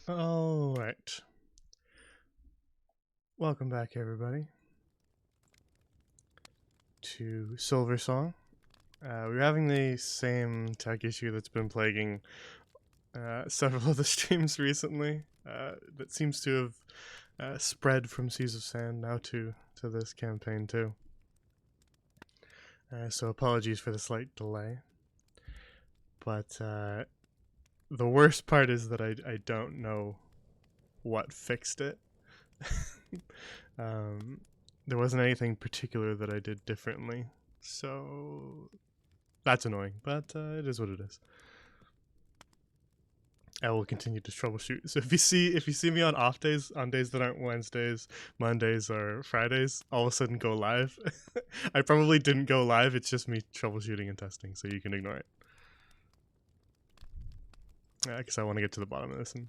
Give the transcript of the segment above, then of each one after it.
All right. Welcome back, everybody, to Silversong. We're having the same tech issue that's been plaguing several of the streams recently. That seems to have spread from Seas of Sand now to this campaign too. So apologies for the slight delay. But the worst part is that I don't know what fixed it. There wasn't anything particular that I did differently, so that's annoying, but it is what it is. I will continue to troubleshoot. So if you see me on off days, on days that aren't Wednesdays, Mondays, or Fridays, all of a sudden go live. I probably didn't go live. It's just me troubleshooting and testing, so you can ignore it. Because I want to get to the bottom of this and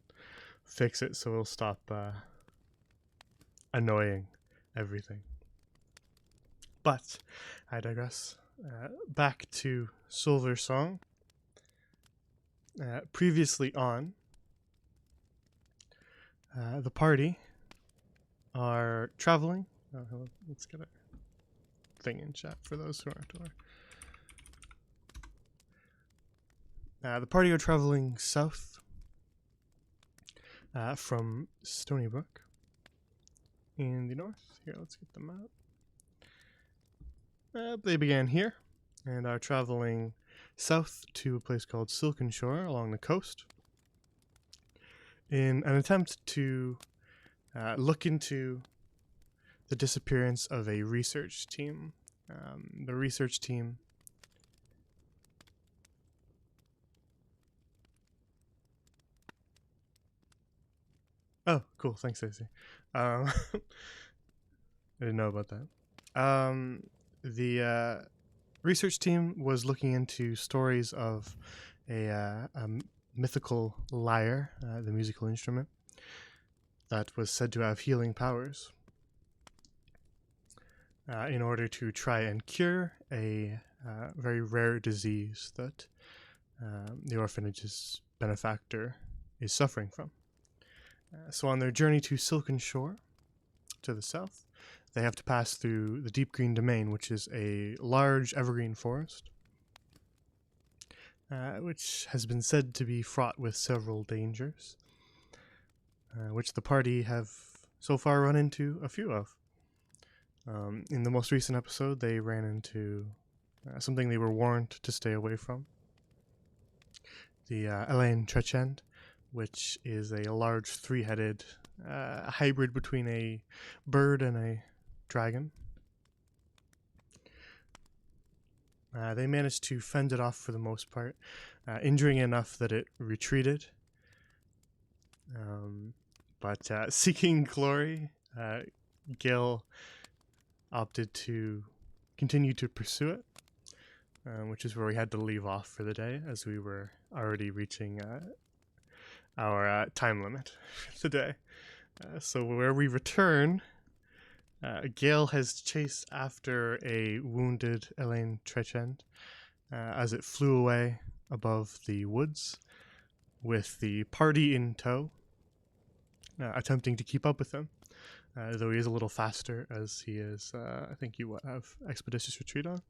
fix it, so it'll stop annoying everything. But I digress. Back to Silversong. Previously on, the party are traveling. Let's get a thing in chat for those who aren't aware. The party are traveling south from Stony Brook in the north. Here, let's get the map. They began here and are traveling south to a place called Silken Shore along the coast in an attempt to look into the disappearance of a research team. The research team Oh, cool. Thanks, Stacey. I didn't know about that. The research team was looking into stories of a mythical lyre, the musical instrument, that was said to have healing powers. In order to try and cure a very rare disease that the orphanage's benefactor is suffering from. So on their journey to Silken Shore, to the south, they have to pass through the Deep Green Domain, which is a large evergreen forest, which has been said to be fraught with several dangers, which the party have so far run into a few of. In the most recent episode, they ran into something they were warned to stay away from. The Elaine Trechend, which is a large three-headed hybrid between a bird and a dragon. They managed to fend it off for the most part, injuring enough that it retreated. But seeking glory, Gil opted to continue to pursue it, which is where we had to leave off for the day, as we were already reaching our time limit for the day. So where we return, Gale has chased after a wounded Elaine Trechend as it flew away above the woods, with the party in tow, attempting to keep up with him, though he is a little faster, as he is, I think you have Expeditious Retreat on?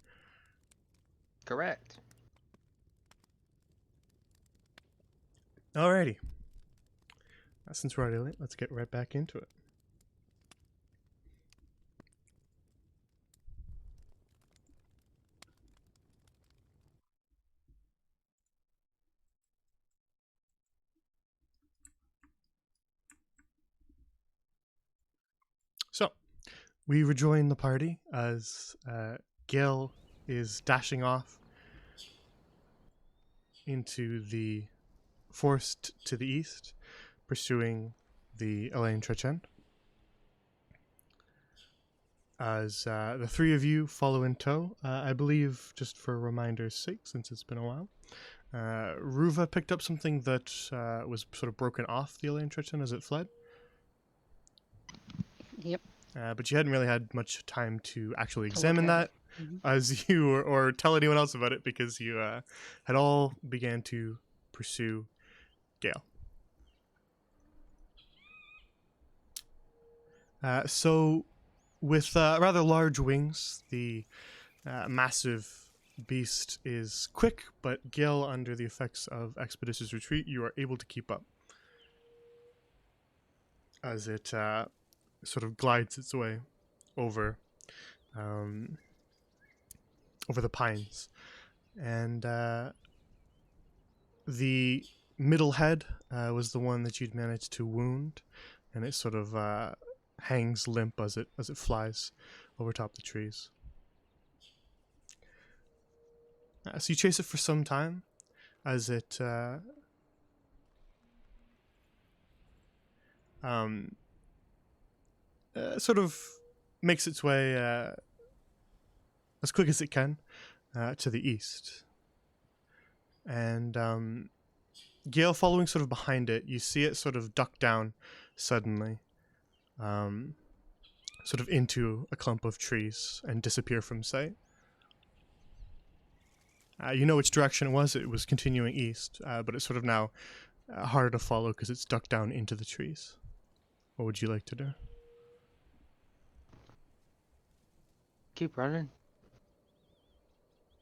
Correct. Alrighty. Since we're already late, let's get right back into it. So, we rejoin the party as Gil is dashing off into the forest to the east, pursuing the Elaine Trechend. As the three of you follow in tow, I believe, just for reminder's sake, since it's been a while, Ruva picked up something that was sort of broken off the Elaine Trechend as it fled. Yep. But you hadn't really had much time to actually examine that as you or tell anyone else about it, because you had all began to pursue Gale. So, with rather large wings, the massive beast is quick, but Gale, under the effects of Expeditious Retreat, you are able to keep up as it sort of glides its way over um, over the pines. And the middle head was the one that you'd managed to wound, and it sort of hangs limp as it flies over top the trees. So you chase it for some time as it sort of makes its way as quick as it can to the east. And Gale, following sort of behind it, you see it sort of duck down suddenly, sort of into a clump of trees and disappear from sight. You know which direction it was. It was continuing east, but it's sort of now harder to follow because it's ducked down into the trees. What would you like to do? Keep running.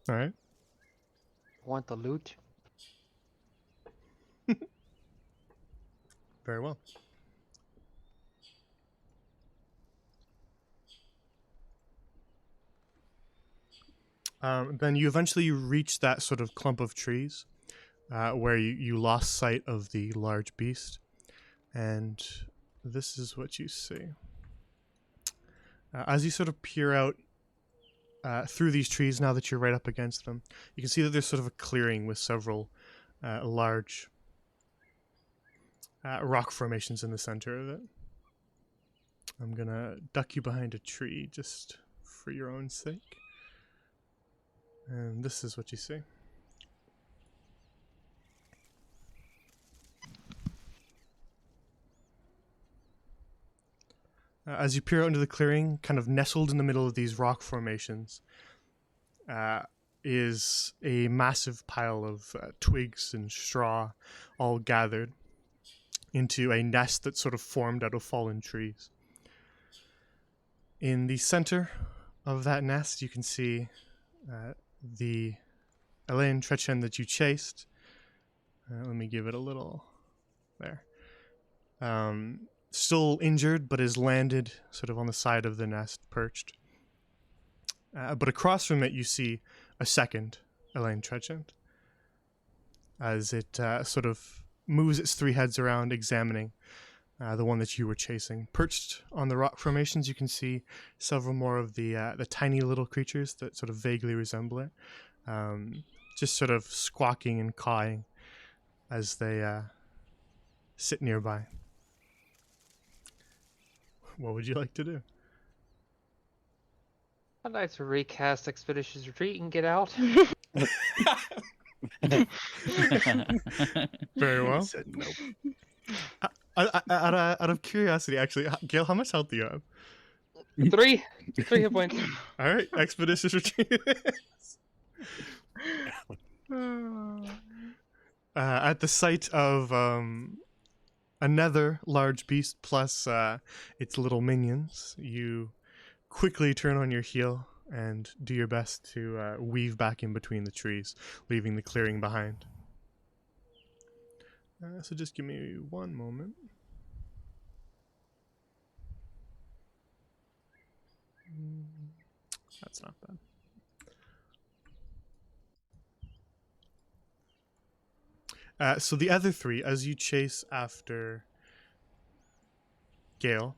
All right. Want the loot? Very well. Then you eventually reach that sort of clump of trees where you lost sight of the large beast. And this is what you see. As you sort of peer out through these trees, now that you're right up against them, you can see that there's sort of a clearing with several large rock formations in the center of it. I'm going to duck you behind a tree just for your own sake. And this is what you see. As you peer out into the clearing, kind of nestled in the middle of these rock formations, is a massive pile of twigs and straw, all gathered into a nest that's sort of formed out of fallen trees. In the center of that nest, you can see the Elaine Trechen that you chased. Let me give it a little there. Still injured, but is landed sort of on the side of the nest, perched. But across from it, you see a second Elaine Trechen as it sort of moves its three heads around, examining the one that you were chasing. Perched on the rock formations, you can see several more of the tiny little creatures that sort of vaguely resemble it, just sort of squawking and cawing as they sit nearby. What would you like to do? I'd like to recast Expeditious Retreat and get out. Very well. Said nope. Out of curiosity, actually, Gail, how much health do you have? 3 hit points. All right, Expeditious Retreat. At the sight of another large beast plus its little minions, you quickly turn on your heel and do your best to weave back in between the trees, leaving the clearing behind. So just give me one moment. That's not bad. So the other three, as you chase after Gale,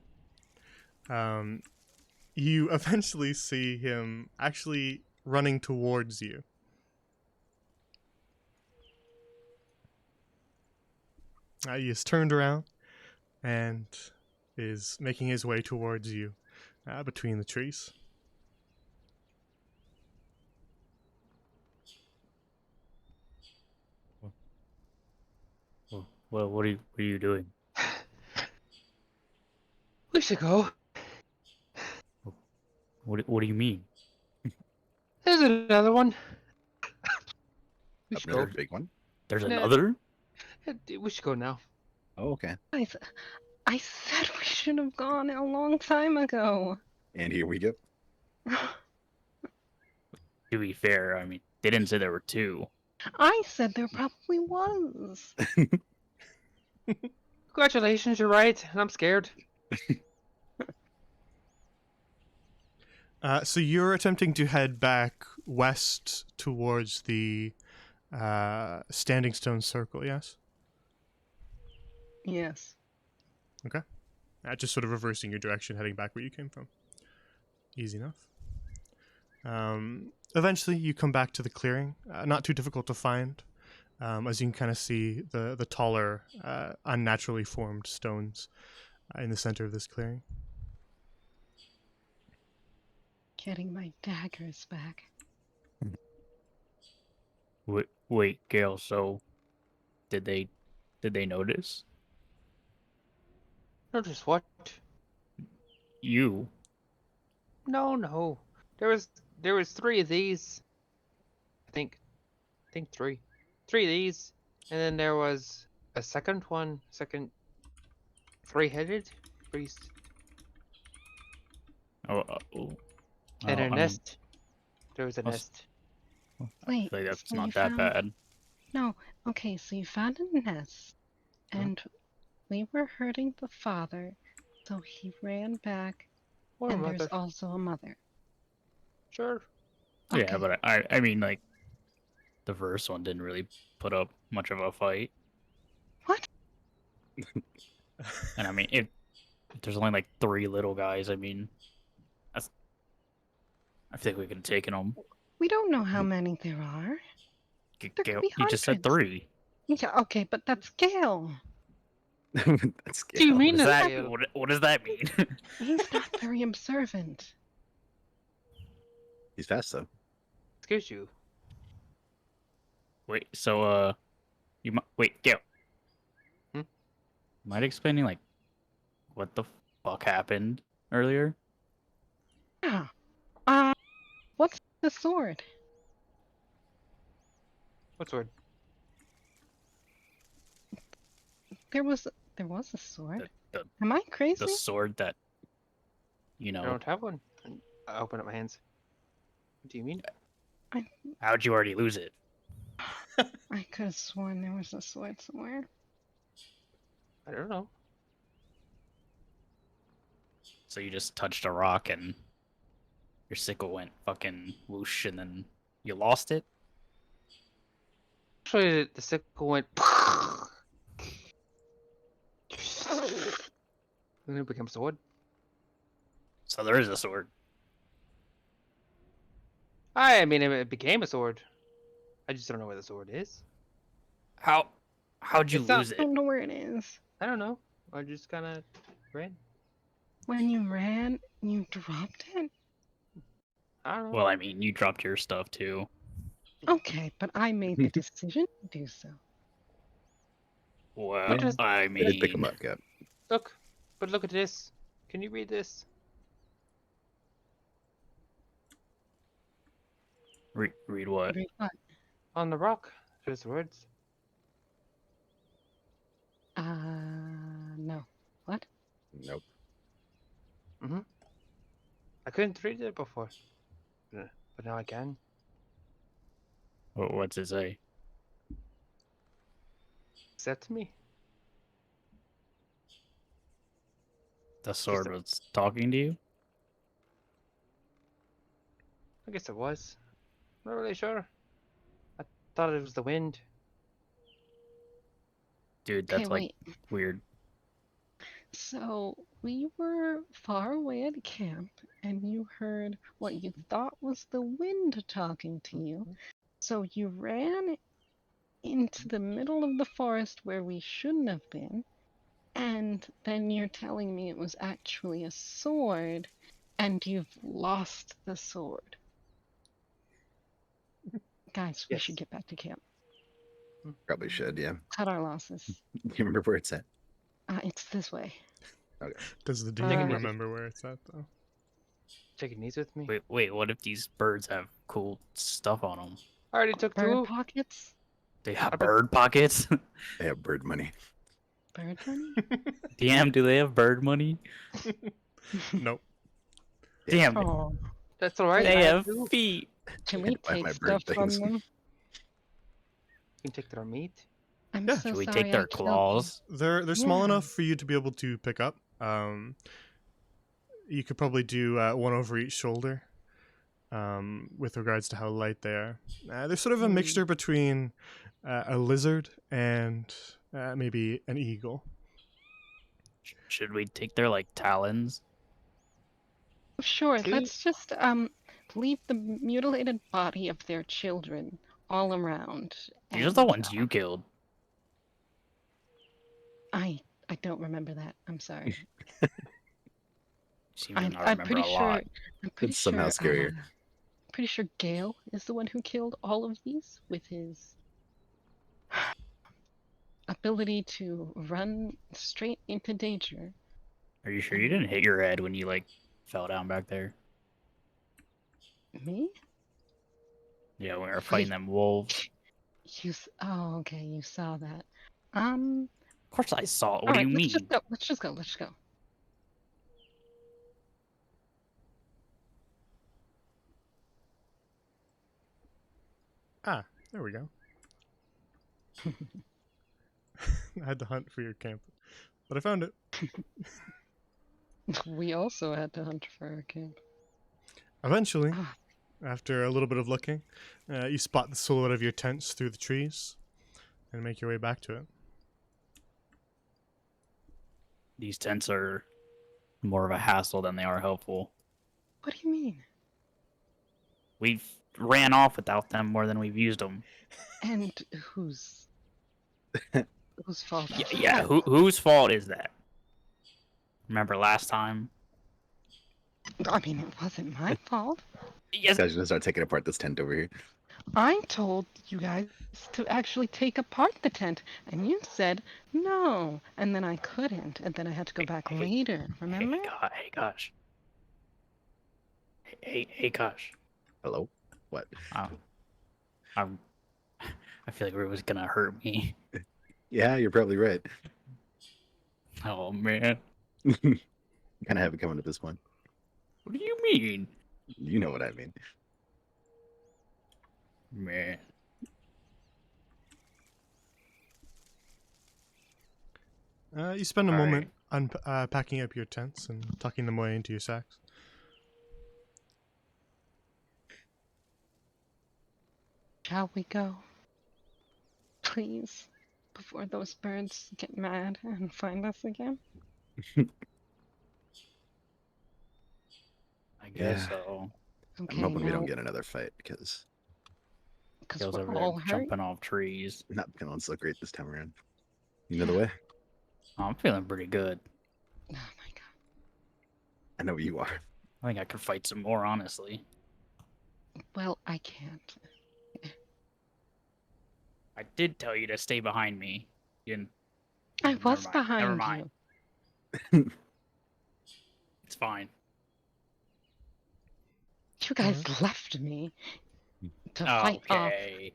you eventually see him actually running towards you. He is turned around and is making his way towards you between the trees. Well, what are you doing? We should go. What do you mean? There's another one. We should Another go. big one. There's Nah. another? We should go now. Oh, okay. I've I said we should have gone a long time ago. And here we go. To be fair, I mean, they didn't say there were two. I said there probably was. Congratulations, you're right. And I'm scared. So you're attempting to head back west towards the Standing Stone Circle, yes? Yes. Just sort of reversing your direction, heading back where you came from. Easy enough. Eventually, you come back to the clearing. Not too difficult to find, as you can kind of see the taller, unnaturally formed stones in the center of this clearing. Getting my daggers back. Wait, Gale. So, did they notice Notice what? you? No. There was 3 of these. I think 3. 3 of these, and then there was a second 3-headed priest, Oh, and a I mean, nest. There was a I'll s- nest. I Wait, feel like that's so you not that found... bad. No, okay, so you found a nest, and we were hurting the father, so he ran back, Or and mother. there's also a mother. Sure. Okay. Yeah, but I mean, like, the first one didn't really put up much of a fight. What? And I mean, if there's only like 3 little guys, I mean, I think we could have taken them. We don't know how many there are. There could be You just said hundreds. 3. Yeah, okay, but that's Gale. That's Do you Gale. mean What does that? Gale? What does that mean? He's not very observant. He's fast though. Excuse you. Wait, so wait, Gale. Hmm? Mind explaining like what the fuck happened earlier? Yeah. What's the sword? What sword? There was a sword. The Am I crazy? the sword that I don't have one. I open up my hands. What do you mean? how'd you already lose it? I could have sworn there was a sword somewhere. I don't know. So you just touched a rock and your sickle went fucking whoosh and then you lost it? Actually, the sickle went. And it becomes a sword. So there is a sword. I mean, it became a sword. I just don't know where the sword is. How'd you It's not- lose I it? don't know where it is. I don't know. I just kind of ran. When you ran, you dropped it? I don't know. Well, I mean, you dropped your stuff too. Okay, but I made the decision to do so. Well, does- I Yeah, pick him mean, up, Cap. Look, but look at this. Can you read this? read what? Read what? On the rock, there's words. No. What? Nope. I couldn't read it before, but now I can. What's it say? Accept me. The sword was talking to you? I guess it was. Not really sure. I thought it was the wind. Dude, Okay, that's like wait. weird. So we were far away at camp, and you heard what you thought was the wind talking to you. So you ran into the middle of the forest where we shouldn't have been, and then you're telling me it was actually a sword, and you've lost the sword. Guys, we should Yes. get back to camp. Probably should, yeah. Cut our losses. You remember where it's at? It's this way. Does the Take demon it easy. remember where it's at, though? Taking these with me. Wait, what if these birds have cool stuff on them? I already took Bird 2. pockets? They have I bet- bird pockets? They have bird money. Bird money? Damn, do they have bird money? Nope. Damn, Oh, That's all right. they I have do. feet. can I we had to buy take my bird stuff from things. them? You can take their meat. I'm Yeah. so Should we sorry take their I killed you. claws? They're small Yeah. enough for you to be able to pick up. You could probably do one over each shoulder. With regards to how light they are, they're sort of a Hmm. mixture between a lizard and maybe an eagle. Should we take their like talons? Sure, See? let's just leave the mutilated body of their children all around. These are the And ones you killed. I don't remember that. I'm sorry. You seem to not I'm remember pretty a sure. lot. I'm pretty It's somehow sure. scarier. Pretty sure Gale is the one who killed all of these with his ability to run straight into danger. Are you sure you didn't hit your head when you like fell down back there? Me? Yeah, when we were fighting them wolves. Oh, okay, you saw that. Of course I saw it. What All do right, you let's mean? just go. Let's just go. Let's just go. Ah, there we go. I had to hunt for your camp, but I found it. We also had to hunt for our camp. Eventually, Ah, after a little bit of looking, you spot the silhouette of your tents through the trees and make your way back to it. These tents are more of a hassle than they are helpful. what do you mean? We've ran off without them more than we've used them. And whose fault? Yeah, is yeah. that? Whose fault is that? Remember last time? I mean, it wasn't my fault. These Yes. guys are gonna start taking apart this tent over here. I told you guys to actually take apart the tent, and you said no, and then I couldn't, and then I had to go back Hey, later. Remember? Hey, gosh. Hey, gosh. Hello? What? I'm. I feel like it was gonna hurt me. Yeah, you're probably right. Oh man. Kind of have it coming at this point. What do you mean, You know what I mean. man? You spend a All moment packing up your tents and tucking them away into your sacks. Shall we go? Please, before those birds get mad and find us again. I guess Yeah. so. Okay, I'm hoping we don't now, get another fight because because Gil's we're over there all hurt. jumping off trees. not feeling so great this time around. You know the way? Oh, I'm feeling pretty good. Oh my god. I know you are. I think I could fight some more, honestly. Well, I can't. I did tell you to stay behind me. You didn't. I Never was mind. behind Never mind. you. It's fine. You guys left me to fight off. Okay.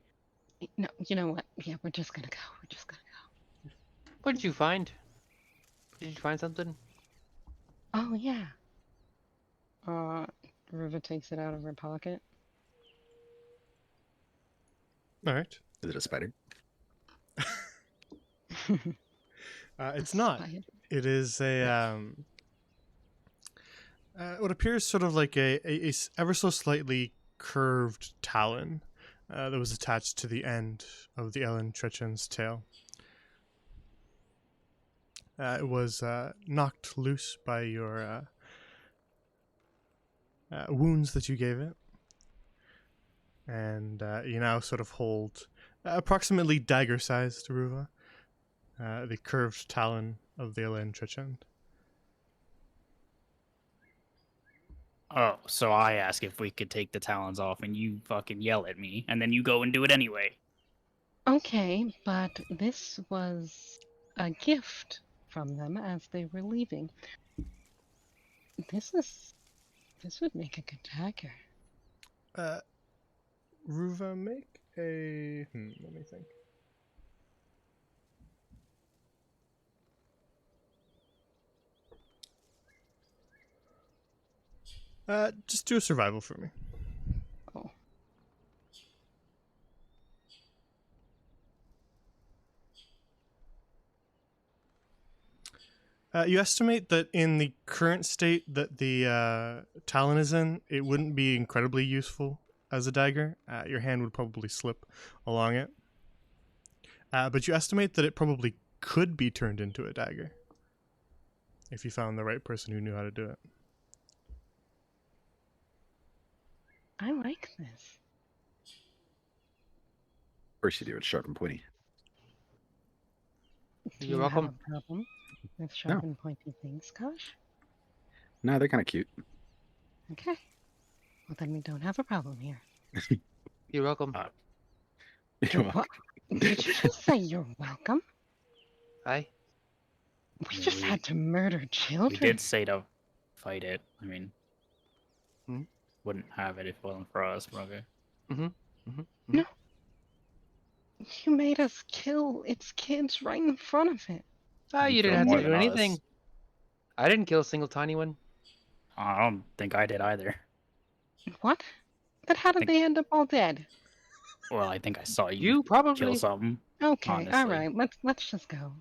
No, you know what? Yeah, we're just gonna go. We're just gonna go. What did you find? Did you find something? Oh yeah. Ruva takes it out of her pocket. All right. Is it a spider? It's not. Spider. It is a what appears sort of like a ever so slightly curved talon that was attached to the end of the Ellen Tritchen's tail. It was knocked loose by your wounds that you gave it, and you now sort of hold approximately dagger-sized, Ruva, the curved talon of the Ellen Tritchen. Oh, so I ask if we could take the talons off, and you fucking yell at me, and then you go and do it anyway. Okay, but this was a gift from them as they were leaving. This would make a good dagger. Ruva, make a... let me think. Just do a survival for me. Oh. You estimate that in the current state that the talon is in, it wouldn't be incredibly useful as a dagger. Your hand would probably slip along it. But you estimate that it probably could be turned into a dagger if you found the right person who knew how to do it. I like this. First you do it sharp and pointy. Do You're you have welcome. a problem with sharp and pointy things, Kosh? No, they're kind of cute. Okay. Well, then we don't have a problem here. You're welcome. You're welcome. Did you just say you're welcome? Aye. We Yeah, just had to murder We children. did say to fight it. I mean, Hmm? wouldn't have it if it wasn't for us, but okay. No. You made us kill its kids right in front of it. Ah, you didn't killed have more to do than anything. us. I didn't kill a single tiny one. I don't think I did either. What? Then how did Think- they end up all dead? Well, I think I saw you, You kill probably. something. Okay, Honestly. all right. Let's just go.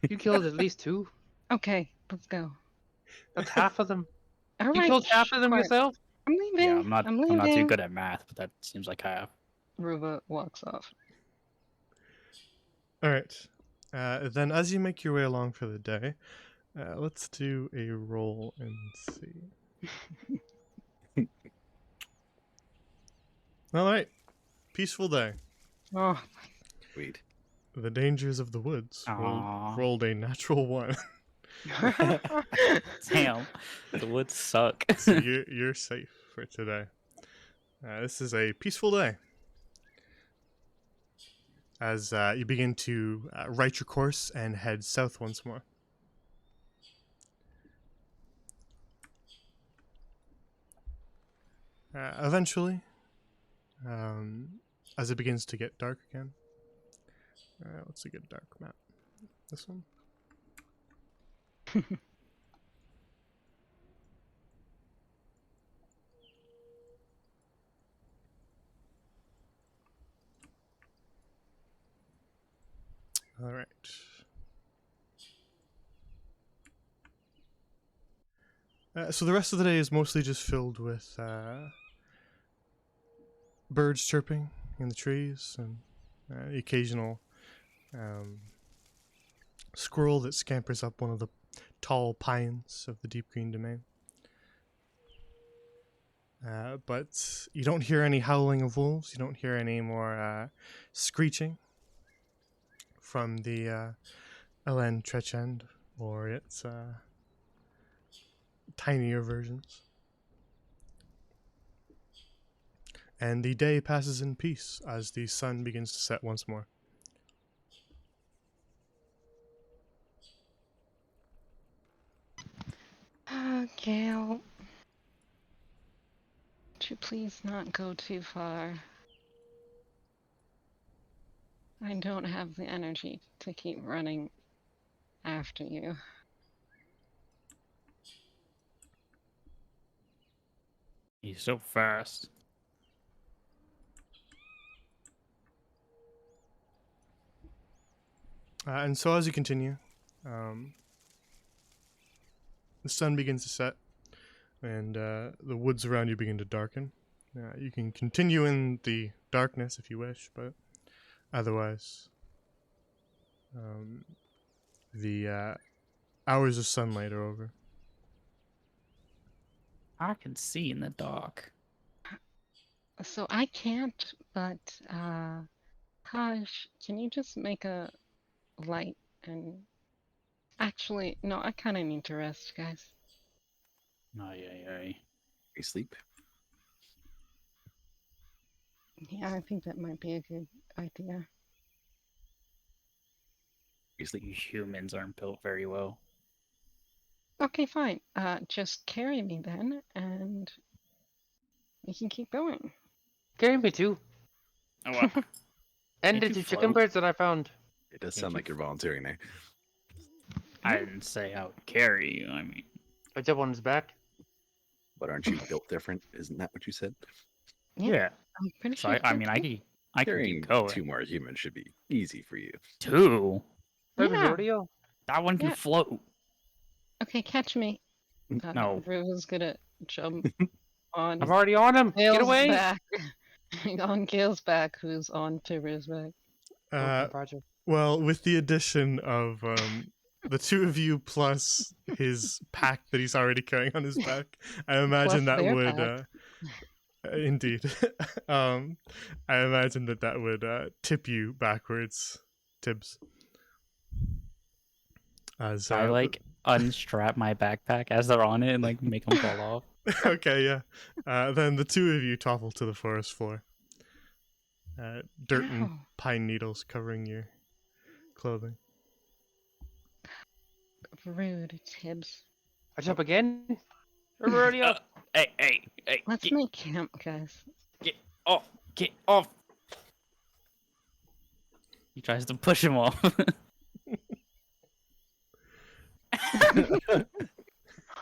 You killed at least 2. Okay, let's go. That's half of them. All You right. killed half of them quiet. yourself? I'm leaving. Yeah, I'm not too leaving. good at math, but that seems like half. Ruva walks off. All right. Then, as you make your way along for the day, let's do a roll and see. All right. Peaceful day. Oh, Sweet. The dangers of the woods Aw. rolled a natural 1. Damn, the woods suck. So you're safe for today. This is a peaceful day. As you begin to right your course and head south once more. Eventually, as it begins to get dark again. What's a good dark map? This one? All right. So the rest of the day is mostly just filled with birds chirping in the trees and the occasional squirrel that scampers up one of the tall pines of the deep green domain. But you don't hear any howling of wolves. You don't hear any more screeching from the Elen Trechend or its tinier versions. And the day passes in peace as the sun begins to set once more. Gail. Would you please not go too far? I don't have the energy to keep running after you. He's so fast. And so as you continue, the sun begins to set, and the woods around you begin to darken. You can continue in the darkness if you wish, but otherwise, the hours of sunlight are over. I can see in the dark. So I can't, but Taj, can you just make a light and actually no, I kinda need to rest, guys. Ay, ay, ay. You sleep. Yeah, I think that might be a good idea. You sleep. You humans aren't built very well. Okay, fine. Just carry me then and we can keep going. Carry me too. Oh, well, And Can't the you 2 chicken float? birds that I found. It does Can't sound you like you're volunteering there. I didn't say I would carry you. I mean, I jump on his back. But aren't you built different? Isn't that what you said? Yeah. I'm pretty So sure. I mean, I can Carrying keep going. 2 more humans should be easy for you. 2. For the Yeah. rodeo. That one can Yeah. float. Okay, catch me. No. Ruva's gonna jump on I'm already on him. Get Gale's away. back. On Gale's back, who's on Tiber's back. Uh, Project. well, with the addition of the two of you plus his pack that he's already carrying on his back, I imagine Plus that their would pack. indeed. I imagine that would tip you backwards, Tibbs. As I like unstrap my backpack as they're on it and like make them fall off. okay, yeah. Then the two of you topple to the forest floor. Dirt and Ow. pine needles covering your clothing. Rude, Tibbs. I jump again. For the rodeo. Hey, Let's make camp, guys. get off. He tries to push him off.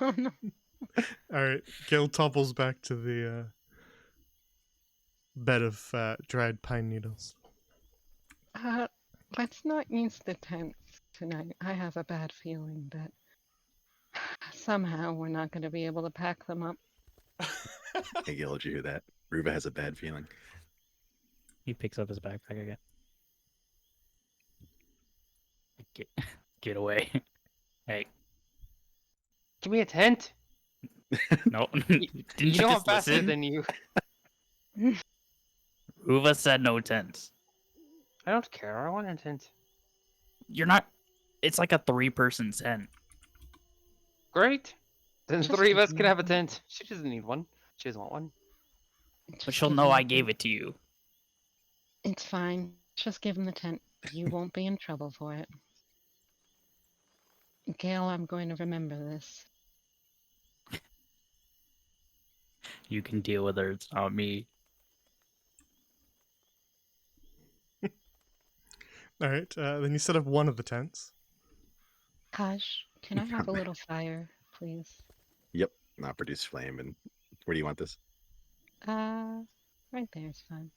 Oh no. All right, Gil topples back to the bed of dried pine needles. Let's not use the tents tonight. I have a bad feeling that somehow we're not going to be able to pack them up. Hey, Gil, did you hear that? Ruva has a bad feeling. He picks up his backpack again. Get away. Hey, Give me a tent. no. Didn't You know I'm just faster listen? than you. Uva said no tents. I don't care. I want a tent. You're not. It's like a 3-person tent. Great. Then Just 3 of us give can me have a one. tent. She doesn't need one. She doesn't want one. But Just she'll give know him I the gave tent. it to you. It's fine. Just give him the tent. You won't be in trouble for it. Gale, I'm going to remember this. You can deal with her. It's not me. All right, then you set up one of the tents. Kosh, can I have a little fire, please? Yep, not produce flame. And where do you want this? Right there is fine.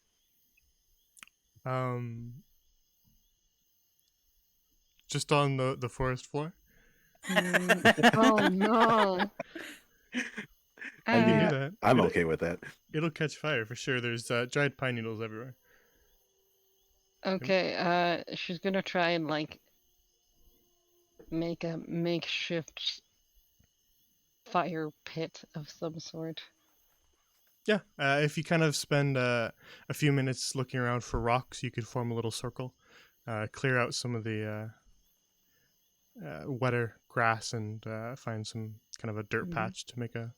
Just on the forest floor. Oh no. I You can mean, do that. I'm It'll- okay with that. It'll catch fire for sure. There's dried pine needles everywhere. Okay, she's gonna try and like make a makeshift fire pit of some sort. Yeah, if you kind of spend a few minutes looking around for rocks, you could form a little circle, clear out some of the wetter grass, and find some kind of a dirt Mhm. patch to make a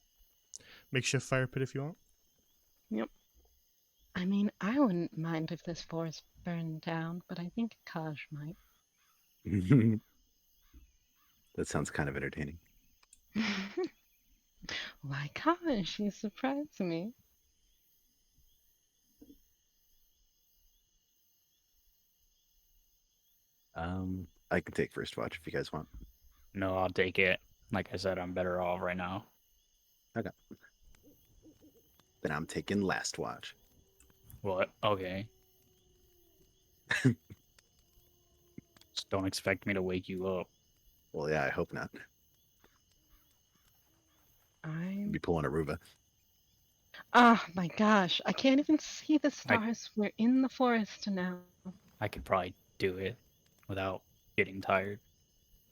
makeshift fire pit if you want. I mean, I wouldn't mind if this forest burned down, but I think Kaj might. That sounds kind of entertaining. Why, Kaj, you surprised me. I can take first watch if you guys want. No, I'll take it. Like I said, I'm better off right now. Then I'm taking last watch. What? Okay. Just don't expect me to wake you up. Well, yeah, I hope not. I'm. Be pulling a Ruva. Oh my gosh, I can't even see the stars. We're in the forest now. I could probably do it without getting tired.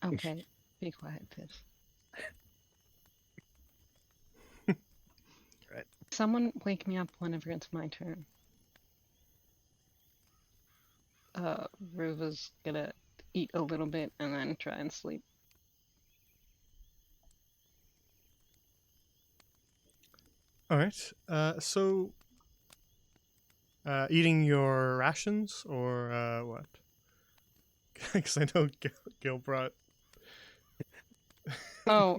Okay, be quiet, Tiff. Right. Someone wake me up whenever it's my turn. Ruva's gonna eat a little bit and then try and sleep. All right. So, eating your rations or what? Because I know Gil brought Oh,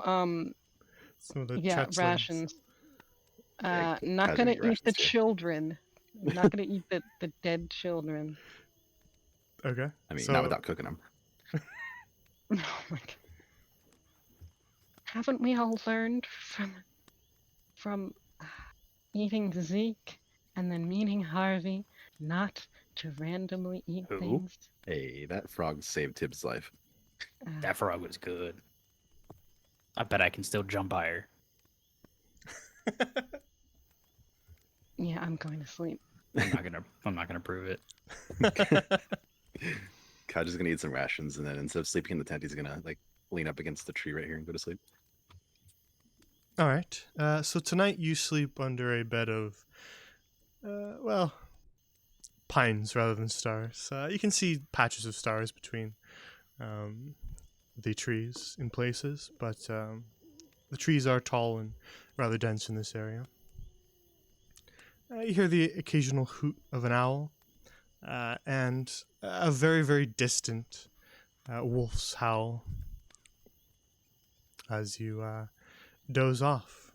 some of the yeah, Chetslings. rations. Yeah, Not Kaz, gonna eat eat the rations too. children. Not gonna eat the dead children. Okay. I mean, so, not without cooking them. Oh my god. Haven't we all learned from eating Zeke and then meeting Harvey not to randomly eat Who? things. Hey, that frog saved Tibbs' life. That frog was good. I bet I can still jump higher. Yeah, I'm going to sleep. I'm not gonna prove it. Kaj is gonna eat some rations, and then instead of sleeping in the tent, he's gonna like lean up against the tree right here and go to sleep. All right. So tonight you sleep under a bed of, well, pines rather than stars. You can see patches of stars between the trees in places, but the trees are tall and rather dense in this area. You hear the occasional hoot of an owl and a very, very distant wolf's howl as you doze off.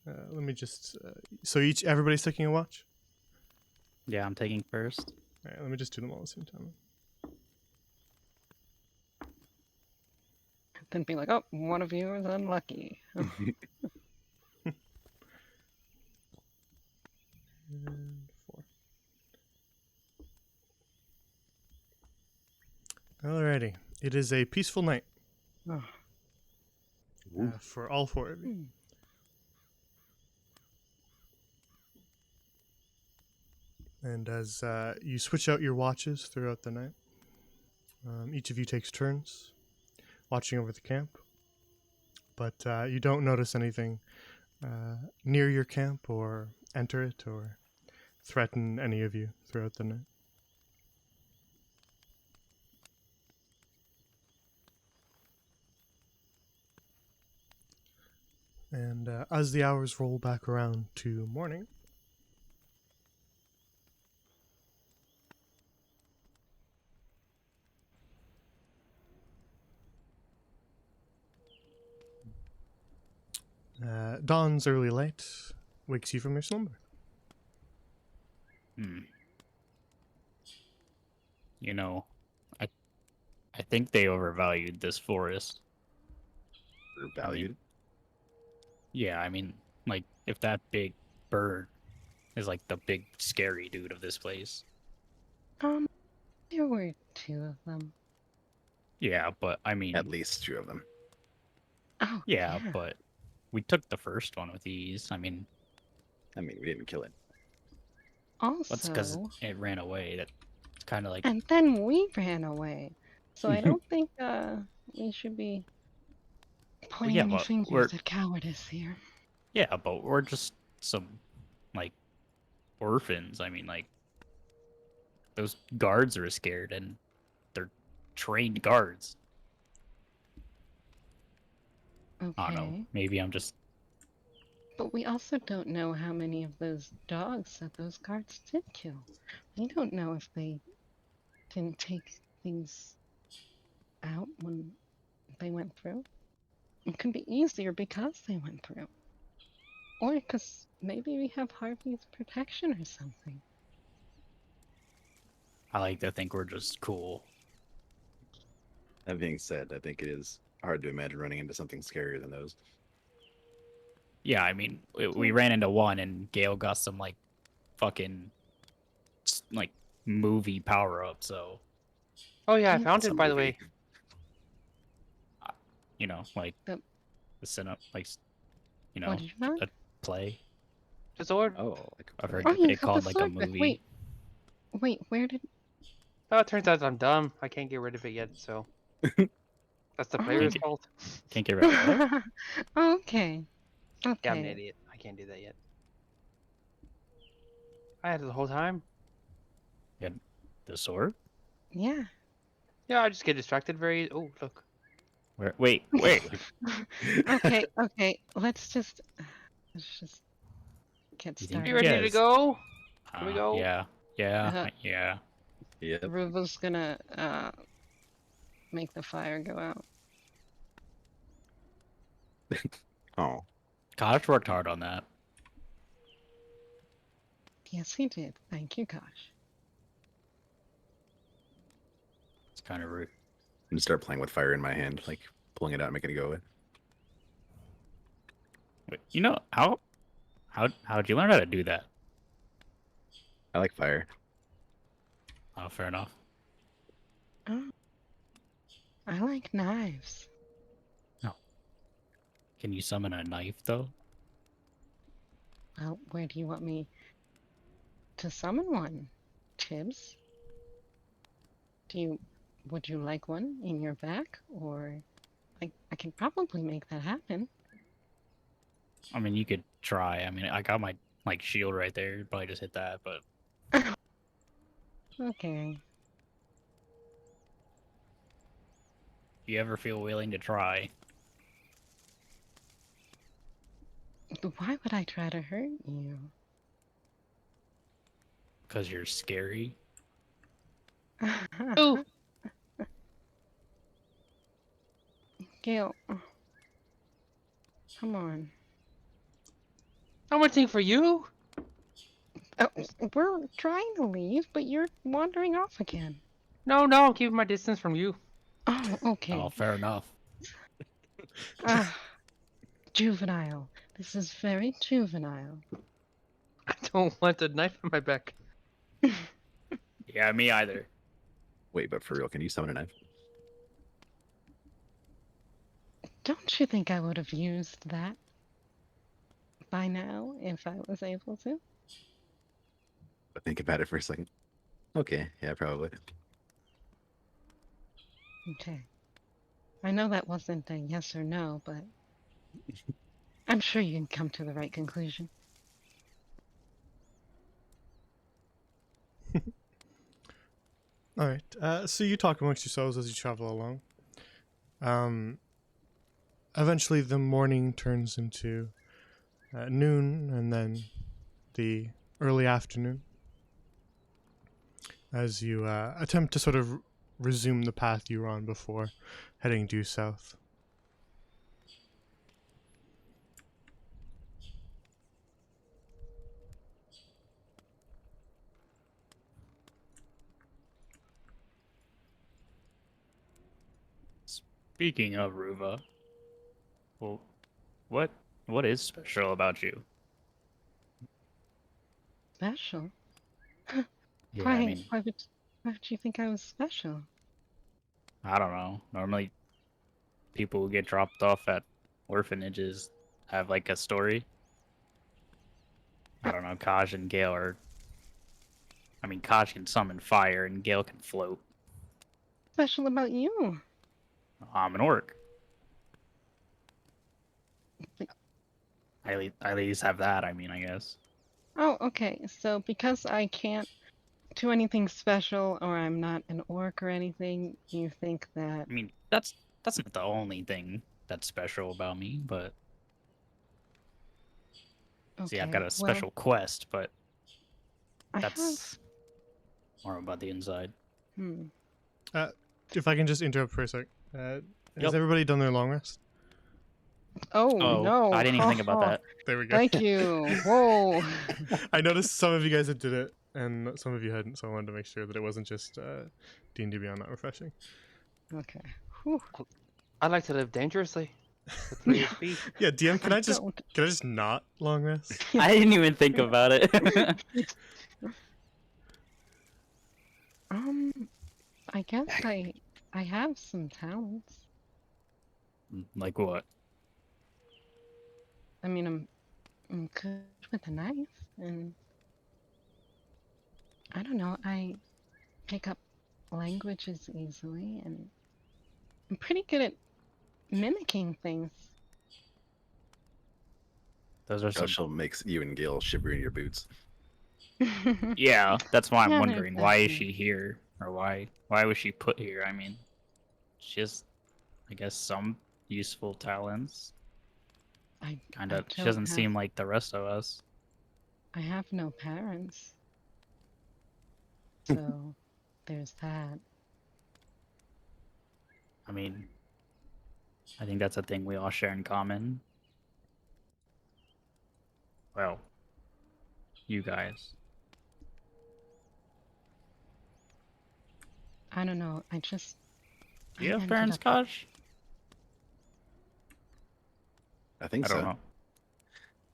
Let me just. So everybody's taking a watch. Yeah, I'm taking first. All right, let me just do them all at the same time. Then be like, oh, one of you is unlucky. And 4. Alrighty. It is a peaceful night Oh. for all 4 of you. Hmm. And as you switch out your watches throughout the night, each of you takes turns watching over the camp. But you don't notice anything near your camp or enter it or threaten any of you throughout the night. And as the hours roll back around to morning, dawn's early light wakes you from your slumber. You know, I think they overvalued this forest. We're valued. Yeah, I mean, like if that big bird is like the big scary dude of this place. There were 2 of them. Yeah, but I mean, At least 2 of them. Oh, yeah, but we took the first one with ease. I mean, We didn't kill it. that's because Also, it ran away. That's kind of like, and then we ran away. So I don't think we should be pointing yeah, any but we're fingers at cowardice here. we're just some like orphans. I mean, like those guards are scared and they're trained guards. I don't know. Okay. Maybe I'm just But we also don't know how many of those dogs that those guards did kill. We don't know if they didn't take things out when they went through. It could be easier because they went through. Or because maybe we have Harvey's protection or something. I like to think we're just cool. That being said, I think it is hard to imagine running into something scarier than those. Yeah, I mean, we ran into one and Gale got some like fucking like movie power up. So Oh yeah, I Mm. found It's a it by the movie. way. you know, like Yep. the cinema, like you What know, did you find? a play. The sword. Oh, like I've heard Oh, you it got the called like a sword back. movie. Wait, where did... Oh, it turns out I'm dumb. I can't get rid of it yet, so that's the Oh. player's get- fault. Can't get rid of what? Okay. Yeah, I'm an Okay. idiot. I can't do that yet. I had it the whole time. The sword? Yeah. Yeah, I just get distracted very. Oh, look. Where? Wait. Okay, let's just get You think You started. ready to Yes. go? Can we go? Yeah. Uh-huh. Yeah. Yep. Ruva's gonna make the fire go out. Oh, Kosh worked hard on that. Yes, he did. Thank you, gosh. It's kind of rude. And start playing with fire in my hand, like pulling it out and making it go away. Wait, you know how'd you learn how to do that? I like fire. Oh, fair enough. Oh, I like knives. Can you summon a knife though? Well, where do you want me to summon one, Tibbs? Would you like one in your back, or I can probably make that happen. I mean, you could try. I mean, I got my like shield right there. You'd probably just hit that, but Okay. if you ever feel willing to try, Why would I try to hurt you? because you're scary. Ooh, Gail, come on. I'm waiting for you. Oh, we're trying to leave, but you're wandering off again. No, no, I'm keeping my distance from you. Oh, Oh, okay. fair enough. Ah, juvenile. This is very juvenile. I don't want a knife in my back. Yeah, me either. Wait, but for real, can you summon a knife? Don't you think I would have used that by now if I was able to? But think about it for a second. Okay, yeah, probably. Okay. I know that wasn't a yes or no, but I'm sure you can come to the right conclusion. All right. So you talk amongst yourselves as you travel along. Eventually, the morning turns into noon, and then the early afternoon, as you attempt to sort of resume the path you were on before, heading due south. Speaking of Ruva, well, what is special about you? Special? Yeah, I Why, mean, why would you think I was special? I don't know. Normally, people who get dropped off at orphanages have like a story. I don't know. Kaj and Gale are. I mean, Kaj can summon fire and Gale can float. Special about you? I'm an orc. I at least have that. I mean, I guess. Oh, okay. So because I can't do anything special or I'm not an orc or anything, you think that I mean, that's not the only thing that's special about me, but see, I've got okay, a well, special quest, but I have that's more about the inside. hmm. If I can just interrupt for a sec. Has Yep. everybody done their long rest? Oh Oh, no. I didn't even think about that. There we go. Thank you. Whoa. I noticed some of you guys had did it, and some of you hadn't, so I wanted to make sure that it wasn't just D&D Beyond not refreshing. Okay. Whew. I like to live dangerously. With 3 HP. Yeah, DM, I don't. can I just not long rest? I didn't even think about it. I guess I have some talents. Like what? I mean, I'm good with a knife, and I don't know. I pick up languages easily, and I'm pretty good at mimicking things. Those are some. Gushel makes you and Gil shiver in your boots. Yeah, that's why I'm Not wondering why is exactly. she here, or why was she put here? I mean, she has, I guess, some useful talents. Kind I of. She don't doesn't have. seem like the rest of us. I have no parents, so there's that. I mean, I think that's a thing we all share in common. Well, you guys. I don't know. I just Do you I have ended parents, up- Kosh? I think I don't so. know.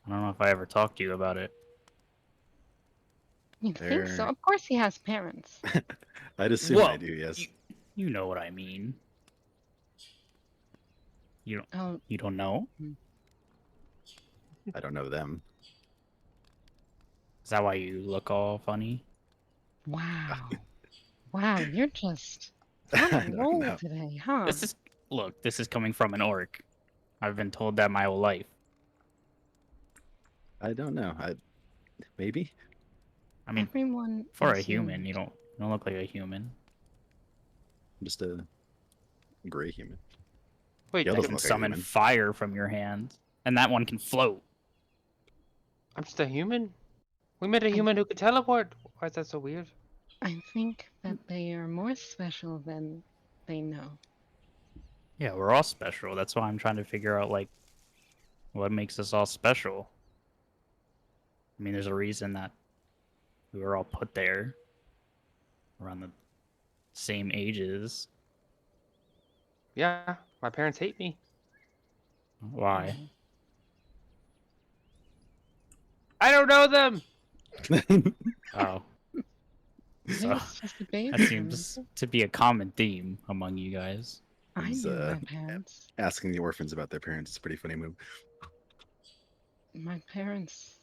I don't know if I ever talked to you about it. You think so? They're- Of course he has parents. I'd assume I Whoa, do, yes. You know what I mean. Oh, You don't know? I don't know them. Is that why you look all funny? wow. Wow, you're just I on a don't roll know. today, huh? This is coming from an orc. I've been told that my whole life. I don't know. Maybe. I mean, Everyone for a human, assumed. you don't look like a human. I'm just a gray human. Wait, Gale I doesn't can look like a summon human. fire from your hands, and that one can float. I'm just a human. We met a I- human who could teleport. Why is that so weird? I think that they are more special than they know. Yeah, we're all special. That's why I'm trying to figure out like what makes us all special. I mean, there's a reason that we were all put there around the same ages. Yeah, my parents hate me. Why? I don't know them. Oh, He so was just a baby. that seems to be a common theme among you guys. I He's, knew my parents. Asking the orphans about their parents is a pretty funny move. My parents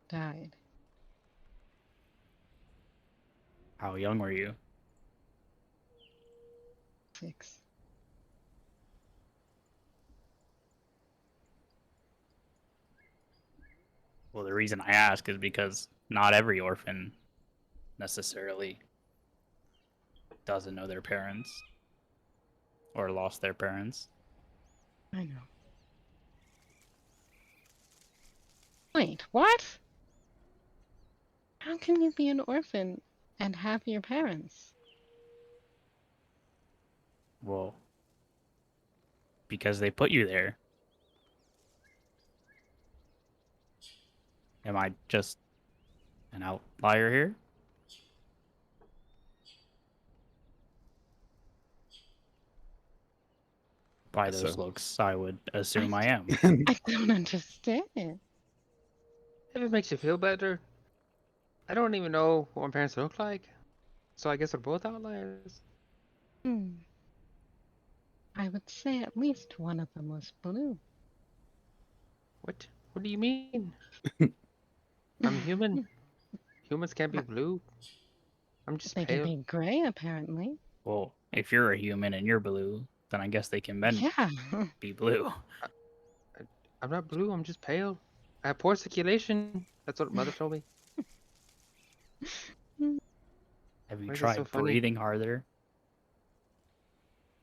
died. How young were you? 6. Well, the reason I ask is because not every orphan necessarily doesn't know their parents or lost their parents. I know. Wait, what? How can you be an orphan and have your parents? Well, because they put you there. Am I just an outlier here? By Guess those so. looks, I would assume I am. I don't understand. If it makes you feel better. I don't even know what my parents look like. So I guess we're both outliers. Hmm. I would say at least one of them was blue. What? What do you mean? I'm human. Humans can't be blue. I'm just They can pale. be gray, apparently. Well, if you're a human and you're blue, then I guess they can then Yeah. be blue. I'm not blue. I'm just pale. I have poor circulation. That's what mother told me. Have you Why is it so tried funny? breathing harder?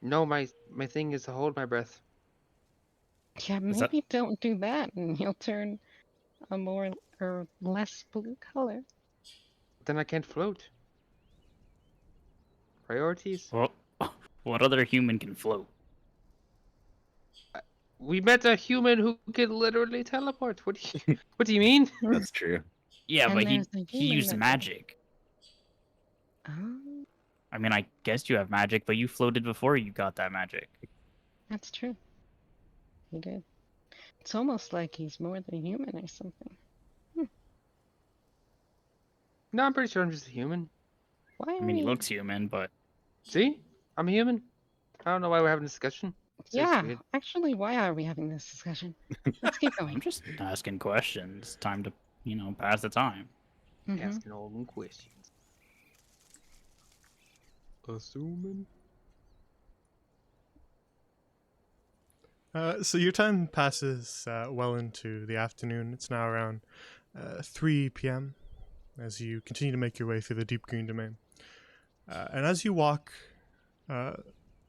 No, my thing is to hold my breath. Yeah, Is that- maybe don't do that and you'll turn a more or less blue color. Then I can't float. Priorities. Well, what other human can float? We met a human who could literally teleport. What do you mean? That's true. Yeah, And but there's a he human used that- magic. Oh, I mean, I guess you have magic, but you floated before you got that magic. that's true. He did. It's almost like he's more than human or something. No, I'm pretty sure I'm just a human. Why I are mean, he we... looks human, but See? I'm a human. I don't know why we're having a discussion. It's just Yeah, weird. actually, why are we having this discussion? Let's keep I'm going. just asking questions. Time to, pass the time. Mhm. Asking all them questions. Assuming. So your time passes well into the afternoon. It's now around 3 p.m. as you continue to make your way through the deep green domain. And as you walk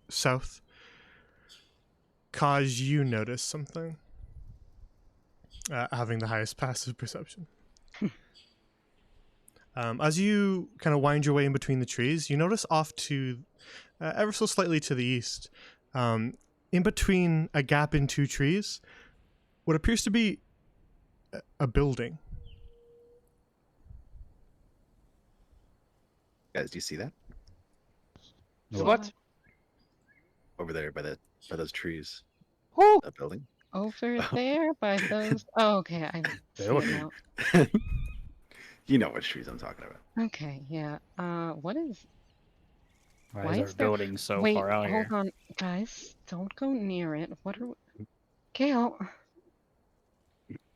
south, Kaj, you notice something. Having the highest passive perception. As you kind of wind your way in between the trees, you notice off to, ever so slightly to the east, in between a gap in two trees, what appears to be a building. Guys, do you see that? So What? what? over there by those trees. Woo! That building. Over Oh. there by those. Oh, okay, I They see look it now. You know which trees I'm talking about. Okay, yeah. What is? Why Why is our is there? building so Wait, far out hold here? on, guys. Don't go near it. What are? Gale,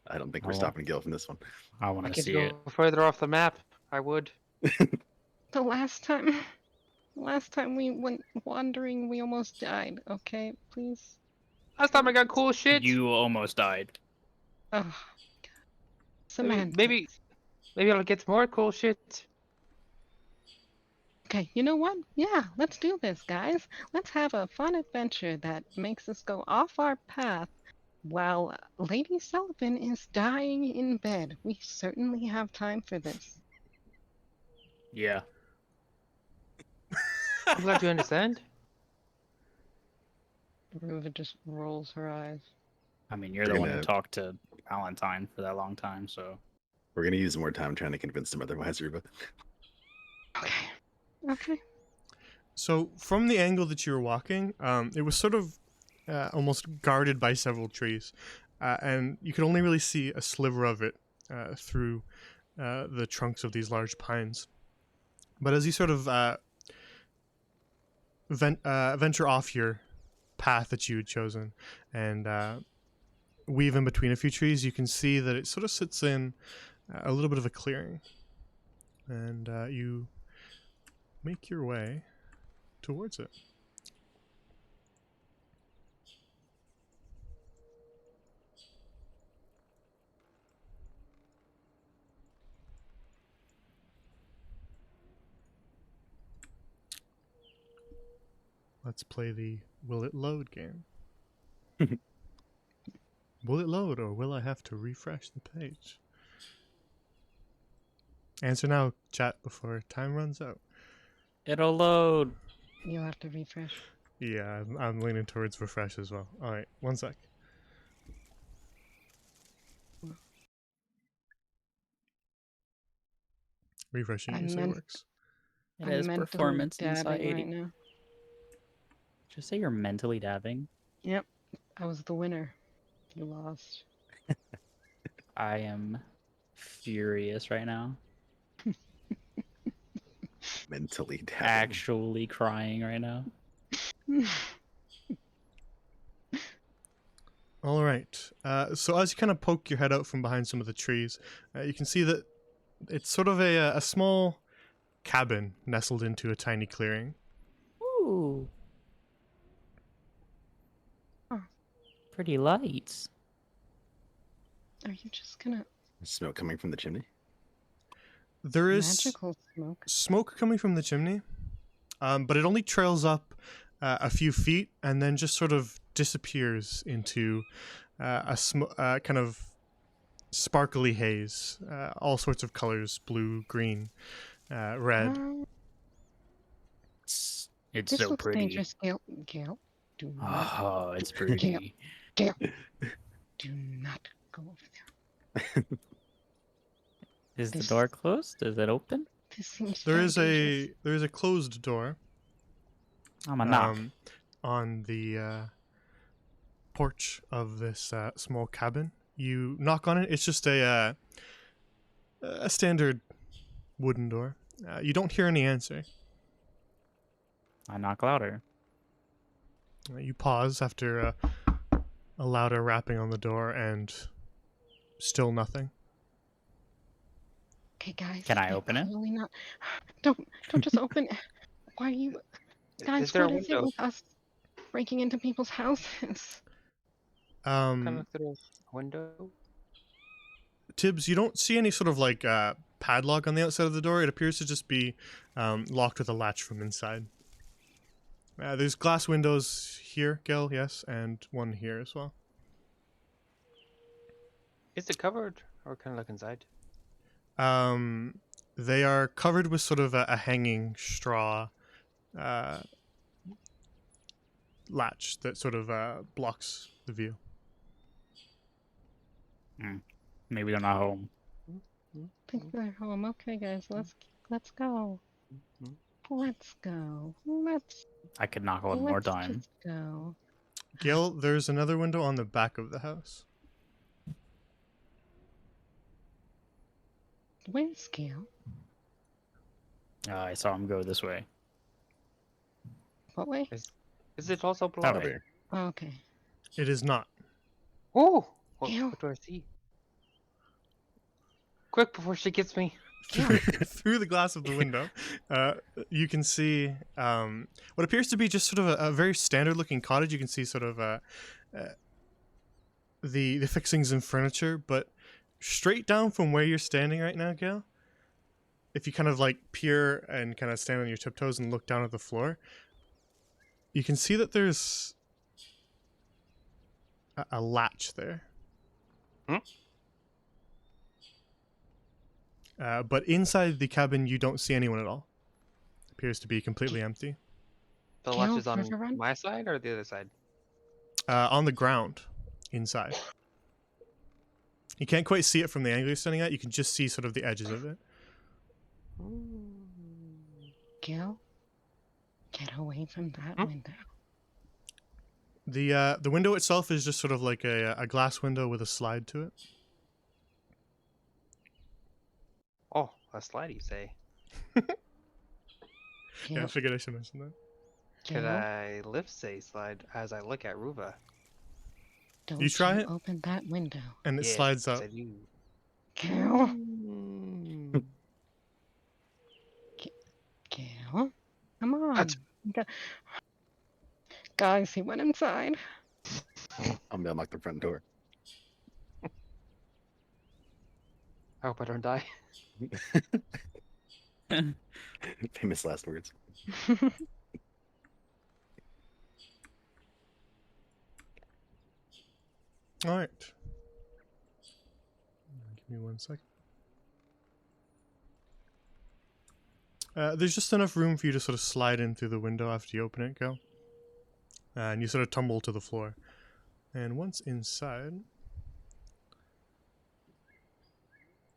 I don't think I we're won't. stopping Gil from this one. I want I to could see go it. further off the map. I would. the last time, last time we went wandering, we almost died. Okay, please. Last time I got cool shit. You almost died. Oh, Maybe, semantics. maybe I'll get more cool shit. Okay, you know what? Yeah, let's do this, guys. Let's have a fun adventure that makes us go off our path while Lady Sullivan is dying in bed. We certainly have time for this. Yeah. I'm glad you understand. Ruva just rolls her eyes. I mean, you're We're the one who gonna- talked to Valentine for that long time, so. We're gonna use more time trying to convince them otherwise, Ruba. Okay. Okay. So from the angle that you were walking, it was sort of almost guarded by several trees, and you could only really see a sliver of it through the trunks of these large pines. But as you sort of venture off your path that you had chosen and weave in between a few trees, you can see that it sort of sits in a little bit of a clearing, and you make your way towards it. Let's play the will it load game. Will it load, or will I have to refresh the page? Answer now, chat, before time runs out. It'll load. You'll have to refresh. Yeah, I'm leaning towards refresh as well. Alright, one sec. Refreshing I usually meant- works. It I'm has mentally performance dabbing inside 80. right now. Just say you're mentally dabbing. Yep. I was the winner. You lost. I am furious right now. Mentally dabbing. Actually crying right now. All right. So as you kind of poke your head out from behind some of the trees, you can see that it's sort of a small cabin nestled into a tiny clearing. Ooh. Huh. Pretty lights. Are you just gonna Smoke coming from the chimney. There is magical smoke? smoke coming from the chimney, but it only trails up a few feet and then just sort of disappears into kind of sparkly haze, all sorts of colors: blue, green, red. It's This so looks pretty. dangerous, Gale. Gale, do not, Oh, it's pretty. Gale, do not go over there. Is the This- door closed? Is it open? This seems There very is dangerous. a closed door I'm a knock. on the porch of this small cabin. You knock on it. It's just a standard wooden door. You don't hear any answer. I knock louder. You pause after a louder rapping on the door, and still nothing. Okay, guys. Can I they're open it? probably not. Don't just open it. Why are you, guys? Is there a What is it window? with us breaking into people's houses? Coming through a window. Tibbs, you don't see any sort of like padlock on the outside of the door. It appears to just be locked with a latch from inside. There's glass windows here, Gil, yes, and one here as well. Is it covered or can I look inside? They are covered with sort of a hanging straw latch that sort of blocks the view. Maybe they're not home. I think they're home. Okay, guys, let's go. Let's go. Let's I could knock one more let's time. just go. Gil, there's another window on the back of the house. Where's Gil? I saw him go this way. What way? Is it also That blood? Over way. here. Oh, okay. It is not. Oh! Ew. What do I see? Quick, before she gets me. Through the glass of the window, you can see what appears to be just sort of a very standard-looking cottage. You can see sort of the fixings and furniture, but straight down from where you're standing right now, Gail, if you kind of like peer and kind of stand on your tiptoes and look down at the floor, you can see that there's a latch there. But inside the cabin, you don't see anyone at all. Appears to be completely empty. The Gil, latch is on further run? my side or the other side? On the ground, inside. You can't quite see it from the angle you're standing at. You can just see sort of the edges of it. Gil, get away from that window. The window itself is just sort of like a glass window with a slide to it. Oh, a slide, you say? Yeah, I Gil, figured I should mention that. Could Gil, I lift say slide as I look at Ruva? don't You try it? open that window. And it Yeah, slides yes, up. I do. Gil, Mm. Gil, come on. Ach. Ga- Guys, he went inside. I'm gonna unlock the front door. I hope I don't die. Famous last words. All right. Give me 1 second. There's just enough room for you to sort of slide in through the window after you open it, Go. And you sort of tumble to the floor. And once inside,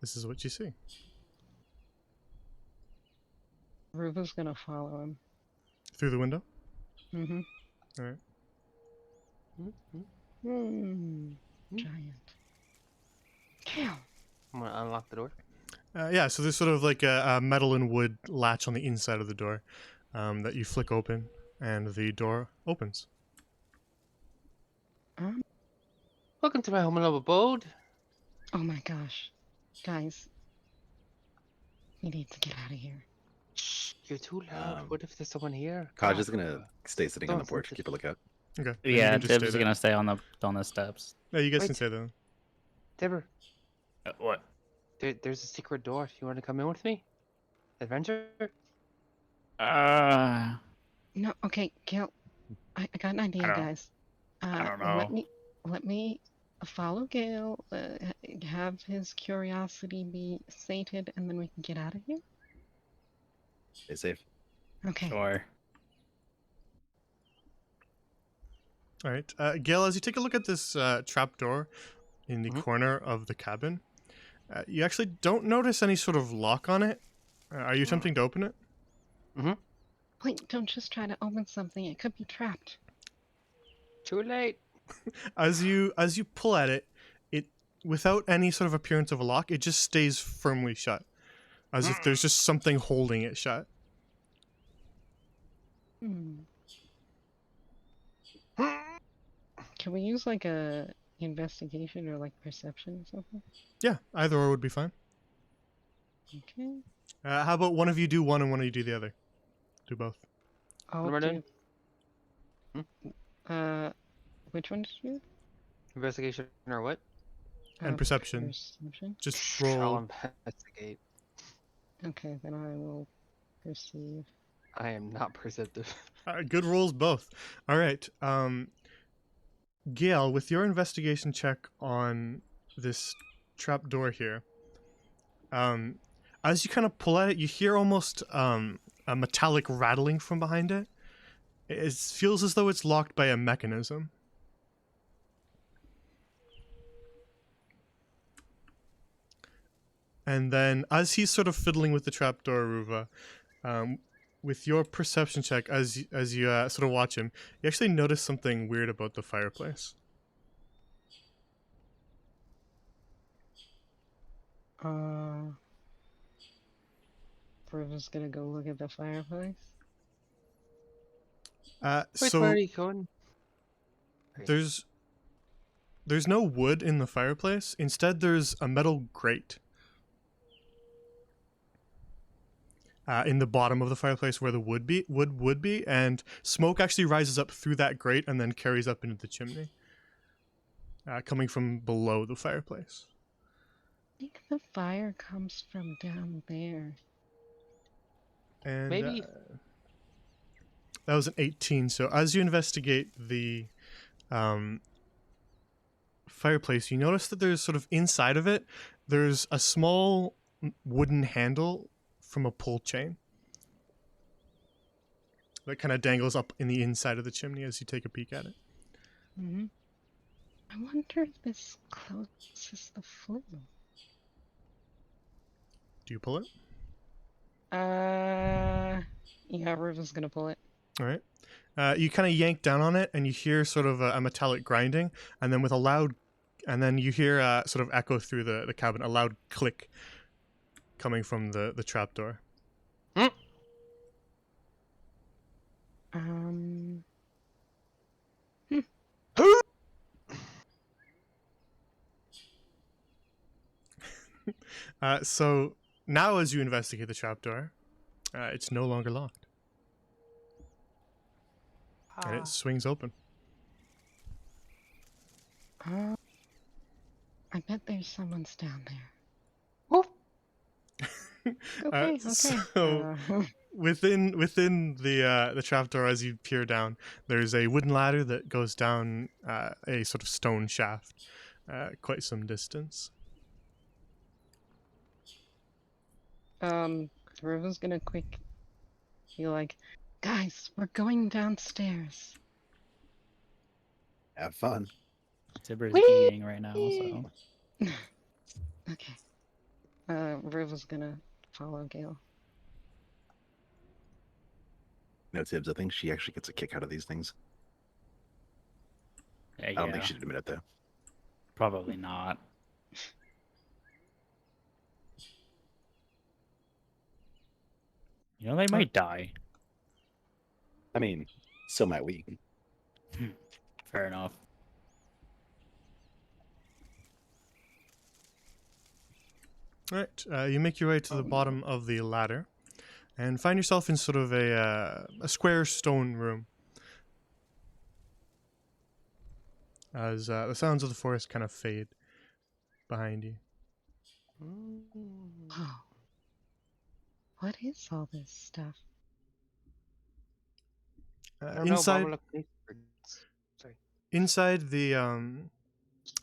this is what you see. Ruva's gonna follow him. Through the window? Mm-hmm. All right. Giant. Gil. I'm gonna unlock the door. Yeah, so there's sort of like a metal and wood latch on the inside of the door that you flick open, and the door opens. Welcome to my home and abode. Oh my gosh. Guys. We need to get out of here. Shh, you're too loud. What if there's someone here? Kaj God, is gonna stay sitting on the Don't porch, listen. keep a lookout. Okay. then you Yeah, can just stay Dib's there. gonna stay on the steps. Yeah, you guys Wait. can stay there. Deborah, What? there's a secret door. You want to come in with me? Adventure? No, okay, Gil. I got an idea, don't- guys. I don't Let me follow Gil, have his curiosity be sated, and then we can get out of here. Stay safe. Okay. Sure. All right. Gail, as you take a look at this trapdoor in the corner of the cabin, you actually don't notice any sort of lock on it. Are you attempting to open it? Wait, don't just try to open something. It could be trapped. Too late. As you pull at it, without any sort of appearance of a lock, it just stays firmly shut, as if there's just something holding it shut. Can we use like a investigation or like perception or something? Yeah, either or would be fine. Okay. How about one of you do one and one of you do the other? Do both. I'll What am I do. Which one did you do? Investigation or what? And perception. Perception. Just I'll roll. investigate. Okay, then I will perceive. I am not perceptive. Good rolls both. All right. Gail, with your investigation check on this trap door here, as you kind of pull at it, you hear almost a metallic rattling from behind it. It feels as though it's locked by a mechanism. And then, as he's sort of fiddling with the trapdoor, Ruva, with your perception check, as you sort of watch him, you actually notice something weird about the fireplace. River's gonna go look at the fireplace. Wait, So where are you going? there's no wood in the fireplace. Instead, there's a metal grate in the bottom of the fireplace where the wood would be, and smoke actually rises up through that grate and then carries up into the chimney, coming from below the fireplace. I think the fire comes from down there. And Maybe. that was an 18. So as you investigate the fireplace, you notice that there's sort of inside of it, there's a small wooden handle from a pull chain that kind of dangles up in the inside of the chimney as you take a peek at it. Mm-hmm. I wonder if this closes the flue. Do you pull it? Yeah, River's gonna pull it. All right. You kind of yank down on it, and you hear sort of a metallic grinding, and then with a loud, and then you hear sort of echo through the cabin, a loud click coming from the trapdoor. So now, as you investigate the trapdoor, it's no longer locked, and it swings open. I bet there's someone's down there. Oh, Okay, So within the trapdoor, as you peer down, there's a wooden ladder that goes down a sort of stone shaft, quite some distance. River's gonna be like, guys, we're going downstairs. Have fun. Tibber's Whee! eating right now, so Okay. River's gonna follow Gale. No, Tibbs, I think she actually gets a kick out of these things. yeah, I don't think she'd admit it, though. probably not. You know, they might die. I mean, so might we. Fair enough. All right, you make your way to the bottom of the ladder, and find yourself in sort of a square stone room. As the sounds of the forest kind of fade behind you. Oh. What is all this stuff? I don't Inside, know, but I'm gonna look. Sorry. inside the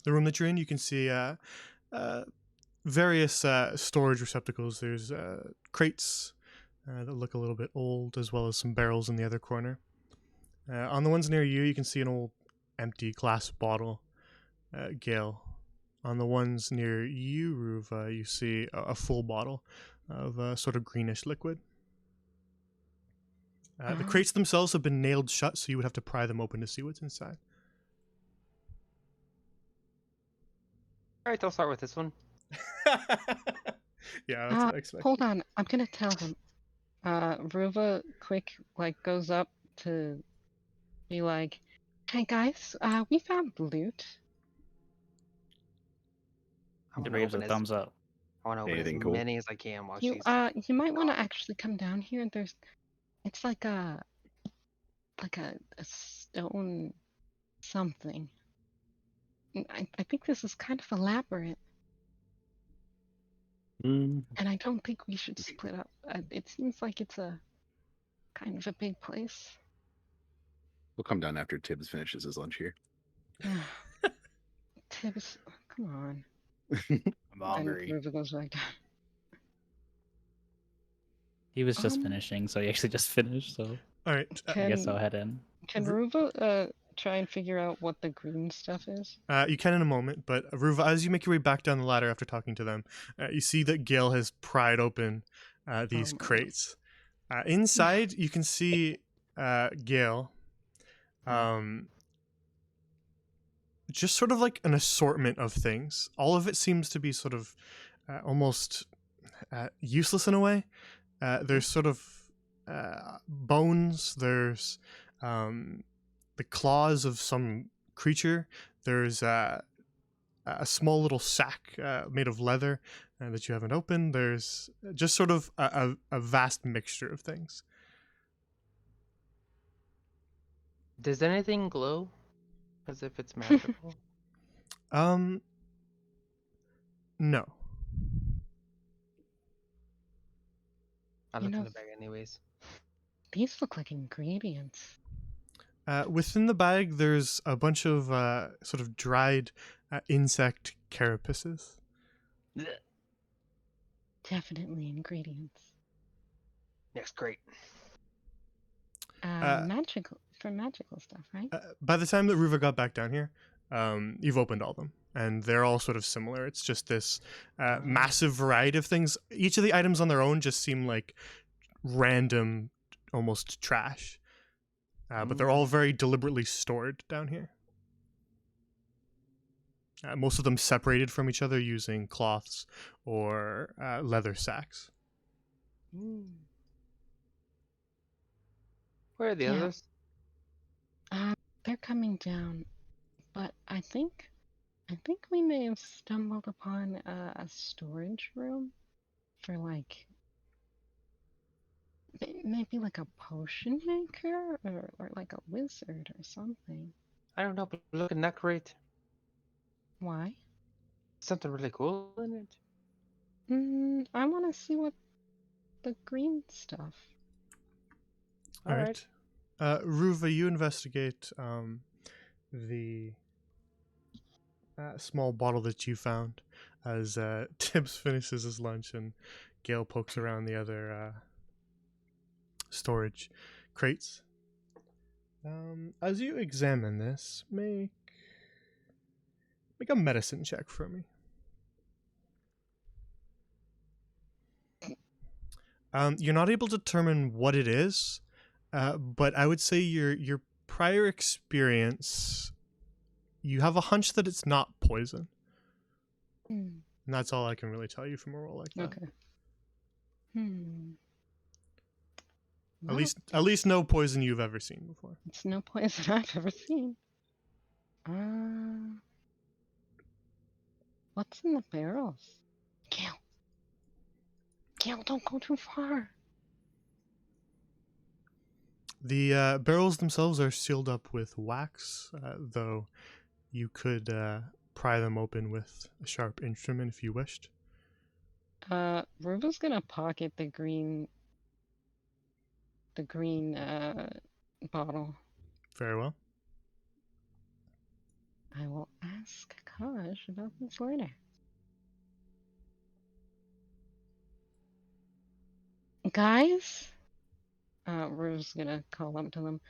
room that you're in, you can see various storage receptacles. There's crates that look a little bit old, as well as some barrels in the other corner. On the ones near you, you can see an old empty glass bottle, Gale. On the ones near you, Ruva, you see a full bottle of a sort of greenish liquid. The crates themselves have been nailed shut, so you would have to pry them open to see what's inside. All right, I'll start with this one. Yeah, that's what I expected. Hold on, I'm gonna tell him. Ruva goes up to be like, hey guys, we found loot. I It wanna waves a open thumbs up. I want to open Anything as cool? many as I can while You she's. you might want to actually come down here. It's like a stone something. I think this is kind of elaborate, and I don't think we should split up. It seems like it's a kind of a big place. We'll come down after Tibbs finishes his lunch here. Tibbs, come on. I'm hungry. And Ruva goes like, He was just finishing, so he actually just finished, so All right. I guess I'll head in. Can Ruva try and figure out what the green stuff is? You can in a moment, but Ruva, as you make your way back down the ladder after talking to them, you see that Gale has pried open these Oh my crates. Inside, you can see Gale. Just sort of like an assortment of things. All of it seems to be sort of almost useless in a way. There's sort of bones. There's the claws of some creature. There's a small little sack made of leather that you haven't opened. There's just sort of a vast mixture of things. Does anything glow? As if it's magical? No. I You looked in know- the bag anyways. These look like ingredients. Within the bag, there's a bunch of sort of dried insect carapaces. Definitely ingredients. Yes, great. Magical for magical stuff, right? By the time that Ruva got back down here, you've opened all of them, and they're all sort of similar. It's just this massive variety of things. Each of the items on their own just seem like random, almost trash. But they're all very deliberately stored down here. Most of them separated from each other using cloths or leather sacks. Where are the Yeah. others? They're coming down, but I think we may have stumbled upon a storage room for like maybe like a potion maker or like a wizard or something. I don't know, but looking that great. Why? Something really cool in it. I want to see what the green stuff. All All right. Ruva, you investigate the small bottle that you found as Tibbs finishes his lunch and Gale pokes around the other storage crates. As you examine this, make a medicine check for me. You're not able to determine what it is, but I would say your prior experience, you have a hunch that it's not poison, Hmm. and that's all I can really tell you from a roll like that. Okay. Hmm. At Well, least no poison you've ever seen before. it's no poison I've ever seen. What's in the barrels? Gale. Gale, don't go too far. The barrels themselves are sealed up with wax, though you could pry them open with a sharp instrument if you wished. Ruba's gonna pocket the green bottle. Very well. I will ask Kaj about this later. Guys? Ruba's gonna call up to them.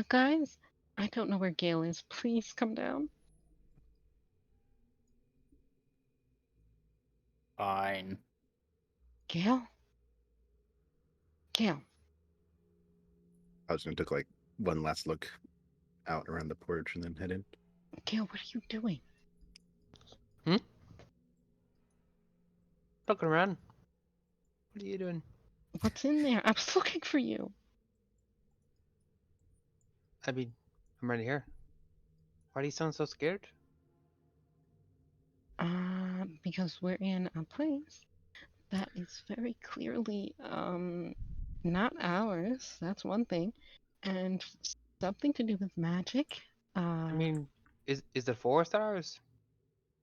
Guys, I don't know where Gale is. Please come down. Fine. Gale? Gale. I was gonna take like one last look out around the porch and then head in. Gale, what are you doing? Looking around. What are you doing? What's in there? I was looking for you. I mean, I'm right here. Why do you sound so scared? Because we're in a place that is very clearly, not ours. That's one thing. And something to do with magic. I mean, is the forest ours?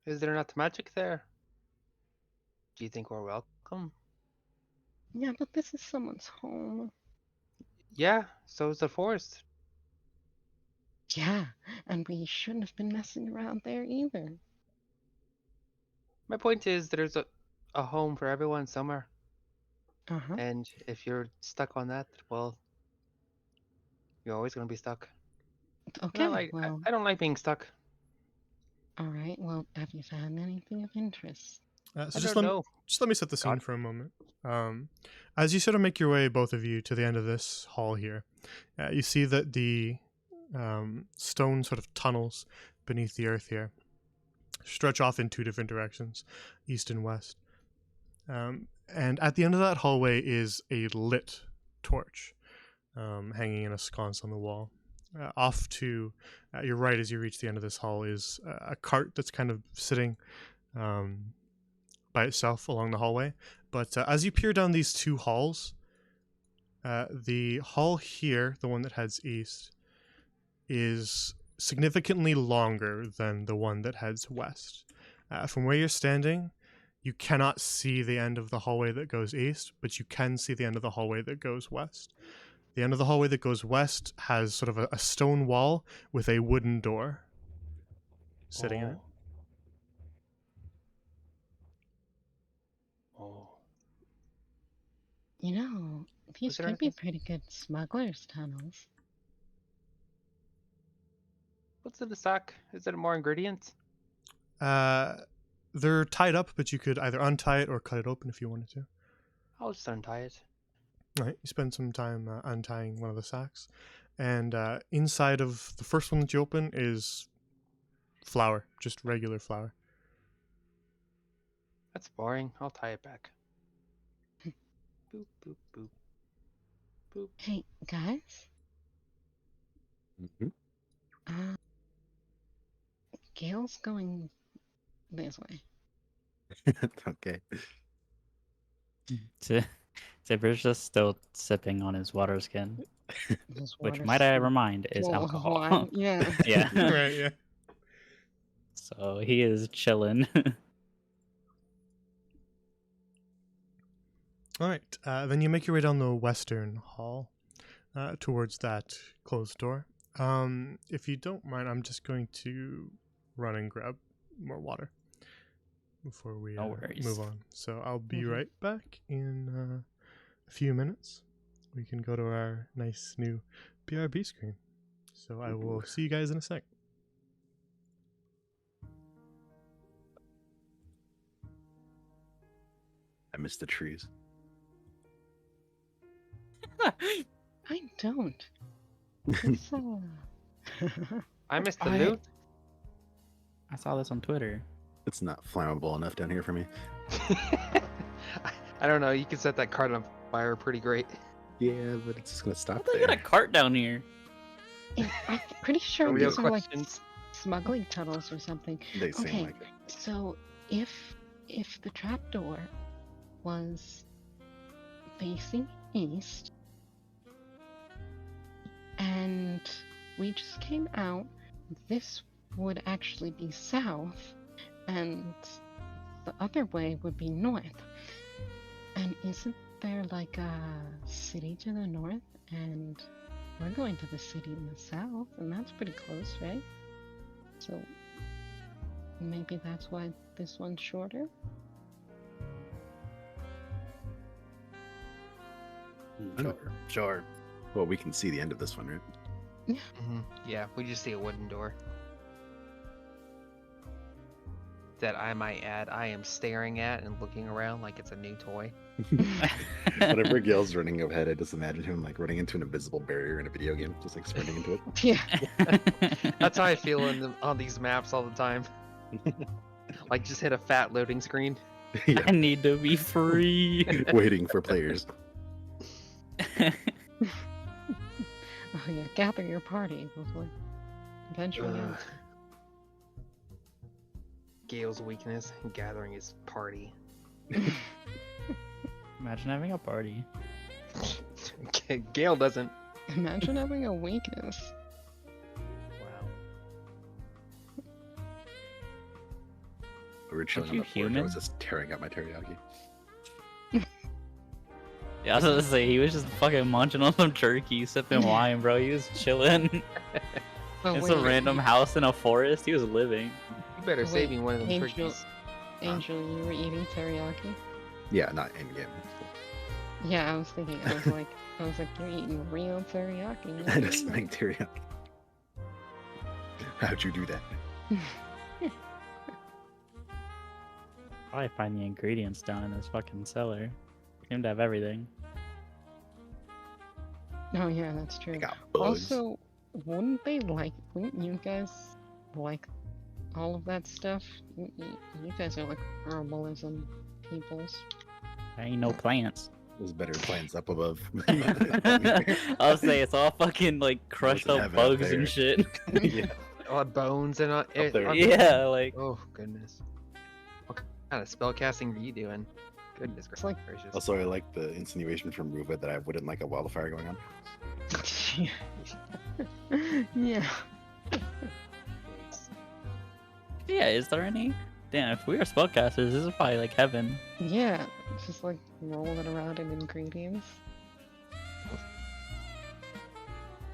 Is there not magic there? Do you think we're welcome? Yeah, but this is someone's home. Yeah, so is the forest. Yeah, and we shouldn't have been messing around there either. My point is there's a home for everyone somewhere. Uh-huh. And if you're stuck on that, well, you're always gonna be stuck. Okay, I well, don't like being stuck. all right. Well, have you found anything of interest? So I just don't let me, know. just let me set the scene God. for a moment. As you sort of make your way, both of you, to the end of this hall here, you see that the stone sort of tunnels beneath the earth here stretch off in two different directions, east and west. And at the end of that hallway is a lit torch hanging in a sconce on the wall. Off to your right, as you reach the end of this hall, is a cart that's kind of sitting by itself along the hallway. But as you peer down these two halls, the hall here, the one that heads east, is significantly longer than the one that heads west. From where you're standing, you cannot see the end of the hallway that goes east, but you can see the end of the hallway that goes west. The end of the hallway that goes west has sort of a stone wall with a wooden door sitting in it. Oh. You know, these there could be anything- pretty good smugglers' tunnels. What's in the sack? Is it more ingredients? They're tied up, but you could either untie it or cut it open if you wanted to. I'll just untie it. All right, you spend some time untying one of the sacks, and inside of the first one that you open is flour, just regular flour. That's boring. I'll tie it back. Boop, boop, boop. Boop. Hey, guys. Hmm. Gail's going this way. Okay. Zipper's just still sipping on his water skin, This which water's might I so- remind is Oh, alcohol. wine, yeah. Yeah. Right, yeah. So he is chilling. All right, then you make your way down the western hall towards that closed door. If you don't mind, I'm just going to run and grab more water before we No worries. move on. So I'll be Mhm. right back in a few minutes. We can go to our nice new BRB screen. So I will Ooh. see you guys in a sec. I miss the trees. I don't. It's, I missed the I- loot. I saw this on Twitter. It's not flammable enough down here for me. I don't know. You can set that cart on fire pretty great. Yeah, but it's just gonna stop They got a there. cart down here. I'm pretty sure Real these are like questions. smuggling tunnels or something. They seem Okay. like it. So if the trapdoor was facing east and we just came out, this would actually be south and the other way would be north. And isn't there like a city to the north? And we're going to the city in the south, and that's pretty close, right? So maybe that's why this one's shorter. Sure. Well, we can see the end of this one, right? Yeah, we just see a wooden door. That I might add, I am staring at and looking around like it's a new toy. Whenever Gale's running ahead, I just imagine him like running into an invisible barrier in a video game, just like sprinting into it. Yeah. That's how I feel on these maps all the time. Like just hit a fat loading screen. Yeah, I need to be free. waiting for players. Oh yeah, gather your party before eventually. Ugh. Gale's weakness, gathering his party. Imagine having a party. Gale doesn't. Imagine having a weakness. Wow. We were chilling on you the floor. I human? was just tearing up my teriyaki. Yeah, I was gonna say he was just fucking munching on some turkey, sipping wine, bro. He was chilling Oh, in some wait, random house in a forest. He was living. You better Wait, save me one of them Angel- turkeys. Angel, you were eating teriyaki? Yeah, not in game. Yeah, I was thinking. I was like, you're eating real teriyaki. I just make teriyaki. How'd you do that? Probably find the ingredients down in this fucking cellar. Seem to have everything. Oh yeah, that's true. I got bugs. Also, wouldn't you guys like all of that stuff? You guys are like herbalism peoples. There ain't no plants. There's better plants up above. I'll say it's all fucking like crushed in up heaven up bugs there. and shit. Yeah. All bones and all. there. Yeah, like Oh goodness. What kind of spell casting are you doing? Goodness It's like- gracious. Also, I like the insinuation from Ruva that I wouldn't like a wildfire going on. Yeah. yeah, is there any? Damn, if we are spellcasters, this is probably like heaven. Yeah. Just like rolling around in ingredients.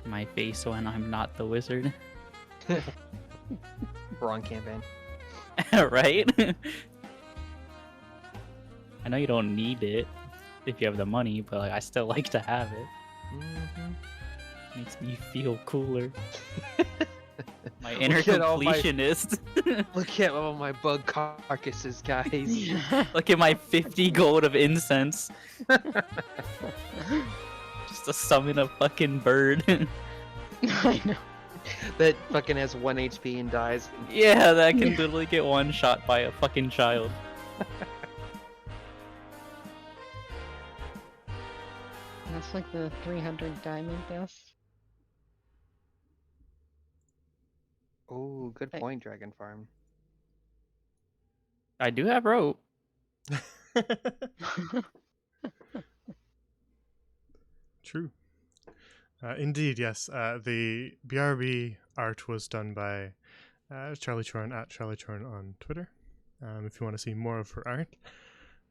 My face when I'm not the wizard. Wrong campaign. right? I know you don't need it if you have the money, but like I still like to have it. Mm-hmm. Makes me feel cooler. My inner Look at all my- completionist. Look at all my bug carcasses, guys. Yeah. Look at my 50 gold of incense. Just to summon a fucking bird. I know. That fucking has 1 HP and dies. yeah, that can literally get one shot by a fucking child. That's like the 300 diamond death. Oh, good Hey. point, Dragon Farm. I do have rope. True. Indeed, yes. The BRB art was done by Charlie Chorn at Charlie Chorn on Twitter. If you want to see more of her art,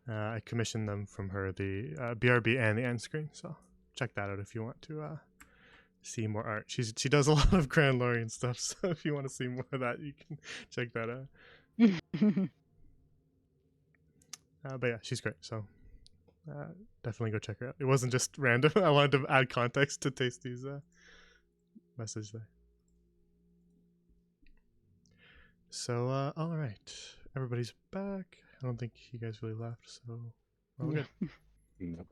I commissioned them from her, the BRB and the end screen. So check that out if you want to see more art. She does a lot of Grand Lorien stuff. So if you want to see more of that, you can check that out. But yeah, she's great. So definitely go check her out. It wasn't just random. I wanted to add context to Tasty's message there. So, all right. Everybody's back. I don't think you guys really left, so we're all good. No.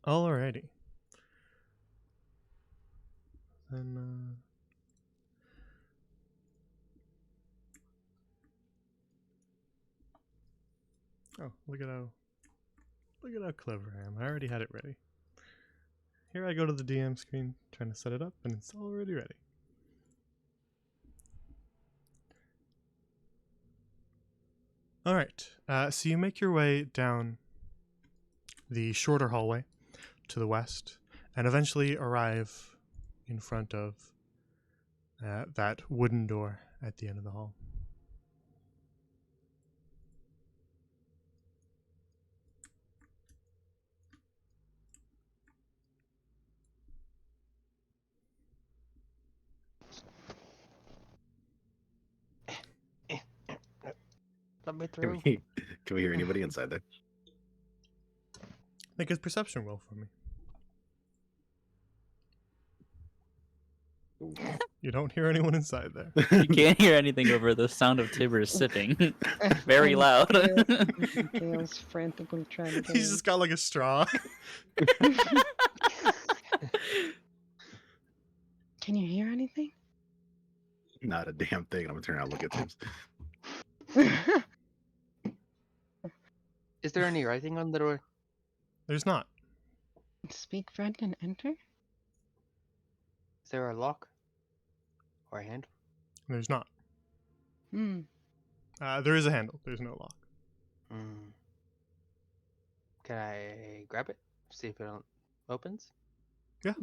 Alrighty. Then, oh, look at how clever I am. I already had it ready. Here I go to the DM screen, trying to set it up, and it's already ready. Alright, so you make your way down the shorter hallway to the west, and eventually arrive in front of that wooden door at the end of the hall. Let me Can through. we hear anybody inside there? Make a perception roll for me. You don't hear anyone inside there. You can't hear anything over the sound of Tibbers sipping. Very loud. Gale's frantically trying to get He's just got like a straw. Can you hear anything? Not a damn thing. I'm gonna turn around and look at Tim's. Is there any writing on the door? There's not. Speak friend and enter? Is there a lock? Or a handle? There's not. Hmm. There is a handle. There's no lock. Mm. Can I grab it? See if it opens?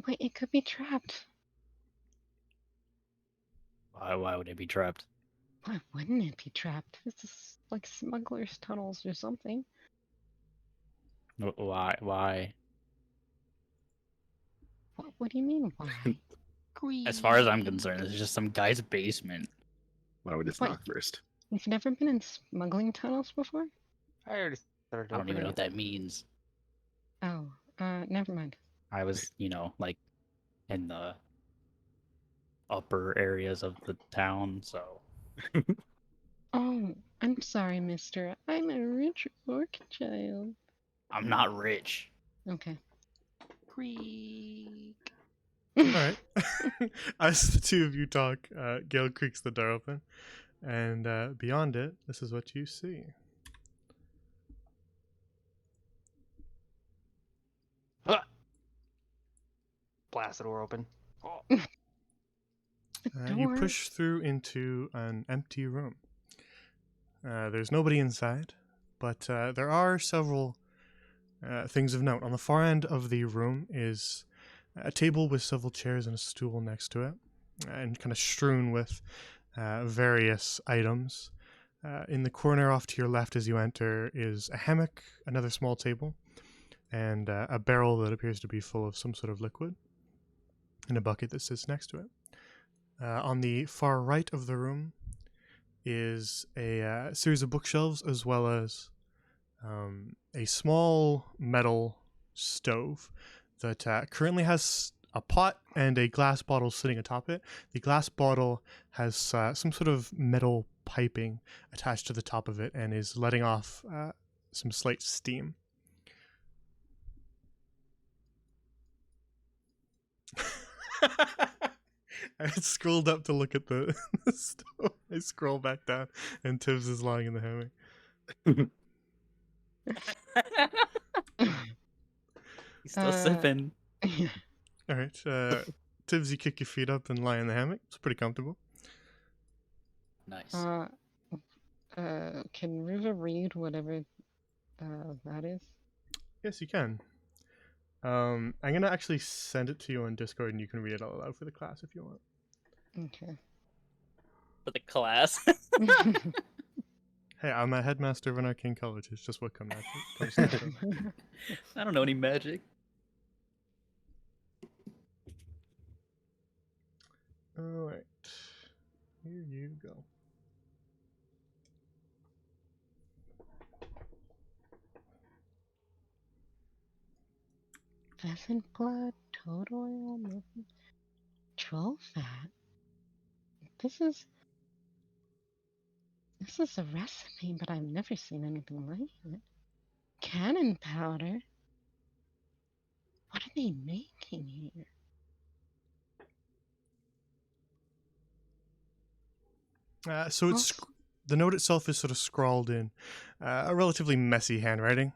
Wait, it could be trapped. Why would it be trapped? Why wouldn't it be trapped? This is like smuggler's tunnels or something. Why? What do you mean, why? As far as I'm concerned, it's just some guy's basement. Why don't we just Wait. knock first? You've never been in smuggling tunnels before? I already started I don't even know opening what that means. Oh, never mind. I was, like in the upper areas of the town, so Oh, I'm sorry, mister. I'm a rich orc child. I'm not rich. Okay. Creak. All right. As the two of you talk, Gale creaks the door open, and beyond it, this is what you see. Huh. Blast the door open. Oh. You Door. push through into an empty room. There's nobody inside, but there are several things of note. On the far end of the room is a table with several chairs and a stool next to it, and kind of strewn with various items. In the corner off to your left as you enter is a hammock, another small table, and a barrel that appears to be full of some sort of liquid, and a bucket that sits next to it. On the far right of the room is a series of bookshelves as well as a small metal stove that currently has a pot and a glass bottle sitting atop it. The glass bottle has some sort of metal piping attached to the top of it and is letting off some slight steam. I scrolled up to look at the stove. I scroll back down, and Tibbs is lying in the hammock. He's still Uh, sipping. All right, Tibbs, you kick your feet up and lie in the hammock. It's pretty comfortable. Nice. Can Riva read whatever that is? Yes, you can. I'm gonna actually send it to you on Discord, and you can read it out loud for the class if you want. Okay. For the class. Hey, I'm a headmaster of an arcane college. It's just what comes naturally. I don't know any magic. All right, here you go. Pheasant blood, toad oil, troll fat. This is a recipe, but I've never seen anything like it. Cannon powder. What are they making here? So it's the note itself is sort of scrawled in a relatively messy handwriting,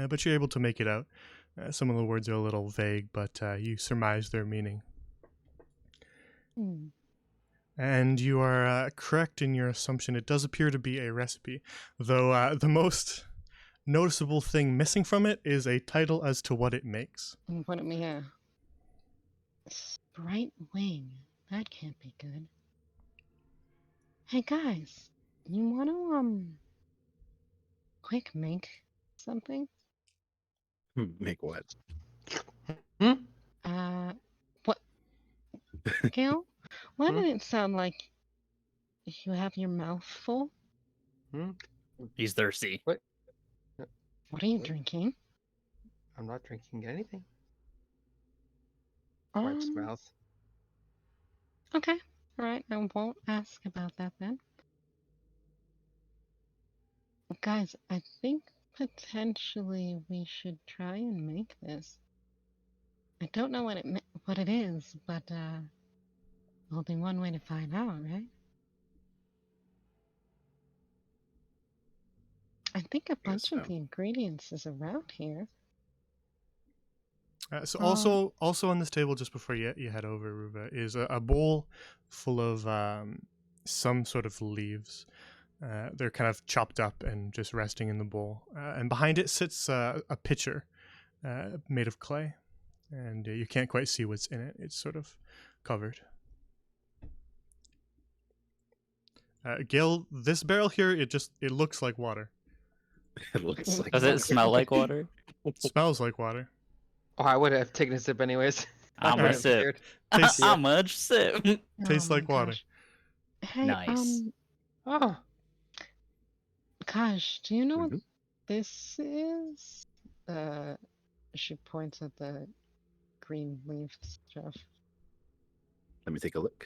but you're able to make it out. Some of the words are a little vague, but you surmise their meaning. Hmm. And you are correct in your assumption. It does appear to be a recipe, though the most noticeable thing missing from it is a title as to what it makes. What Sprite wing. That can't be good. Hey guys, you wanna quick make something? Make what? Hmm? What, Gail? Why Hmm? did it sound like you have your mouth full? Hmm? He's thirsty. What? What are you What? drinking? I'm not drinking anything. Wipes mouth. Okay. Alright, I won't ask about that then. Guys, I think potentially we should try and make this. I don't know what it is, but only one way to find out, right? I think a Guess bunch of so. the ingredients is around here. So also on this table, just before you head over, Ruva, is a bowl full of some sort of leaves. They're kind of chopped up and just resting in the bowl. And behind it sits a pitcher made of clay. And you can't quite see what's in it. It's sort of covered. Gil, this barrel here, it looks like water. It looks like Does it smell like water? It smells like water. Oh, I would have taken a sip anyways. I'm Alright. a sip. Scared. Tastes, I'm a sip. tastes Oh my like water. gosh. Hey, Nice. Oh, Gosh, do you know what Mhm. this is? She points at the green leaf stuff. Let me take a look.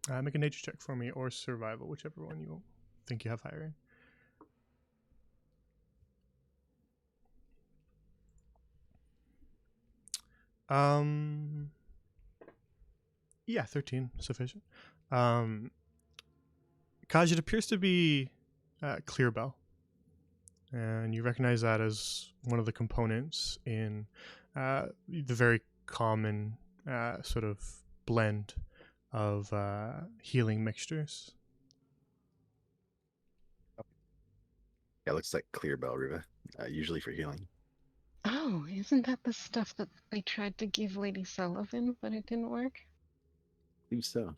Make a nature check for me or survival, whichever one you think you have higher in. Yeah, 13 sufficient. Kaj, it appears to be clear bell, and you recognize that as one of the components in the very common sort of blend of healing mixtures. Yeah, it looks like clear bell, Riva. Usually for healing. Oh, isn't that the stuff that they tried to give Lady Sullivan, but it didn't work? I believe so.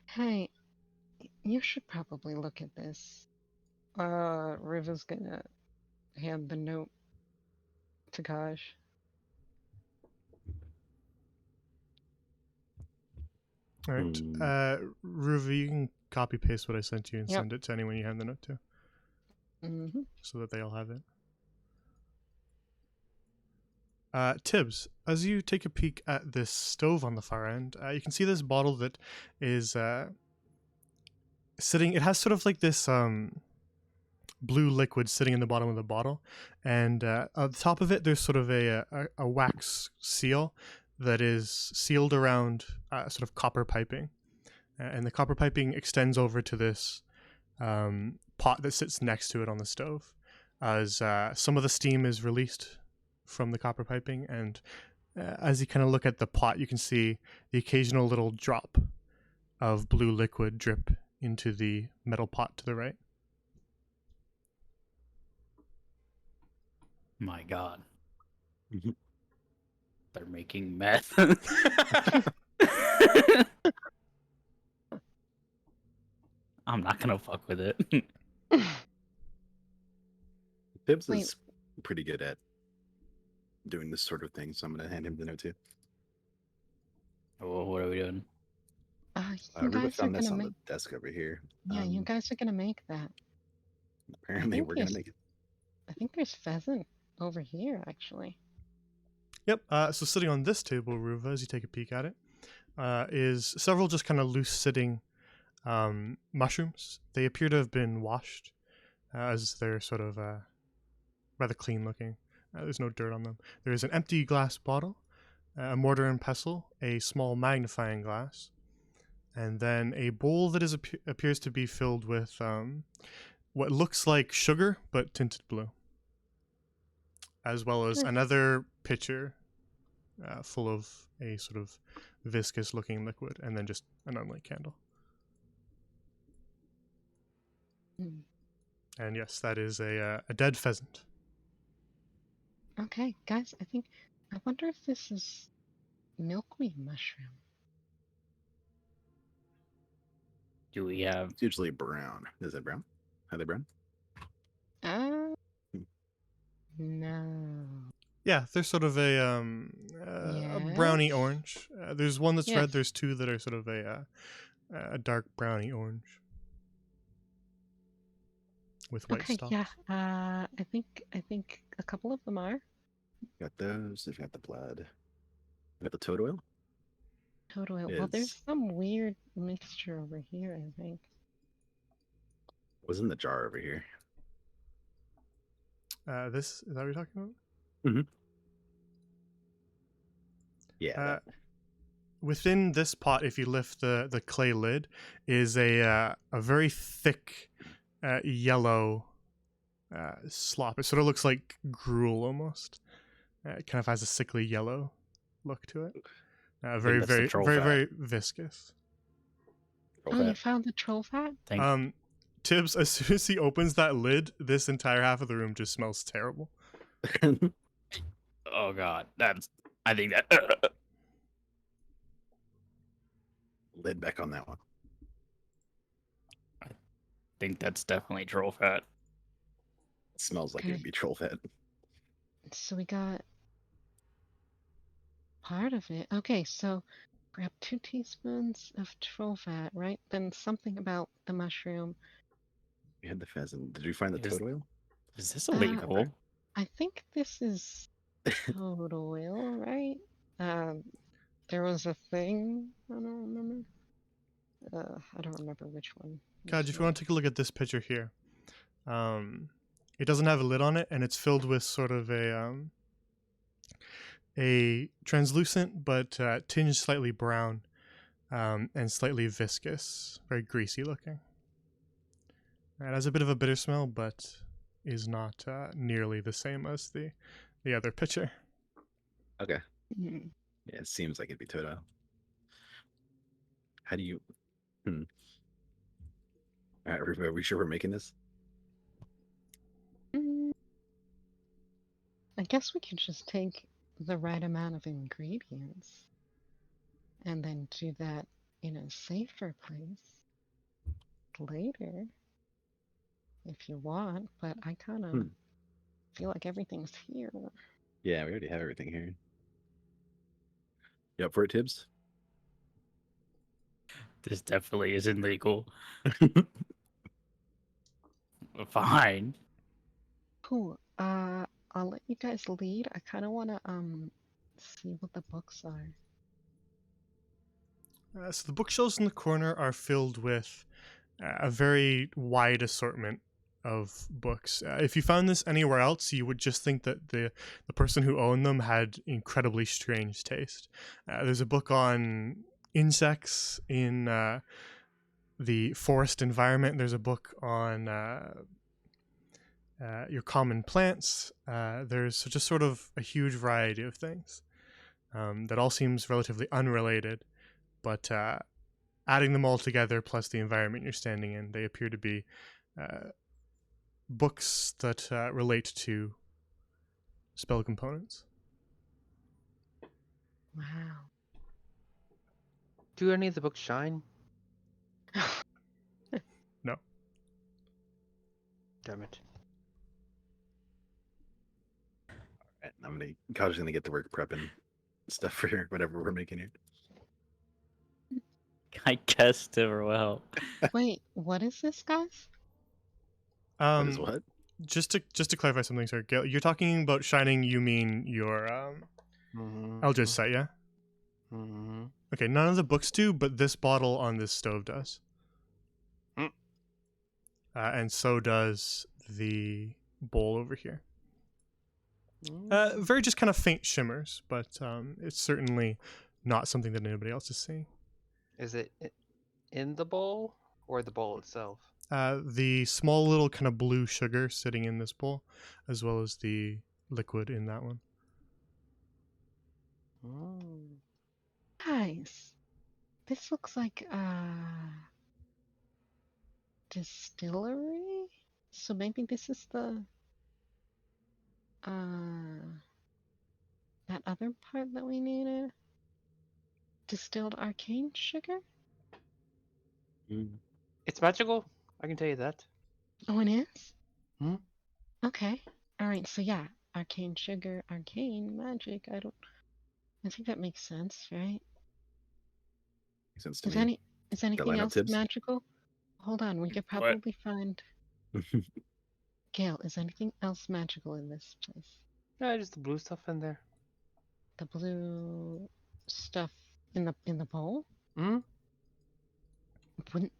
Hey, you should probably look at this. Riva's gonna hand the note to Kaj. All right. Hmm. Ruvi, you can copy paste what I sent you and Yep. send it to anyone you hand the note to, Mm-hmm. so that they all have it. Tibbs, as you take a peek at this stove on the far end, you can see this bottle that is sitting. It has sort of like this blue liquid sitting in the bottom of the bottle, and at the top of it, there's sort of a wax seal that is sealed around sort of copper piping, and the copper piping extends over to this pot that sits next to it on the stove, as some of the steam is released from the copper piping, and as you kind of look at the pot, you can see the occasional little drop of blue liquid drip into the metal pot to the right. My God. Mhm. They're making meth. I'm not gonna fuck with it. Tibbs Wait. is pretty good at doing this sort of thing, so I'm going to hand him the note too. Well, what are we doing? You Riva guys are found this gonna on make. the desk over here. Yeah, you guys are gonna make that. Apparently, think we're going to there's- make it. I think there's pheasant over here, actually. Yep. So sitting on this table, Ruva, as you take a peek at it, is several just kind of loose sitting mushrooms. They appear to have been washed, as they're sort of rather clean looking. There's no dirt on them. There is an empty glass bottle, a mortar and pestle, a small magnifying glass, and then a bowl that appears to be filled with what looks like sugar but tinted blue, as well as Nice. another pitcher full of a sort of viscous looking liquid, and then just an unlit candle. Hmm. And yes, that is a dead pheasant. Okay, guys, I wonder if this is milkweed mushroom. Do we have? It's usually brown. Is it brown? Are they brown? Uh, Hmm. no. Yeah, they're sort of a browny Yes? orange. There's one that's Yes. red. There's two that are sort of a dark browny orange with white Okay, stalks. yeah. I think a couple of them are Got those. They've got the blood. Got the toad oil. toad oil. Well, there's Is some weird mixture over here, I think. was in the jar over here. This is that what you're talking about? Yeah. Uh, Within this pot, if you lift the clay lid, is a very thick yellow slop. It sort of looks like gruel almost. It kind of has a sickly yellow look to it. Very, that's the very, troll very, fat. very viscous. Oh, you found the troll fat? Thank Tibbs, as soon as he opens that lid, this entire half of the room just smells terrible. Oh God, I think that. Lid back on that one. I think that's definitely troll fat. It smells like Okay. it'd be troll fat. So we got part of it. Okay, so grab 2 teaspoons of troll fat, right? Then something about the mushroom. We had the pheasant. Did you find the Is- toad oil? Is this illegal? I think this is toad oil, right? There was a thing. I don't remember. I don't remember which one. God, if you want to take a look at this picture here, it doesn't have a lid on it, and it's filled with sort of a translucent but tinged slightly brown and slightly viscous, very greasy looking. It has a bit of a bitter smell, but is not nearly the same as the other picture. Okay. Mhm. Yeah, it seems like it'd be Toto. How do you? Hmm. All right, are we sure we're making this? Mm, I guess we could just take the right amount of ingredients and then do that in a safer place later if you want, but I kind of Hmm. feel like everything's here. Yeah, we already have everything here. You up for it, Tibbs? This definitely isn't legal. Fine. Cool. I'll let you guys lead. I kind of want to see what the books are. So the bookshelves in the corner are filled with a very wide assortment of books. If you found this anywhere else, you would just think that the person who owned them had incredibly strange taste. There's a book on insects in the forest environment. There's a book on your common plants. There's just sort of a huge variety of things that all seems relatively unrelated, but adding them all together plus the environment you're standing in, they appear to be books that relate to spell components. Wow. Do any of the books shine? No. Damn it. Right, Kaj's gonna get to work prepping stuff for whatever we're making here. I guessed it well. Wait, what is this, guys? What is what? Just to clarify something, sir, Gail, you're talking about shining. You mean your Eldritch sight, yeah? Mm-hmm. Okay, none of the books do, but this bottle on this stove does. Mm. And so does the bowl over here. Mm. Very just kind of faint shimmers, but it's certainly not something that anybody else is seeing. Is it in the bowl or the bowl itself? The small little kind of blue sugar sitting in this bowl, as well as the liquid in that one. Mm. Guys, this looks like a distillery. So maybe this is the that other part that we needed. Distilled arcane sugar? Mm. It's magical. I can tell you that. Oh, it is? Hmm? Okay. Alright, so yeah. Arcane sugar, arcane magic. I think that makes sense, right? Makes sense to Is me. anything line up, else Tibbs? magical? Hold on, we could What? probably find Gail, is anything else magical in this place? Yeah, just the blue stuff in there. The blue stuff in the bowl? Hmm? Wouldn't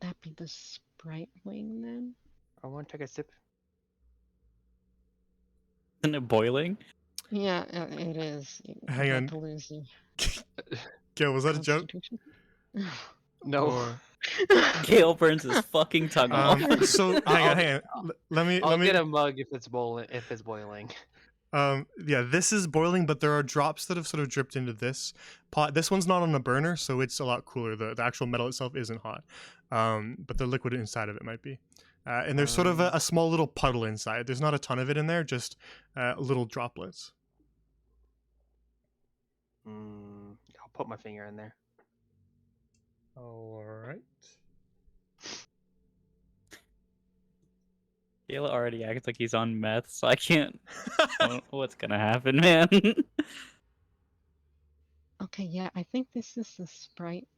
that be the sprite wing then? I want to take a sip. Isn't it boiling? Yeah, it is. You Hang got on. to lose your Gail, was that a joke? constitution. No. Or, Gale burns his fucking tongue off. so hang on. Let me I'll get a mug if it's boiling. Yeah, this is boiling, but there are drops that have sort of dripped into this pot. This one's not on a burner, so it's a lot cooler. The actual metal itself isn't hot, but the liquid inside of it might be. And there's sort of a small little puddle inside. There's not a ton of it in there, just little droplets. I'll put my finger in there. All right. Gale already acts like he's on meth, so I can't. I don't know what's gonna happen, man? Okay, yeah, I think this is the sprite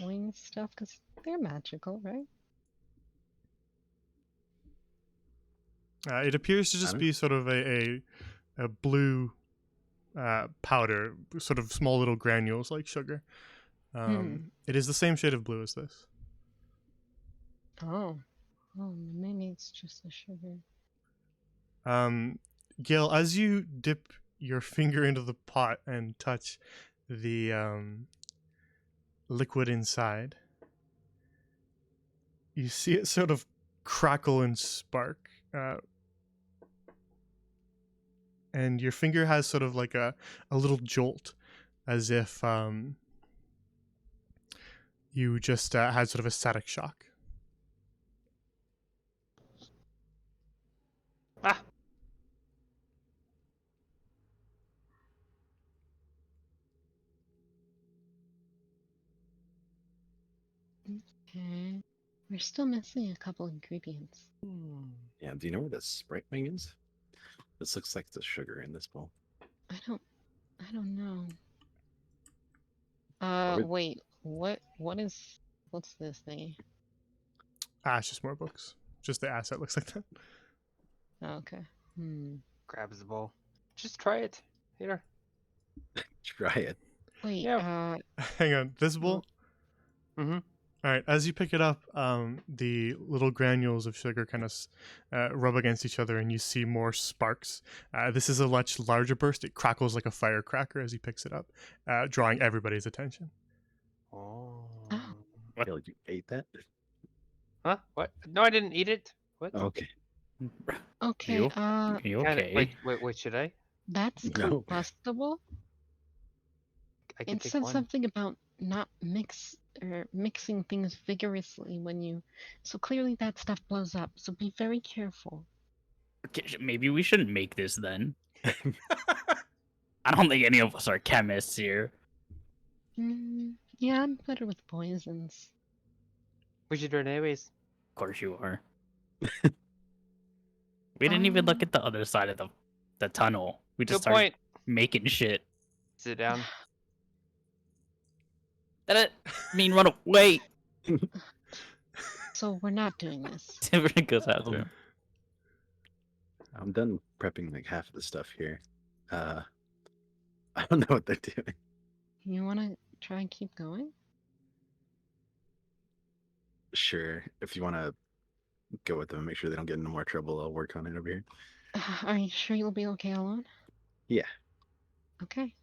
wing stuff because they're magical, right? It appears to just be sort of a blue powder, sort of small little granules like sugar. It is the same shade of blue as this. Oh. Oh, maybe it's just the sugar. Gil, as you dip your finger into the pot and touch the liquid inside, you see it sort of crackle and spark. And your finger has sort of like a little jolt, as if you just had sort of a static shock. Ah, Okay. We're still missing a couple ingredients. Yeah, do you know where the Sprite wing is? This looks like the sugar in this bowl. I don't know. Or- Wait. What's this thing? It's just more books. Just the asset looks like that. Oh, okay. grabs the bowl. Just try it. Here. Try it. Wait, Yeah. Hang on, this bowl? Mm-hmm. All right, as you pick it up, the little granules of sugar kind of rub against each other, and you see more sparks. This is a much larger burst. It crackles like a firecracker as he picks it up, drawing everybody's attention. Oh. What? Gil, you ate that? Huh? What? No, I didn't eat it. What? Okay. okay, You? uh, You Kinda- okay? Wait, should I? that's No. combustible. I can It take said one. something about not mixing things vigorously when you. So clearly that stuff blows up. So be very careful. Okay, maybe we shouldn't make this then. I don't think any of us are chemists here. Yeah, I'm better with poisons. We should do it anyways. Of course you are. We didn't even look at the other side of the tunnel. We just Good started point. making shit. Sit down. That mean run away. So we're not doing this. It goes after him. I'm done prepping like half of the stuff here. I don't know what they're doing. You want to try and keep going? Sure, if you want to go with them and make sure they don't get into more trouble, I'll work on it over here. Are you sure you'll be okay alone? Yeah. Okay.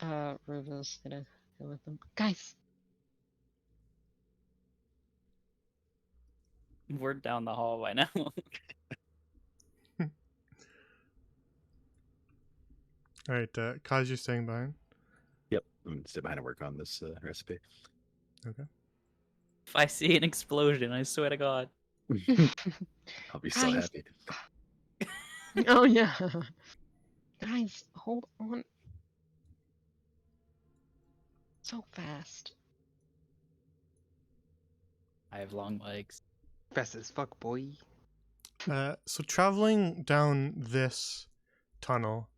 Ruva's gonna go with them. Guys, We're down the hall by now. All right, Kaz, you're staying behind. Yep. I'm gonna sit behind and work on this recipe. Okay. If I see an explosion, I swear to God. I'll be so Guys. happy. oh yeah. Guys, hold on. So fast. I have long legs. Fast as fuck, boy. So traveling down this tunnel,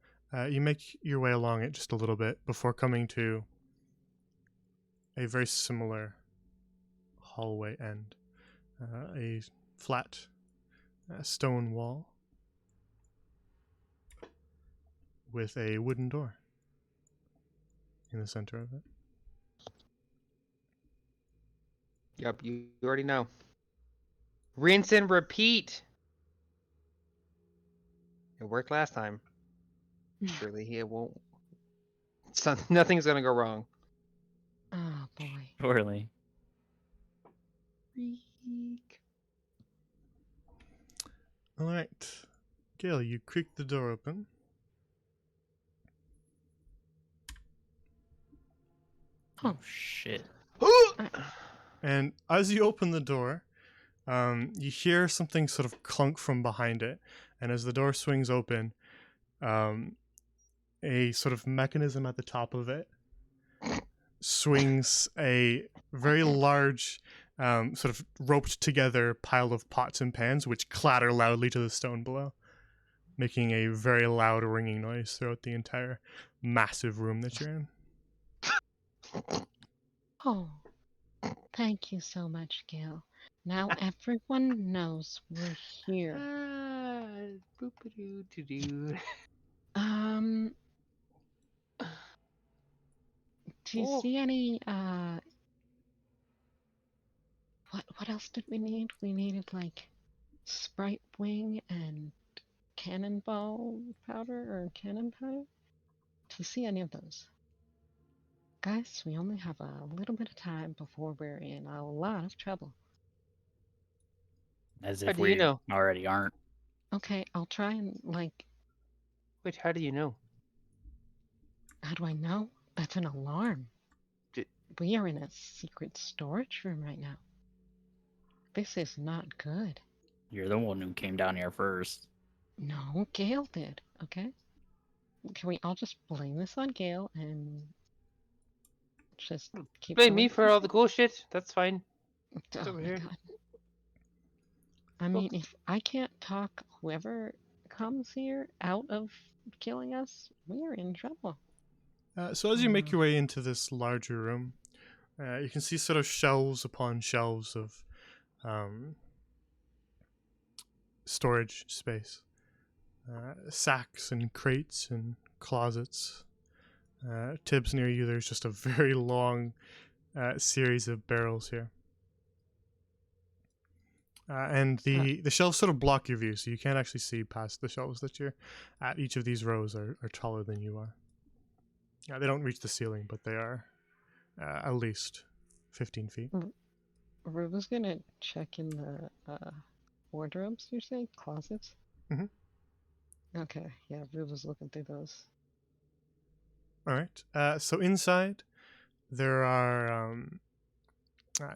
you make your way along it just a little bit before coming to a very similar hallway end. A flat stone wall with a wooden door in the center of it. Yep, you already know. Rinse and repeat. It worked last time. Surely it won't. Nothing's gonna go wrong. Oh boy. Surely. Freak. All right, Gail, you creak the door open. Oh shit. And as you open the door, you hear something sort of clunk from behind it. And as the door swings open, a sort of mechanism at the top of it swings a very large, sort of roped together pile of pots and pans, which clatter loudly to the stone below, making a very loud ringing noise throughout the entire massive room that you're in. Oh. Thank you so much, Gail. Now everyone knows we're here. Boop-a-doo-doo-doo. Um, do you Oh. see any what else did we need? We needed like Sprite Wing and cannonball powder or cannon powder? To see any of those. Guys, we only have a little bit of time before we're in a lot of trouble. As How if do you we know? already aren't. Okay, I'll try and like, Wait, how do you know? how do I know? That's an alarm. D- We are in a secret storage room right now. This is not good. You're the one who came down here first. No, Gale did, okay? Can we all just blame this on Gale and just keep Blame me going? for all the cool shit. That's fine. Oh over my here. god. I mean, if I can't talk whoever comes here out of killing us, we're in trouble. So as you make your way into this larger room, you can see sort of shelves upon shelves of storage space. Sacks and crates and closets. Tibbs near you, there's just a very long series of barrels here. And the shelves sort of block your view, so you can't actually see past the shelves that you're at. Each of these rows are taller than you are. They don't reach the ceiling, but they are at least 15 feet. Ruba's gonna check in the wardrobes, you say? Closets? Mhm. Okay, yeah, Ruba's looking through those. All right. So inside, there are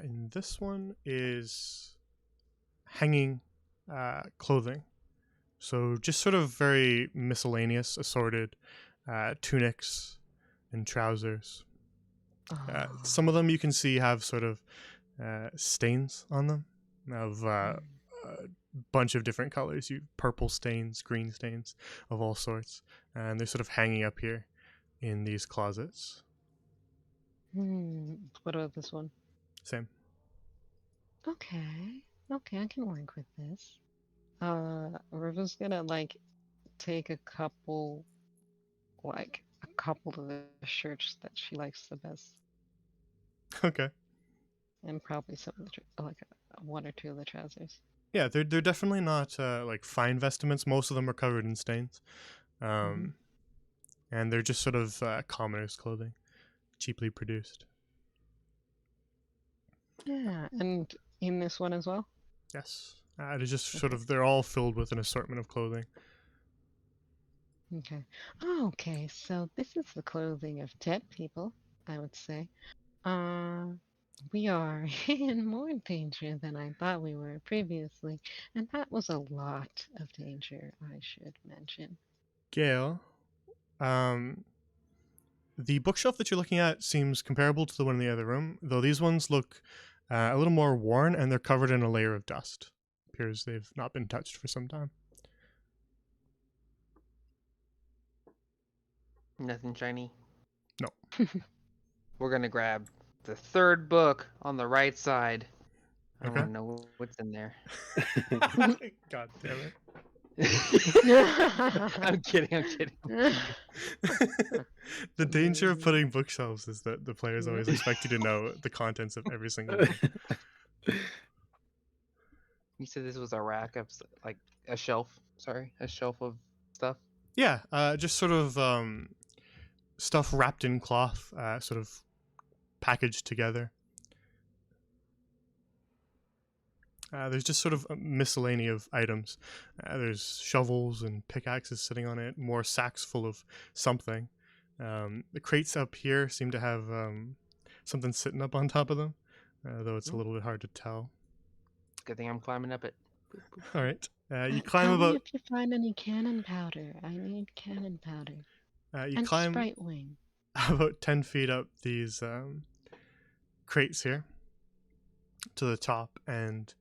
in this one is hanging clothing. So just sort of very miscellaneous, assorted tunics and trousers. Some of them you can see have sort of stains on them of a bunch of different colors. Purple stains, green stains of all sorts, and they're sort of hanging up here in these closets. What about this one? Same. Okay, I can work with this. Ruba's gonna like take a couple of the shirts that she likes the best, Okay. and probably some of the one or two of the trousers. Yeah, they're definitely not like fine vestments. Most of them are covered in stains, and they're just sort of commoners' clothing, cheaply produced. Yeah, and in this one as well. Yes, it is just sort of they're all filled with an assortment of clothing. Okay. Okay, so this is the clothing of dead people, I would say. We are in more danger than I thought we were previously, and that was a lot of danger, I should mention. Gail, the bookshelf that you're looking at seems comparable to the one in the other room, though these ones look a little more worn and they're covered in a layer of dust. Appears they've not been touched for some time. Nothing shiny. No. We're gonna grab the third book on the right side. I Okay. want to know what's in there. God damn it. I'm kidding. The danger of putting bookshelves is that the players always expect you to know the contents of every single book. You said this was a rack of like a shelf. Sorry, a shelf of stuff. Yeah, just sort of stuff wrapped in cloth, sort of packaged together. There's just sort of a miscellany of items. There's shovels and pickaxes sitting on it, more sacks full of something. The crates up here seem to have something sitting up on top of them, though it's a little bit hard to tell. Good thing I'm climbing up it. All right. You climb Tell me about... if you find any cannon powder. I need cannon powder. you And climb Sprite Wing. about 10 feet up these crates here to the top, and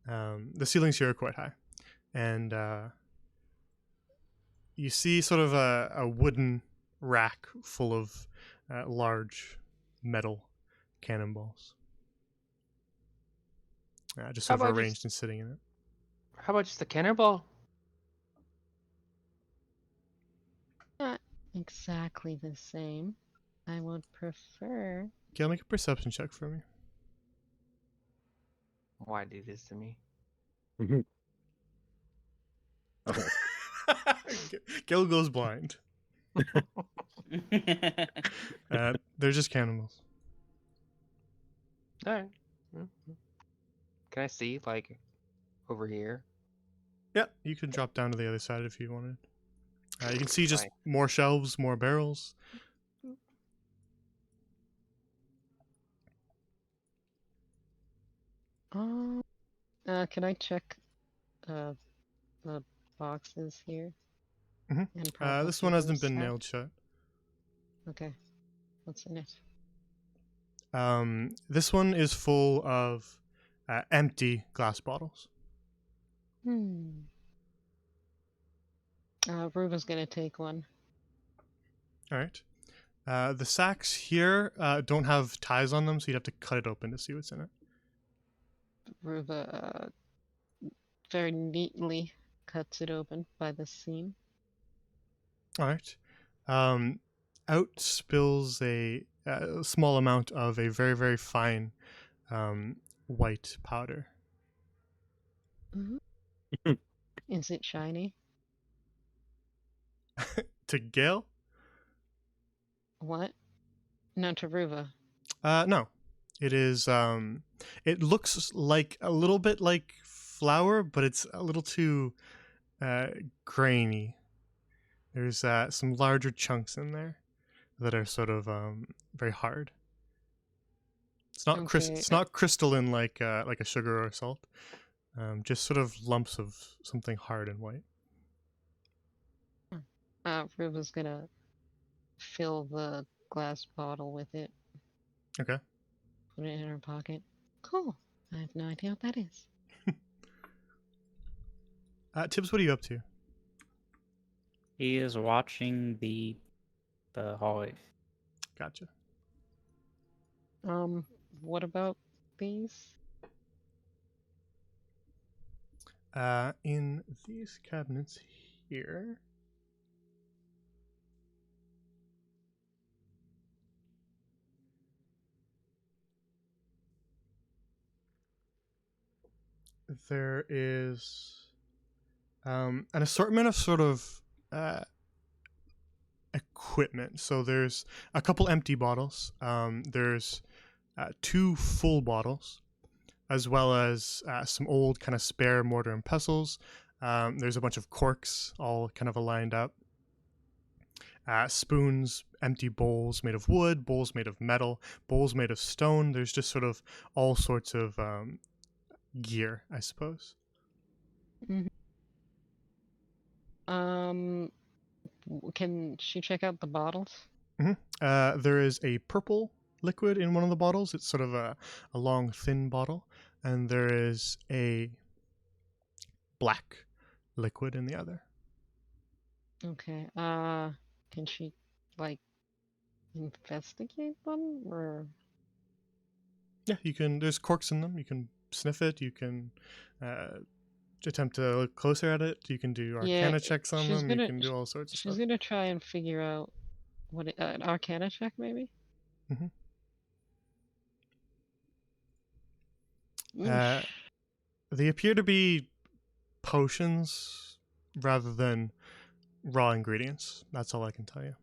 the ceilings here are quite high. And you see sort of a wooden rack full of large metal cannonballs. Just How sort of about arranged and sitting in it. How about just a cannonball? exactly the same. I would prefer. Gale, make a perception check for me. Why do this to me? Oh, Gale goes blind. They're just cannibals. All right. Can I see like over here? Yeah, you can drop down to the other side if you wanted. You can see just Right. more shelves, more barrels. Can I check the boxes here? Mhm. And probably This one the hasn't been sack? nailed shut. Okay. What's in it? This one is full of empty glass bottles. Ruva's gonna take one. All right. The sacks here don't have ties on them, so you'd have to cut it open to see what's in it. Ruva very neatly cuts it open by the seam. All right. Out spills a small amount of a very, very fine white powder. Is it shiny? To Gale? What? No, to Ruva. No. It is. It looks like a little bit like flour, but it's a little too grainy. There's some larger chunks in there that are sort of very hard. It's not Okay. It's not crystalline like a sugar or salt. Just sort of lumps of something hard and white. Ruva's gonna fill the glass bottle with it. Okay. Put it in her pocket. Cool. I have no idea what that is. Tibbs, what are you up to? He is watching the hallway. Gotcha. What about these? In these cabinets here. There is an assortment of sort of equipment. So there's a couple empty bottles. There's 2 full bottles, as well as some old kind of spare mortar and pestles. There's a bunch of corks all kind of lined up. Spoons, empty bowls made of wood, bowls made of metal, bowls made of stone. There's just sort of all sorts of gear, I suppose. Can she check out the bottles? There is a purple liquid in one of the bottles. It's sort of a long, thin bottle. And there is a black liquid in the other. Okay. Can she, like, investigate them, or? Yeah, you can. There's corks in them. You can sniff it. You can attempt to look closer at it. You can do Arcana checks on them. You can do all sorts of She's stuff. gonna try and figure out what an Arcana check, maybe. They appear to be potions rather than raw ingredients. That's all I can tell you.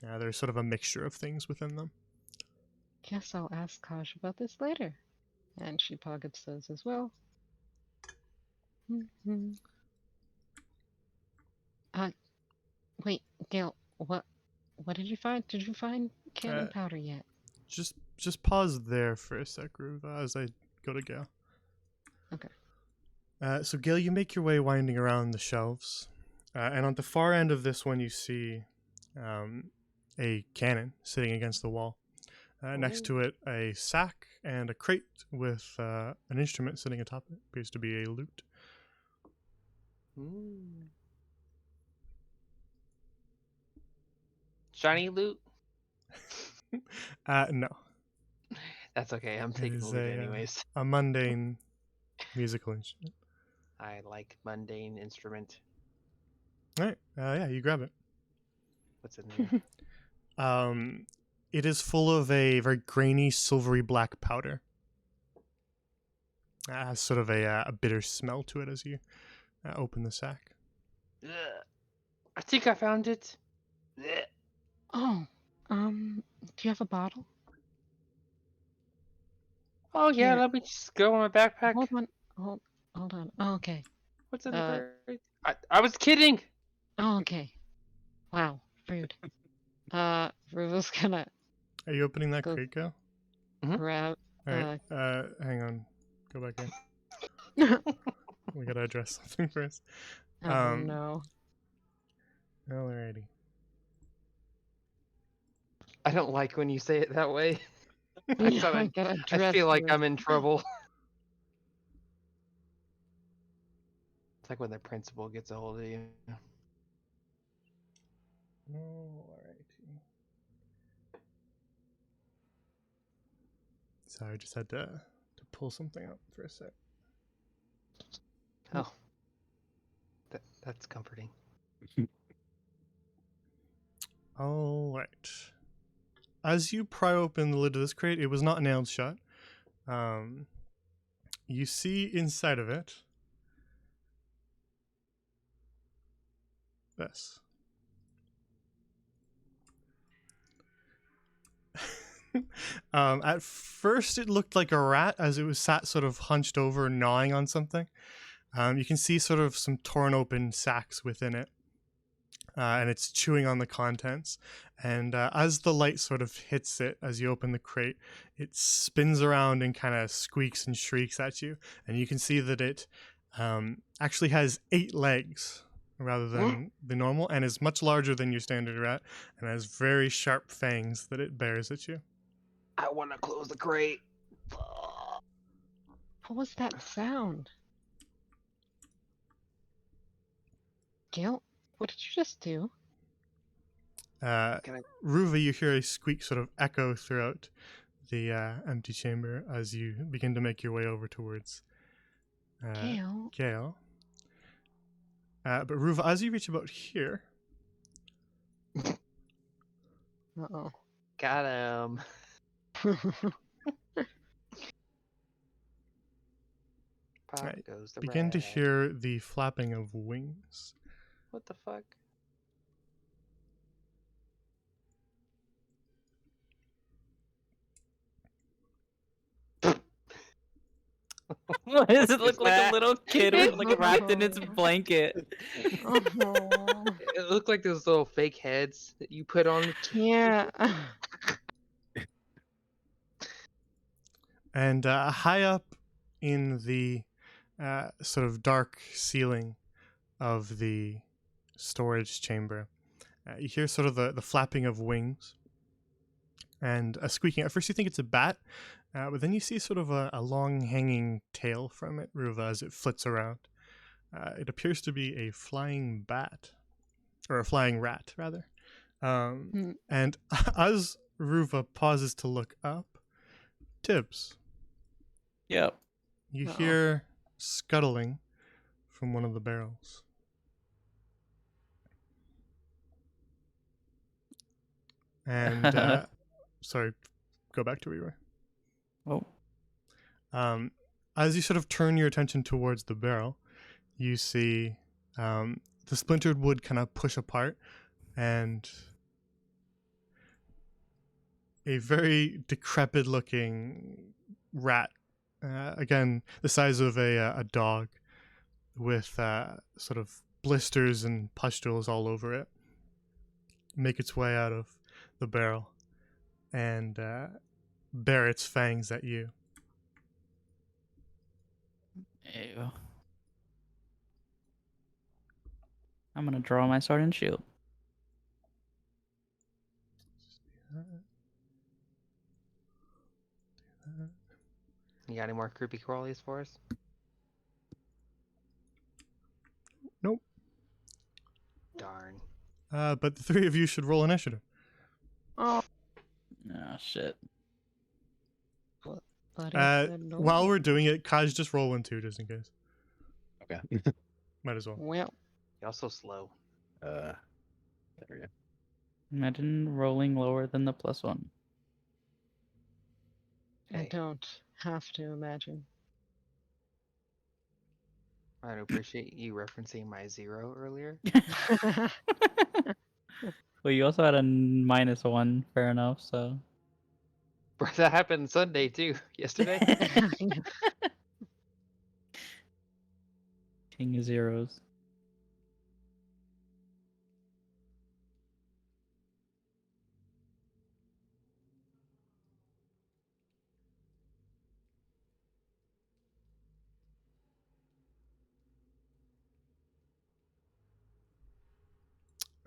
There's sort of a mixture of things within them. Guess I'll ask Kosh about this later. And she pockets those as well. Wait, Gail, what did you find? Did you find cannon powder yet? Just pause there for a sec, Ruva, as I go to Gale. Okay. So Gale, you make your way winding around the shelves, and on the far end of this one, you see a cannon sitting against the wall. Next to it, a sack and a crate with an instrument sitting atop it. Appears to be a lute. Shiny loot? No. That's okay. I'm taking the is loot anyways. a mundane musical instrument. I like mundane instrument. All right. Yeah, you grab it. What's in there? It is full of a very grainy, silvery black powder. It has sort of a bitter smell to it as you open the sack. Ugh. I think I found it. Ugh. Oh, do you have a bottle? Oh yeah, Here. let me just go in my backpack. Hold on. Hold on. Oh, okay. What's in Uh, the crate? I was kidding. Oh, okay. Wow, rude. Ruva's gonna Are you opening that Go- crate, Gal? grab. All right. Hang on. Go back in. We gotta address something first. Oh no. Alrighty. I don't like when you say it that way. Yeah, thought I gotta I dress feel like this. I'm in trouble. It's like when the principal gets a hold of you. Alrighty. Sorry, I just had to pull something up for a sec. Oh, that's comforting. All right. As you pry open the lid of this crate, it was not nailed shut. You see inside of it this. At first, it looked like a rat as it was sat sort of hunched over, gnawing on something. You can see sort of some torn open sacks within it. And it's chewing on the contents. And as the light sort of hits it as you open the crate, it spins around and kind of squeaks and shrieks at you. And you can see that it actually has 8 legs rather than the normal, and is much larger than your standard rat, and has very sharp fangs that it bears at you. I want to close the crate. What was that sound? Gil, what did you just do? Uh, Can I- Ruva, you hear a squeak sort of echo throughout the empty chamber as you begin to make your way over towards Gil. Gale. But Ruva, as you reach about here, Uh-oh. Got him. Pop Right. goes the begin to rat. hear the flapping of wings. What the fuck? Why does it Is look like that- a little kid with like wrapped in its Oh. blanket? Oh. It looked like those little fake heads that you put on. Yeah. And high up in the sort of dark ceiling of the storage chamber, you hear sort of the flapping of wings and a squeaking. At first you think it's a bat, but then you see sort of a long hanging tail from it, Ruva, as it flits around. It appears to be a flying bat, or a flying rat, rather. And as Ruva pauses to look up, Tibbs, Yep. you Uh-oh. hear scuttling from one of the barrels. And sorry, go back to where you were. Oh. As you sort of turn your attention towards the barrel, you see the splintered wood kind of push apart, and a very decrepit looking rat, again the size of a dog, with sort of blisters and pustules all over it, make its way out of the barrel and bare its fangs at you. Ew. I'm gonna draw my sword and shield. You got any more creepy crawlies for us? Nope. Darn. But the 3 of you should roll initiative. Oh, Oh shit. buddy said no. While we're doing it, Kaj, just roll 1 too, just in case. Okay. Might as well. Well, You're so slow. There we go. Imagine rolling lower than the +1. I Hey, don't have to imagine. I appreciate you referencing my 0 earlier. Well, you also had a -1, fair enough, so. Bro, that happened Sunday too. Yesterday. King of zeros.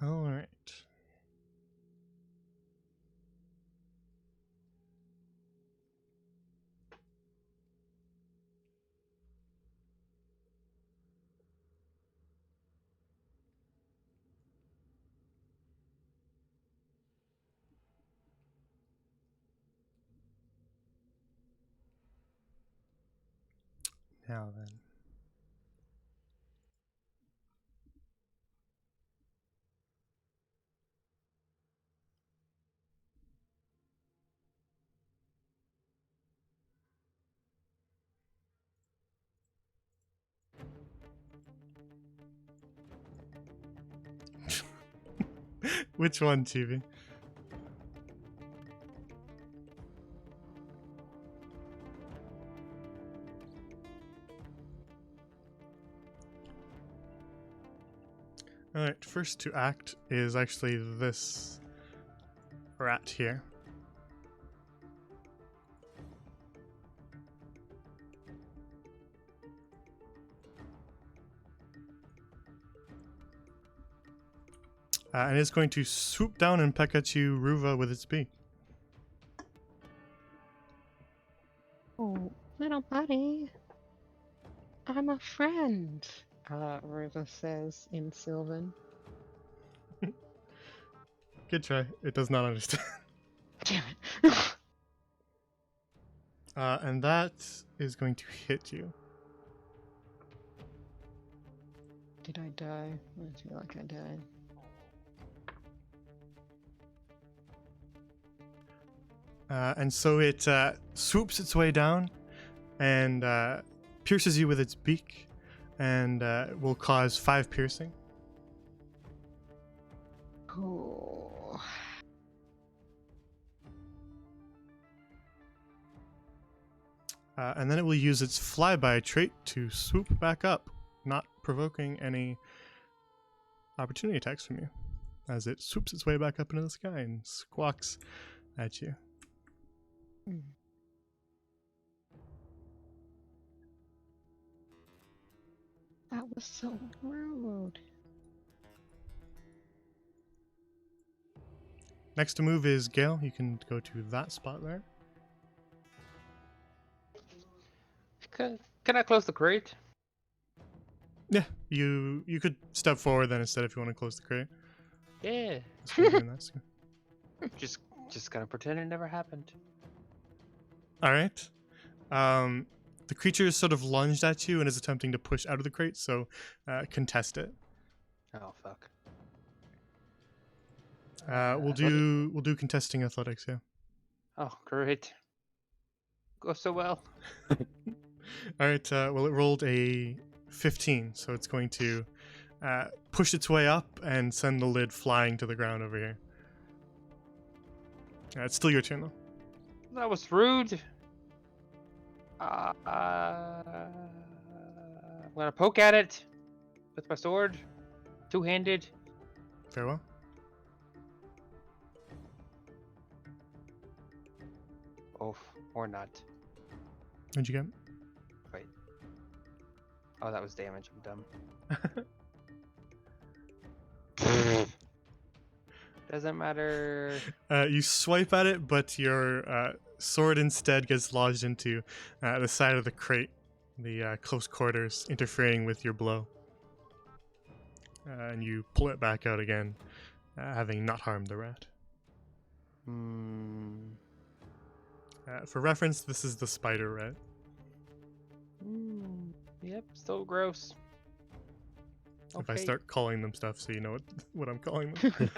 All right. Now then. Which one, Chibi? Alright, first to act is actually this rat here. And it's going to swoop down and peck at you, Ruva, with its beak. Oh, little buddy. I'm a friend, Riva says in Sylvan. Good try. It does not understand. Damn it. And that is going to hit you. Did I die? I feel like I died. And so it swoops its way down and pierces you with its beak and will cause 5 piercing. Oh. And then it will use its flyby trait to swoop back up, not provoking any opportunity attacks from you, as it swoops its way back up into the sky and squawks at you. Mm. That was so rude. Next to move is Gale. You can go to that spot there. Can I close the crate? Yeah, you could step forward then instead if you want to close the crate. Yeah. That's what you're doing that, so. Just gonna pretend it never happened. All right. The creature is sort of lunged at you and is attempting to push out of the crate, so contest it. Oh fuck. We'll do contesting athletics, yeah. Oh great. Go so well. All right. Well, it rolled a 15, so it's going to push its way up and send the lid flying to the ground over here. It's still your turn, though. That was rude. I'm gonna poke at it with my sword, two-handed. Farewell. Oh, or not. What'd you get? Wait. Oh, that was damage. I'm dumb. Doesn't matter. You swipe at it, but your sword instead gets lodged into the side of the crate, the close quarters, interfering with your blow. And you pull it back out again, having not harmed the rat. Hmm. For reference, this is the spider rat. Yep, still gross. If I Okay. start calling them stuff, so you know what I'm calling them.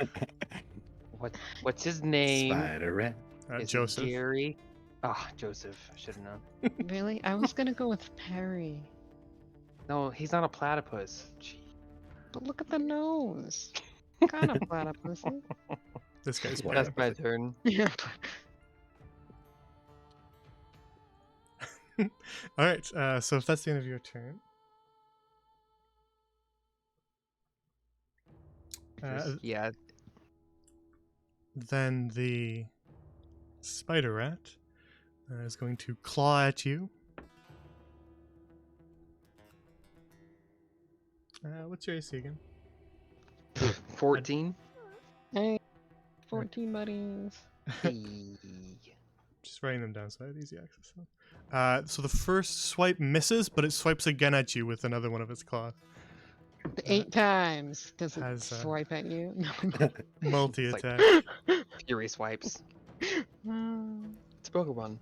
What's his name? Spider rat. Is it Joseph. Jerry? Ah, Joseph. I should have known. Really? I was gonna go with Perry. No, he's not a platypus. Gee. But look at the nose. Kind of platypus. This guy's What? That's platypus. my turn. Yeah. All right. So if that's the end of your turn, Yeah. then the spider rat is going to claw at you. What's your AC again? 14. Hey, 14 buddies. Hey. Just writing them down so I have easy access. So the first swipe misses, but it swipes again at you with another one of its claws. 8 times. Does it has, swipe at you? Multi-attack. Fury swipes. No. It's a Pokemon.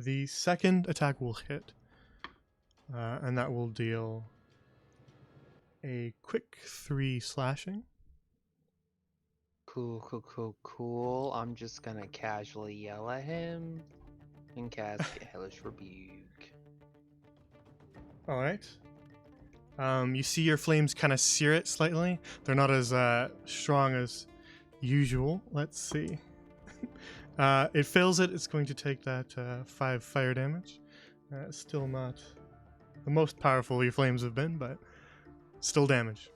The second attack will hit, and that will deal a quick 3 slashing. Cool. I'm just gonna casually yell at him and cast Hellish Rebuke. All right. You see your flames kind of sear it slightly. They're not as strong as usual. Let's see. It fails it. It's going to take that 5 fire damage. Still not the most powerful your flames have been, but still damage.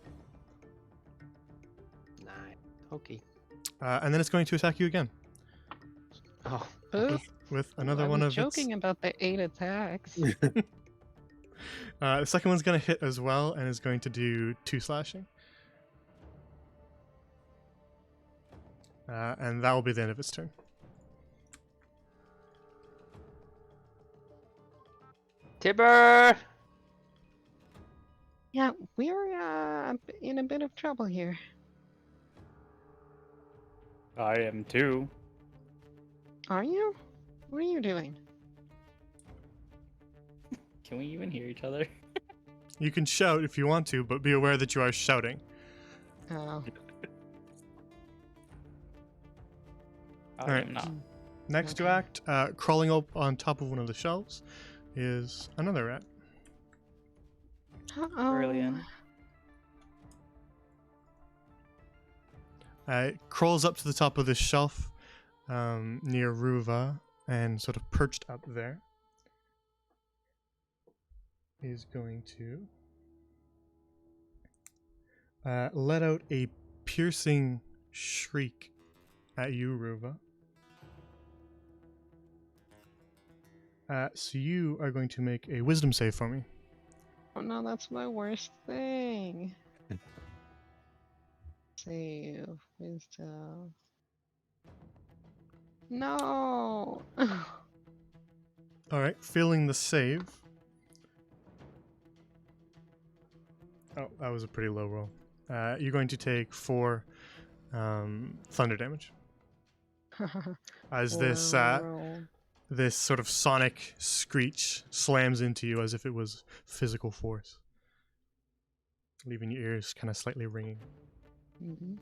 Nice. Okay. And then it's going to attack you again Oh, Ooh, with another I one was of joking about the 8 attacks. The second one's going to hit as well and is going to do 2 slashing. And that will be the end of its turn. Tibber! Yeah, we're in a bit of trouble here. I am too. Are you? What are you doing? Can we even hear each other? You can shout if you want to, but be aware that you are shouting. Oh. I Alright. am not. Next to Okay. act, crawling up on top of one of the shelves, is another rat. Uh-oh. Brilliant. It crawls up to the top of this shelf near Ruva and sort of perched up there. Is going to let out a piercing shriek at you, Ruva. So you are going to make a wisdom save for me. Oh no, that's my worst thing. Save. Wisdom. No! Alright, failing the save. Oh, that was a pretty low roll. You're going to take 4 thunder damage. As this Roll. this sort of sonic screech slams into you as if it was physical force, leaving your ears kind of slightly ringing. Mhm.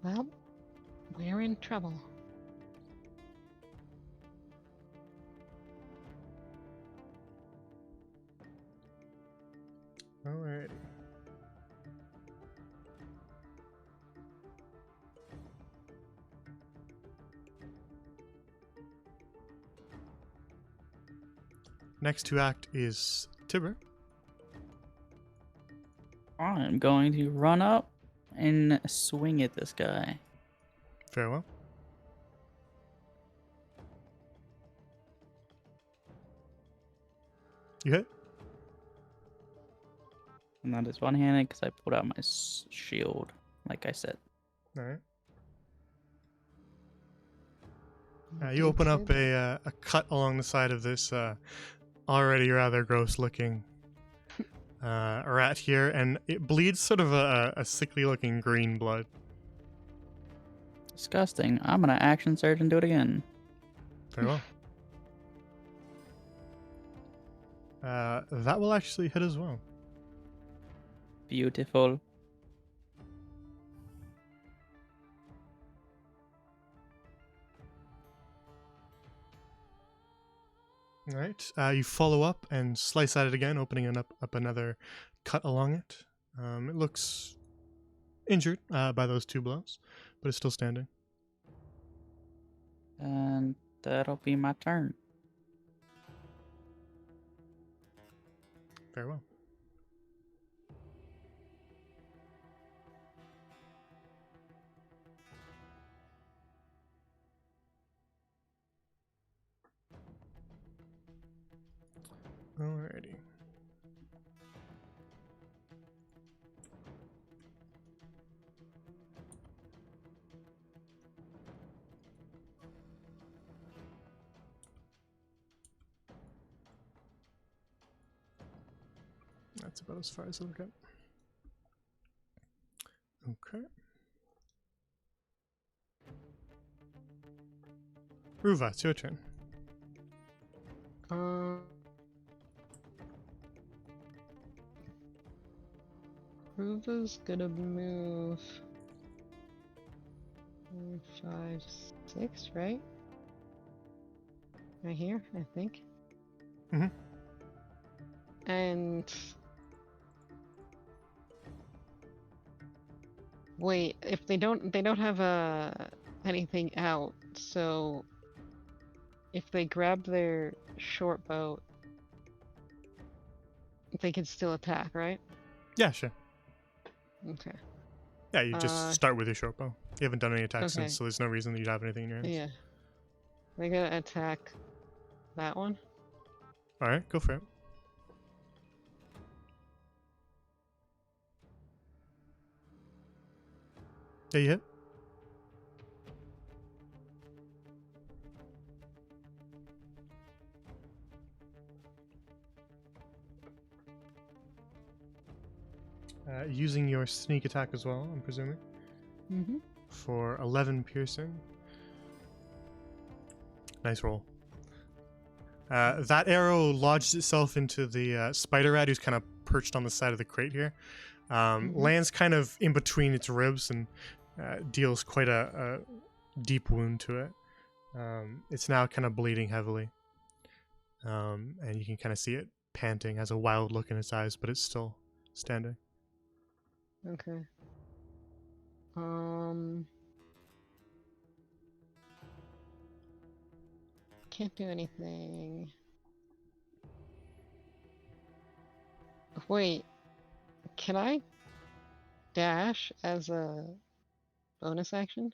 Well, we're in trouble. Alrighty. Next to act is Tibber. I'm going to run up and swing at this guy. Very well. You hit? And that is one-handed because I pulled out my shield, like I said. Alright. You open up a cut along the side of this already rather gross looking rat here, and it bleeds sort of a sickly looking green blood. Disgusting. I'm gonna action surge and do it again. Very well. That will actually hit as well. Beautiful. All right. You follow up and slice at it again, opening up another cut along it. It looks injured by those 2 blows, but it's still standing. And that'll be my turn. Very well. Alrighty. That's about as far as I'll get. Okay. Ruva, it's your turn. Ruva's gonna move 4, 5, 6, right? Right here, I think. Mhm. And wait, if they don't have anything out, so if they grab their short bow, they can still attack, right? Yeah, sure. Okay. Yeah, you just start with your short bow. You haven't done any attacks Okay. since, so there's no reason that you'd have anything in your hands. Yeah. They're gonna attack that one. Alright, go for it. Yeah, you hit. Using your sneak attack as well, I'm presuming, Mm-hmm. for 11 piercing. Nice roll. That arrow lodged itself into the spider rat who's kind of perched on the side of the crate here. Lands kind of in between its ribs and deals quite a deep wound to it. It's now kind of bleeding heavily. And you can kind of see it panting, has a wild look in its eyes, but it's still standing. Okay. Can't do anything. Wait, can I dash as a bonus action?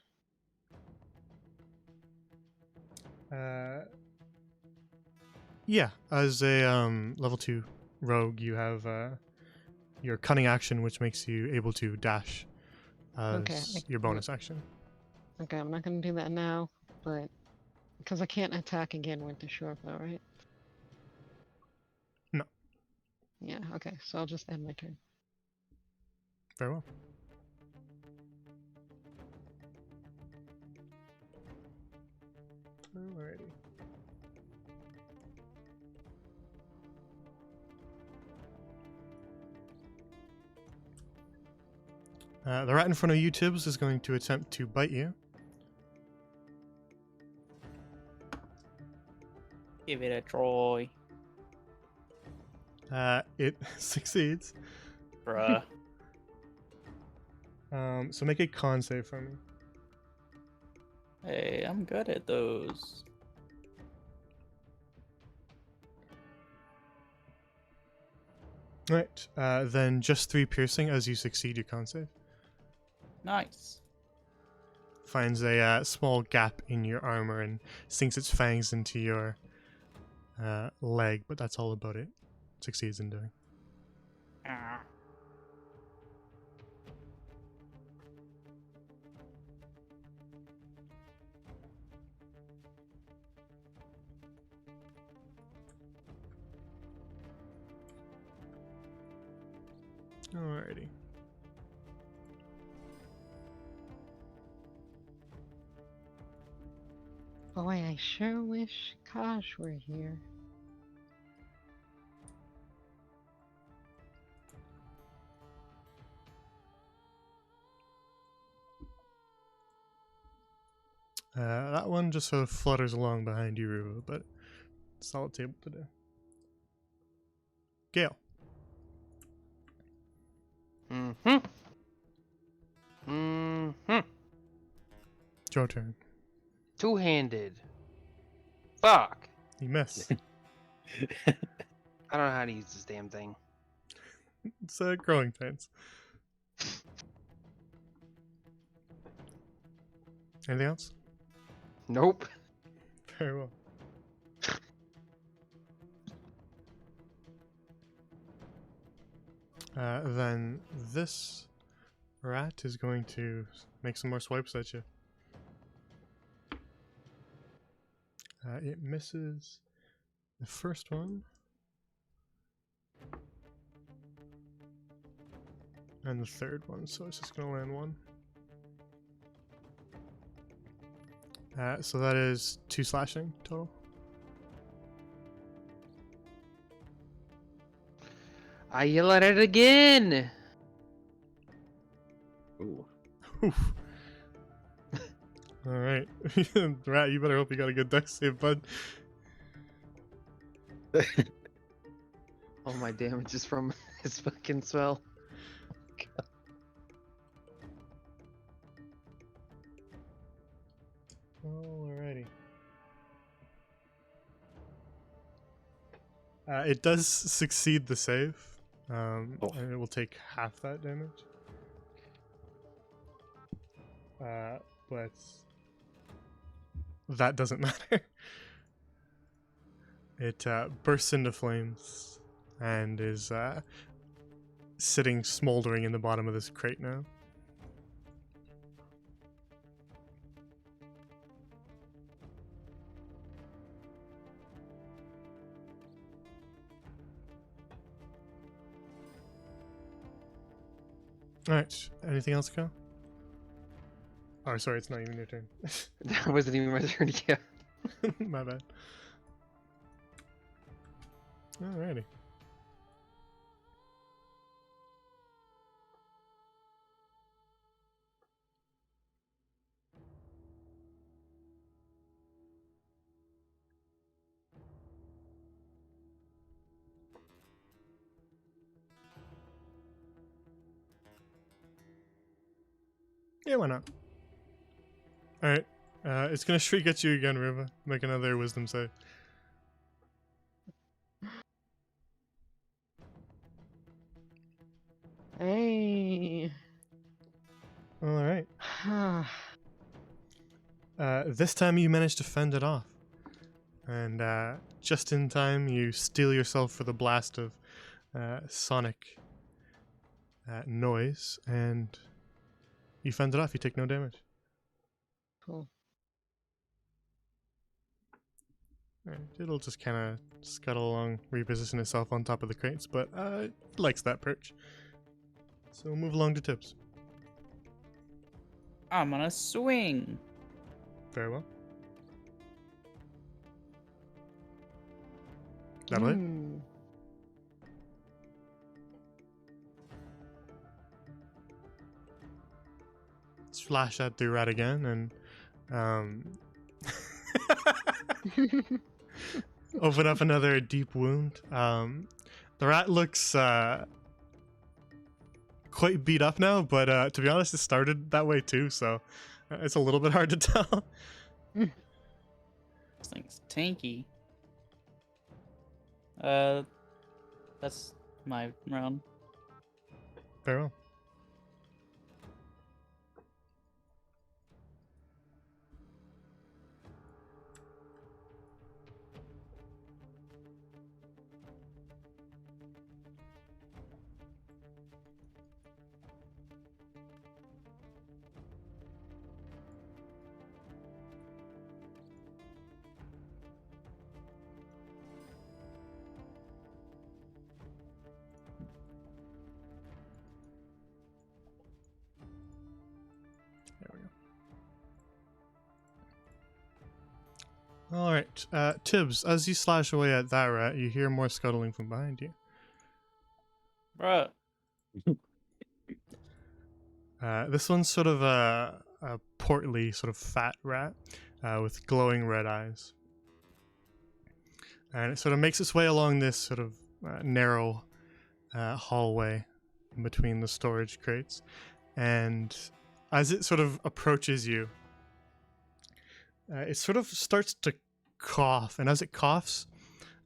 Yeah, as a level 2 rogue, you have your cunning action, which makes you able to dash as Okay, your bonus action. Okay, I'm not gonna do that now, but because I can't attack again with the short bow, right? No. Yeah, okay, so I'll just end my turn. Very well. Alrighty. The rat in front of you, Tibbs, is going to attempt to bite you. Give it a try. It succeeds. Bruh. So make a con save for me. Hey, I'm good at those. Right. Then just 3 piercing as you succeed your con save. Nice. Finds a small gap in your armor and sinks its fangs into your leg, but that's all about it. Succeeds in doing. Ah. Alrighty. Boy, I sure wish Kosh were here. That one just sort of flutters along behind you, Ruva, but solid table to do. Gale. Mm-hmm. Mm-hmm. It's your turn. Two-handed. Fuck. You miss. I don't know how to use this damn thing. It's growing pains. Anything else? Nope. Very well. Then this rat is going to make some more swipes at you. It misses the first one. And the third one, so it's just going to land one. So that is 2 slashing total. I yell at it again. Ooh. Oof. Alright. Rat, you better hope you got a good dex save, bud. Oh, my damage is from his fucking spell. Alrighty. It does succeed the save, and it will take half that damage. But that doesn't matter. It bursts into flames and is sitting smoldering in the bottom of this crate now. Alright, anything else, Kyle? Oh, sorry, it's not even your turn. That wasn't even my turn yet. My bad. Alrighty. Yeah, why not? Alright. It's gonna shriek at you again, Riva. Make another wisdom save. Hey. Alright. This time you manage to fend it off. And just in time, you steel yourself for the blast of sonic noise, and you fend it off. You take no damage. Cool. Alright, it'll just kind of scuttle along, reposition itself on top of the crates, but it likes that perch. So we'll move along to Tips. I'm on a swing. Very well. That'll hit. Mm. Slash at the rat again, and open up another deep wound. The rat looks quite beat up now, but to be honest, it started that way too, so it's a little bit hard to tell. This thing's tanky. That's my round. Very well. All right, Tibbs. As you slash away at that rat, you hear more scuttling from behind you. Bruh. This one's sort of a portly, sort of fat rat with glowing red eyes. And it sort of makes its way along this sort of narrow hallway in between the storage crates. And as it sort of approaches you, it sort of starts to cough. And as it coughs,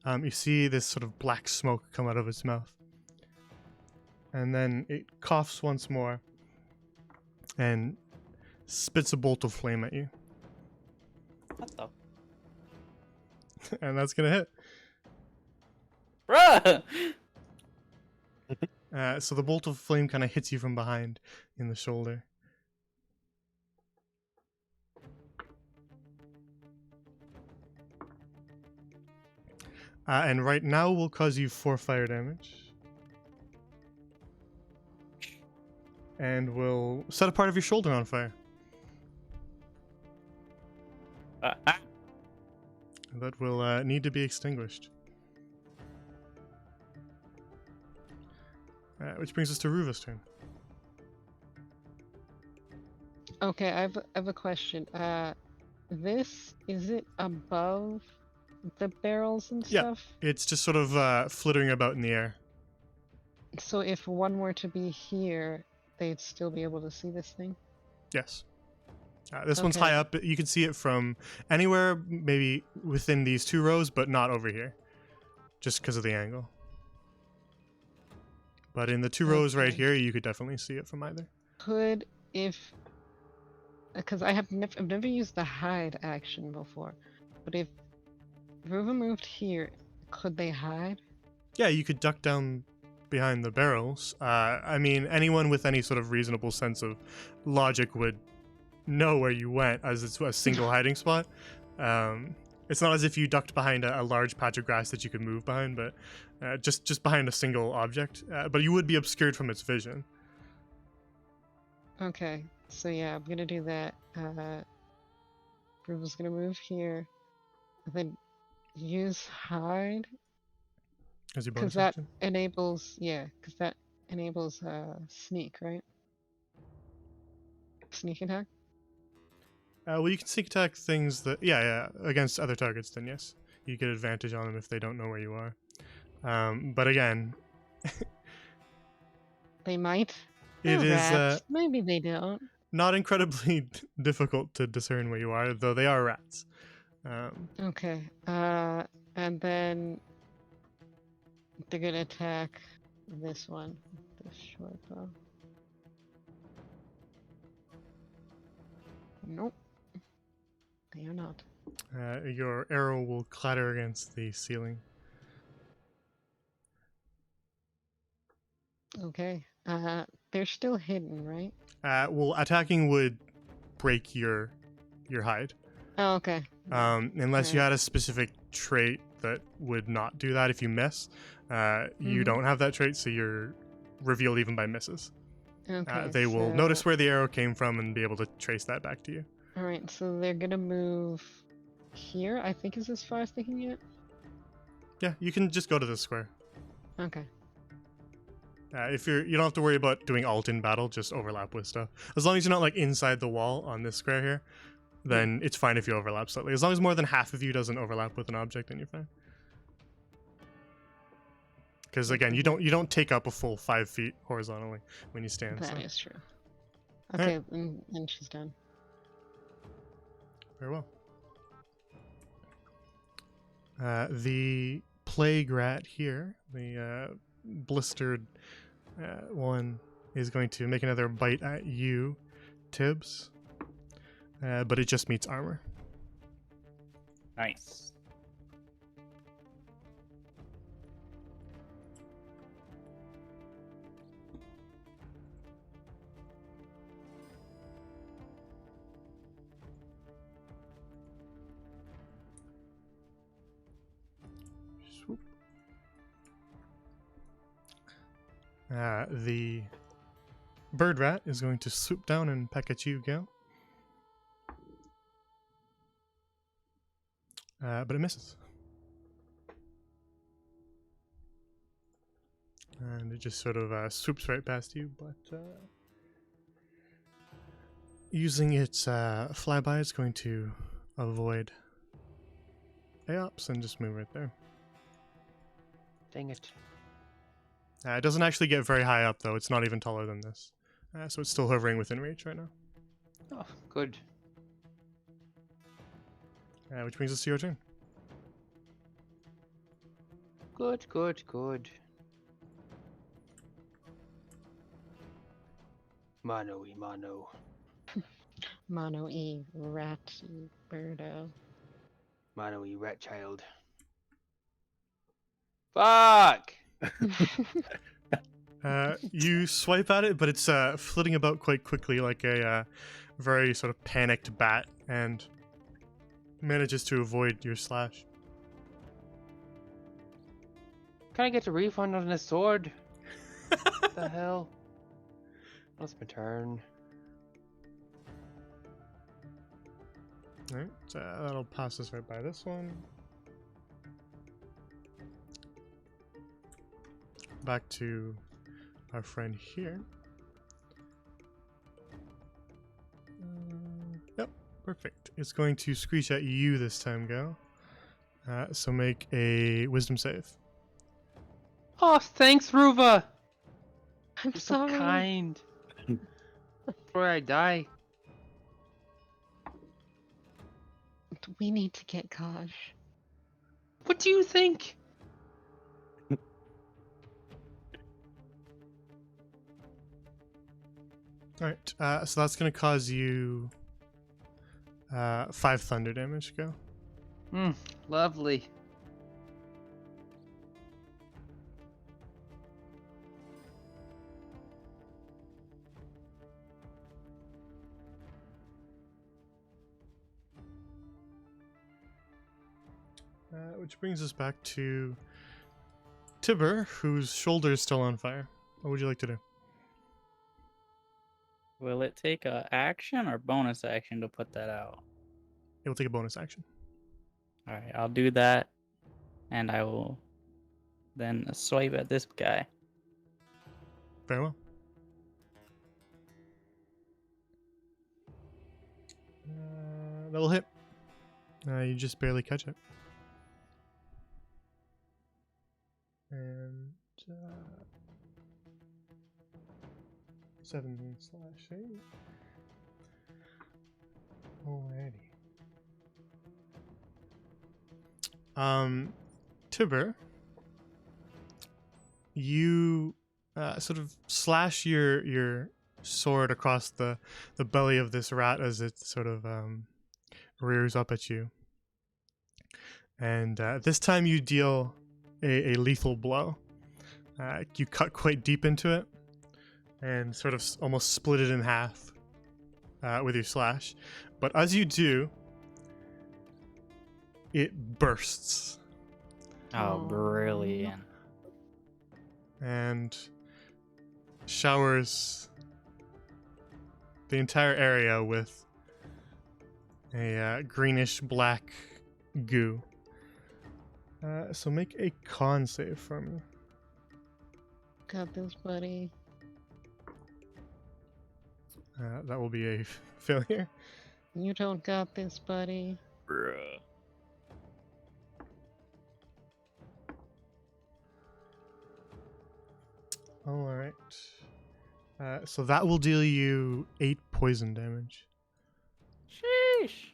you see this sort of black smoke come out of its mouth. And then it coughs once more and spits a bolt of flame at you. What the? And that's going to hit. Bruh! So the bolt of flame kind of hits you from behind in the shoulder. And right now will cause you 4 fire damage. And will set a part of your shoulder on fire. That will need to be extinguished. Which brings us to Ruva's turn. Okay, I have a question. This, is it above the barrels and Yeah. stuff? It's just sort of flittering about in the air. So if one were to be here, they'd still be able to see this thing? Yes. This one's high Okay. up. You can see it from anywhere, maybe within these 2 rows, but not over here. Just because of the angle. But in the 2 rows right Okay. here, you could definitely see it from either. Could, if... Because I've never used the hide action before. But if Ruva moved here, could they hide? Yeah, you could duck down behind the barrels. I mean, anyone with any sort of reasonable sense of logic would know where you went, as it's a single hiding spot. It's not as if you ducked behind a large patch of grass that you could move behind, but just behind a single object. But you would be obscured from its vision. Okay, so yeah, I'm gonna do that. Ruva's gonna move here. And then use hide. As your Because bonus that action. enables, yeah, because that enables sneak, right? Sneak attack? Well, you can sneak attack things that, yeah, against other targets. Then yes, you get advantage on them if they don't know where you are. But again, They might. it They're is rats. Maybe they don't. not incredibly difficult to discern where you are, though they are rats. Okay. And then they're gonna attack this one, the short bow. Nope. They are not. Your arrow will clatter against the ceiling. Okay. They're still hidden, right? Well, attacking would break your hide. Oh, okay. Unless you Alright. had a specific trait that would not do that if you miss. You Mhm. don't have that trait, so you're revealed even by misses. Okay. They will so- notice where the arrow came from and be able to trace that back to you. Alright, so they're gonna move here, I think is as far as they can get. Yeah, you can just go to this square. Okay. If you don't have to worry about doing alt in battle, just overlap with stuff. As long as you're not like inside the wall on this square here, then it's fine if you overlap slightly. As long as more than half of you doesn't overlap with an object, then you're fine. Because again, you don't take up a full 5 feet horizontally when you stand. That So is true. Alright. Okay, and she's done. very well. The plague rat here, the blistered one, is going to make another bite at you, Tibbs. But it just meets armor. Nice. Swoop. The bird rat is going to swoop down and peck at you, Gale. but it misses. And it just sort of swoops right past you, but using its flyby, it's going to avoid AOPS and just move right there. Dang it. It doesn't actually get very high up, though. It's not even taller than this. So it's still hovering within reach right now. Oh, good. Which brings us to your turn. Good, good, good. Mano y mano. Mono E, rat, birdo. Mano y rat child. Fuck! You swipe at it, but it's flitting about quite quickly like a very sort of panicked bat, and manages to avoid your slash. Can I get a refund on this sword? What the hell? That's my turn. Alright, that'll pass us right by this one. Back to our friend here. Yep, perfect. It's going to screech at you this time, Gal. So make a wisdom save. Oh, thanks, Ruva! I'm You're so sorry. kind. Before I die. We need to get Kaj. What do you think? Alright, so that's going to cause you 5 thunder damage, Go. Lovely. Which brings us back to Tibber, whose shoulder is still on fire. What would you like to do? Will it take a action or bonus action to put that out? It will take a bonus action. All right, I'll do that, and I will then swipe at this guy. Very well. That will hit. You just barely catch it. And 17 slash 8. Alrighty. Tibber, you sort of slash your sword across the belly of this rat as it sort of rears up at you. And this time you deal a lethal blow. You cut quite deep into it and sort of almost split it in half with your slash. But as you do, it bursts. Oh, brilliant. And showers the entire area with a greenish black goo. So make a con save for me. Got this, buddy. That will be a failure. You don't got this, buddy. Bruh. Alright. So that will deal you 8 poison damage. Sheesh.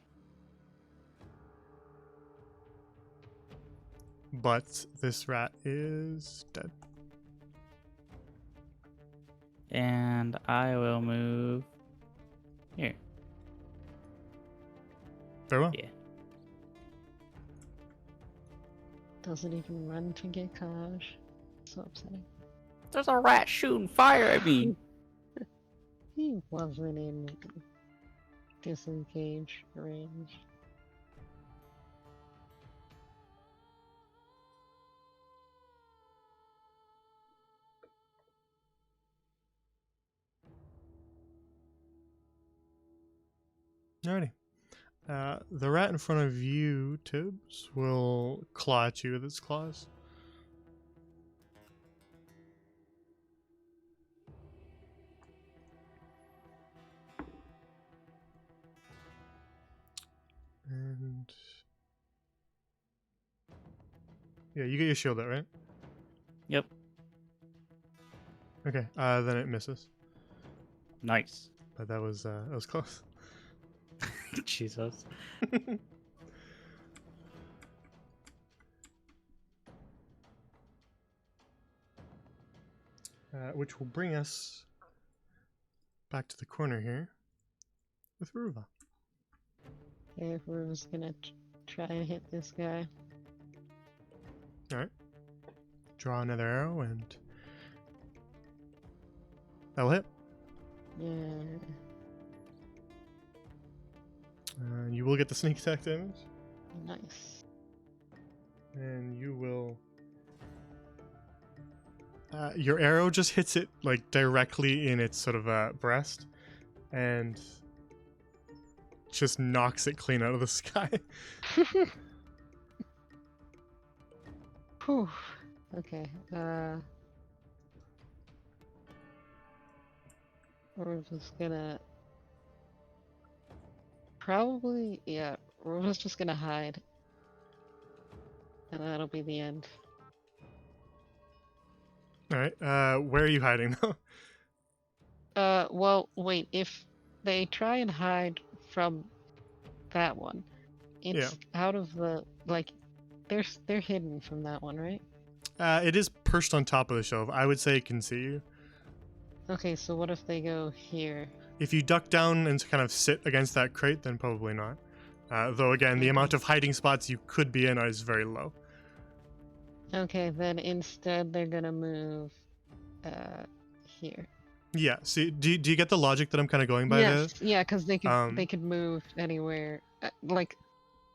But this rat is dead. And I will move here. Very well. Yeah. Doesn't even run to get Kaj. So upsetting. There's a rat shooting fire at me. He wasn't in disengage range. Alrighty. The rat in front of you, Tibbs, will claw at you with its claws. And yeah, you get your shield out, right? Yep. Okay. Then it misses. Nice. But that was close. Jesus. Which will bring us back to the corner here with Ruva. Okay, we're just gonna try and hit this guy. All right. Draw another arrow and that'll hit. Yeah. You will get the sneak attack damage, Nice. and you will. Your arrow just hits it like directly in its sort of breast, and just knocks it clean out of the sky. Whew. Okay. We're just gonna probably, yeah. We're just gonna hide, and that'll be the end. All right. Where are you hiding though? Well, wait. If they try and hide from that one, it's out of the like. They're hidden from that one, right? It is perched on top of the shelf. I would say it can see you. Okay, so what if they go here? If you duck down and kind of sit against that crate, then probably not. Though again, the amount of hiding spots you could be in is very low. Okay, then instead they're gonna move here. Yeah. See, do you get the logic that I'm kind of going by Yes, yeah, because they Um, could move anywhere. Like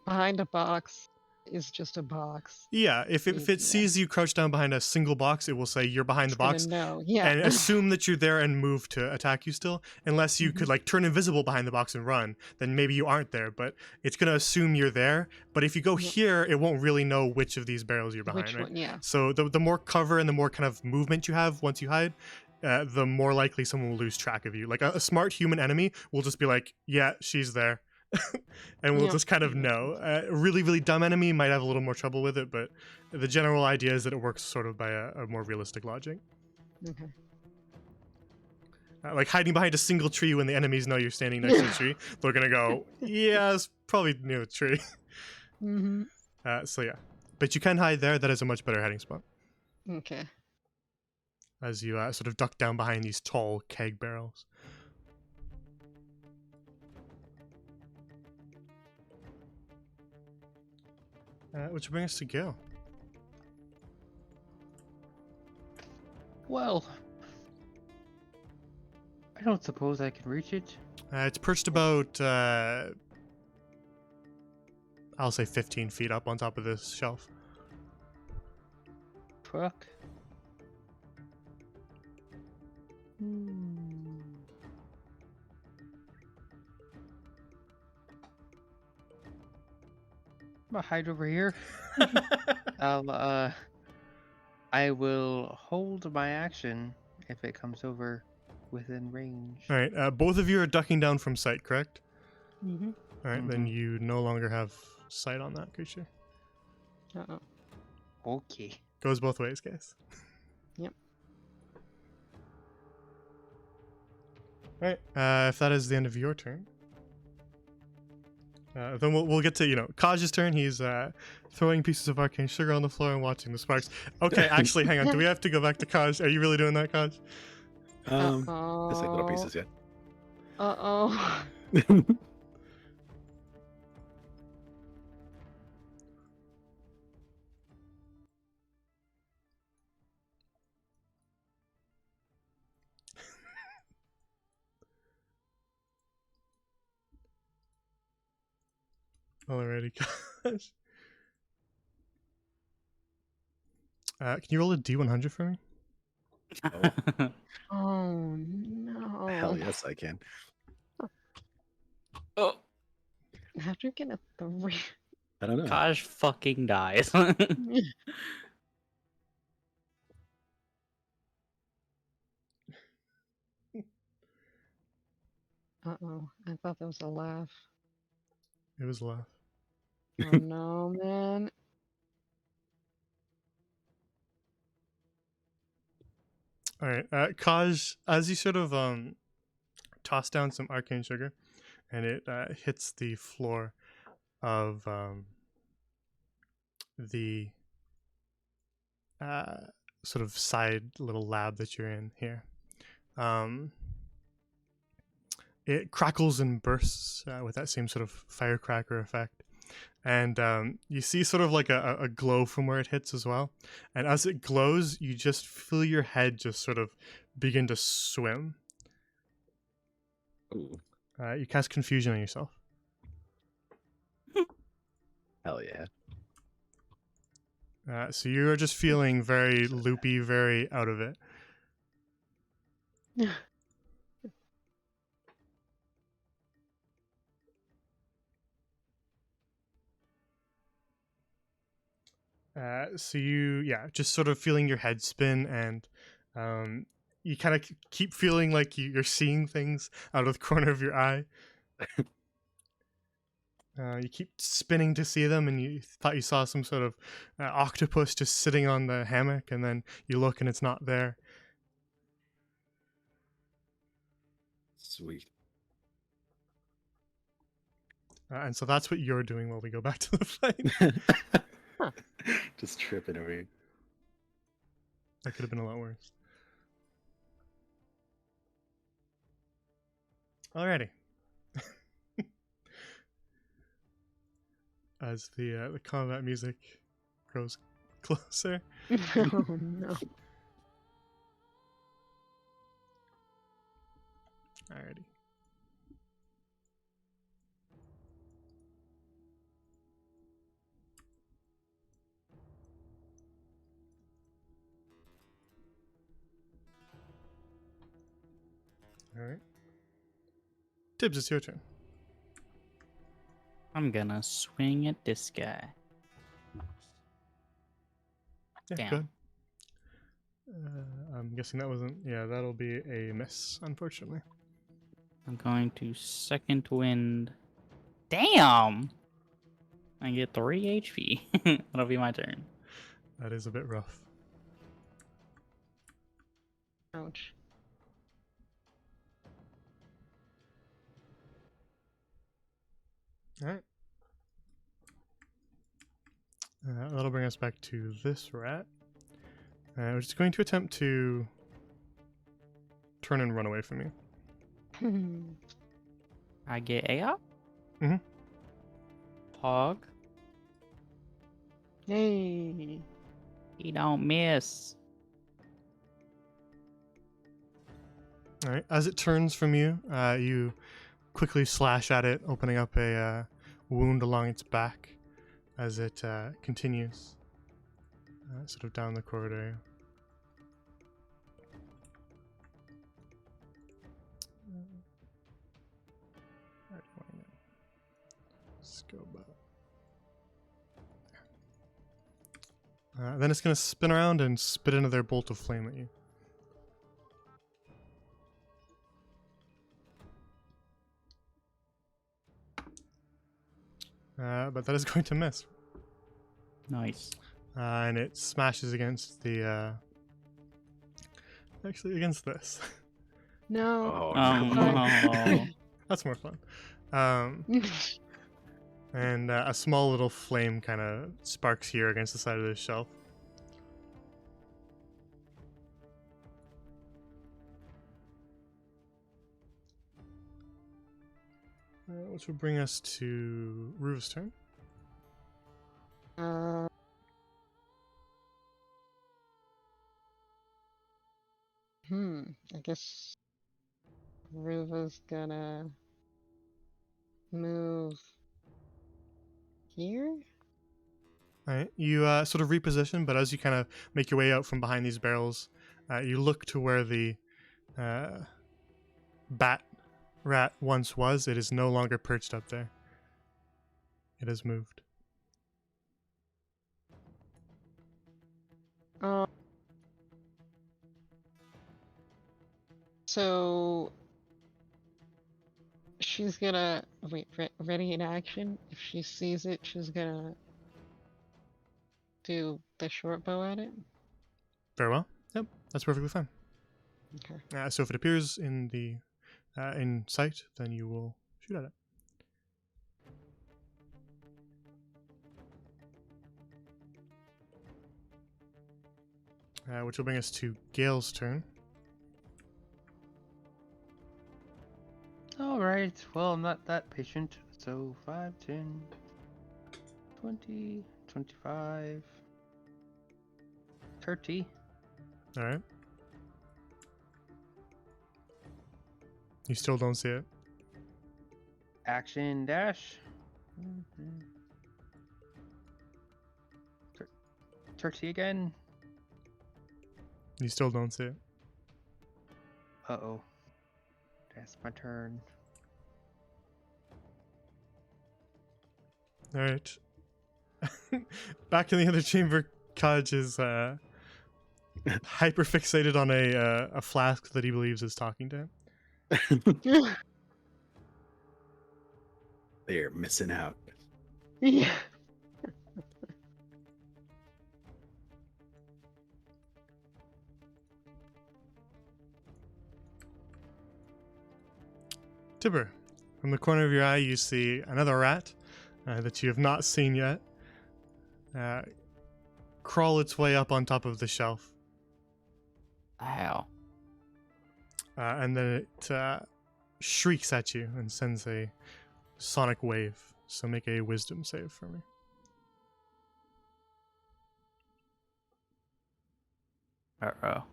behind a box is just a box. there? Yeah. If it Yeah. sees you crouched down behind a single box, it will say you're behind the It's gonna box know. Yeah. and assume that you're there and move to attack you still. Unless you could like turn invisible behind the box and run, then maybe you aren't there. But it's gonna assume you're there. But if you go Yep. here, it won't really know which of these barrels you're behind, Which right? one? Yeah. So the more cover and the more kind of movement you have once you hide, the more likely someone will lose track of you. Like a smart human enemy will just be like, yeah, she's there. And we'll Yep. just kind of know. A really, really dumb enemy might have a little more trouble with it, but the general idea is that it works sort of by a more realistic logic. Okay. Like hiding behind a single tree when the enemies know you're standing next to the tree, they're gonna go, yeah, it's probably near the tree. Mm-hmm. So yeah. But you can hide there, that is a much better hiding spot. Okay. As you sort of duck down behind these tall keg barrels. Which brings us to Gil. Well, I don't suppose I can reach it. It's perched about, I'll say 15 feet up on top of this shelf. Fuck. I'm gonna hide over here. I will hold my action if it comes over within range. All right, both of you are ducking down from sight, correct? Mm-hmm. All right, then you no longer have sight on that creature. Uh-oh. Okay. Goes both ways, guys. Yep. All right, if that is the end of your turn, then we'll get to, Kaj's turn. He's throwing pieces of arcane sugar on the floor and watching the sparks. Okay, actually, hang on. Do we have to go back to Kaj? Are you really doing that, Kaj? Just like little pieces, yeah. Uh-oh. Alrighty, Kaj. Can you roll a D100 for me? Oh no. Hell yes, I can. Oh. After getting a 3. I don't know. Kaj fucking dies. Uh-oh. I thought that was a laugh. It was a laugh. Oh no, man. All right, Kaj, as you sort of toss down some arcane sugar, and it hits the floor of the sort of side little lab that you're in here. It crackles and bursts with that same sort of firecracker effect. And you see sort of like a glow from where it hits as well. And as it glows, you just feel your head just sort of begin to swim. Ooh, You cast confusion on yourself. hell yeah. So you're just feeling very loopy, very out of it. So just sort of feeling your head spin, and you kind of keep feeling like you're seeing things out of the corner of your eye. You keep spinning to see them, and you thought you saw some sort of octopus just sitting on the hammock, and then you look and it's not there. Sweet. And so that's what you're doing while we go back to the fight. Just tripping over here. That could have been a lot worse. Alrighty. As the combat music grows closer. Oh no. Alrighty. Alright. Tibbs, it's your turn. I'm gonna swing at this guy. Yeah, Damn. good. I'm guessing that wasn't... Yeah, that'll be a miss, unfortunately. I'm going to second wind. Damn! I get 3 HP. That'll be my turn. That is a bit rough. Ouch. Alright. That'll bring us back to this rat. Which is going to attempt to turn and run away from you. I get A up? Mhm. Pog. Hey. He don't miss. Alright, as it turns from you, you quickly slash at it, opening up a wound along its back as it continues sort of down the corridor. Scope up. Then it's going to spin around and spit another bolt of flame at you. But that is going to miss. Nice. And it smashes against the... actually, against this. No. Oh no. That's more fun. And a small little flame kind of sparks here against the side of this shelf. Which will bring us to Ruva's turn. Uh, I guess Ruva's gonna move here. All right, you sort of reposition, but as you kind of make your way out from behind these barrels, you look to where the bat rat once was. It is no longer perched up there. it has moved. So she's gonna wait. Ready in action. If she sees it, she's gonna do the short bow at it. Very well. Yep, that's perfectly fine. Okay. So if it appears in the in sight, then you will shoot at it. Which will bring us to Gale's turn. Alright, well, I'm not that patient. So 5, 10, 20, 25, 30. All right. You still don't see it. Action dash. 30 again. You still don't see it. Uh-oh. That's my turn. All right. Back in the other chamber, Kaj is hyper fixated on a flask that he believes is talking to him. They're missing out. Yeah. Tibber, from the corner of your eye, you see another rat that you have not seen yet crawl its way up on top of the shelf. How? And then it shrieks at you and sends a sonic wave. So make a wisdom save for me. Uh-oh.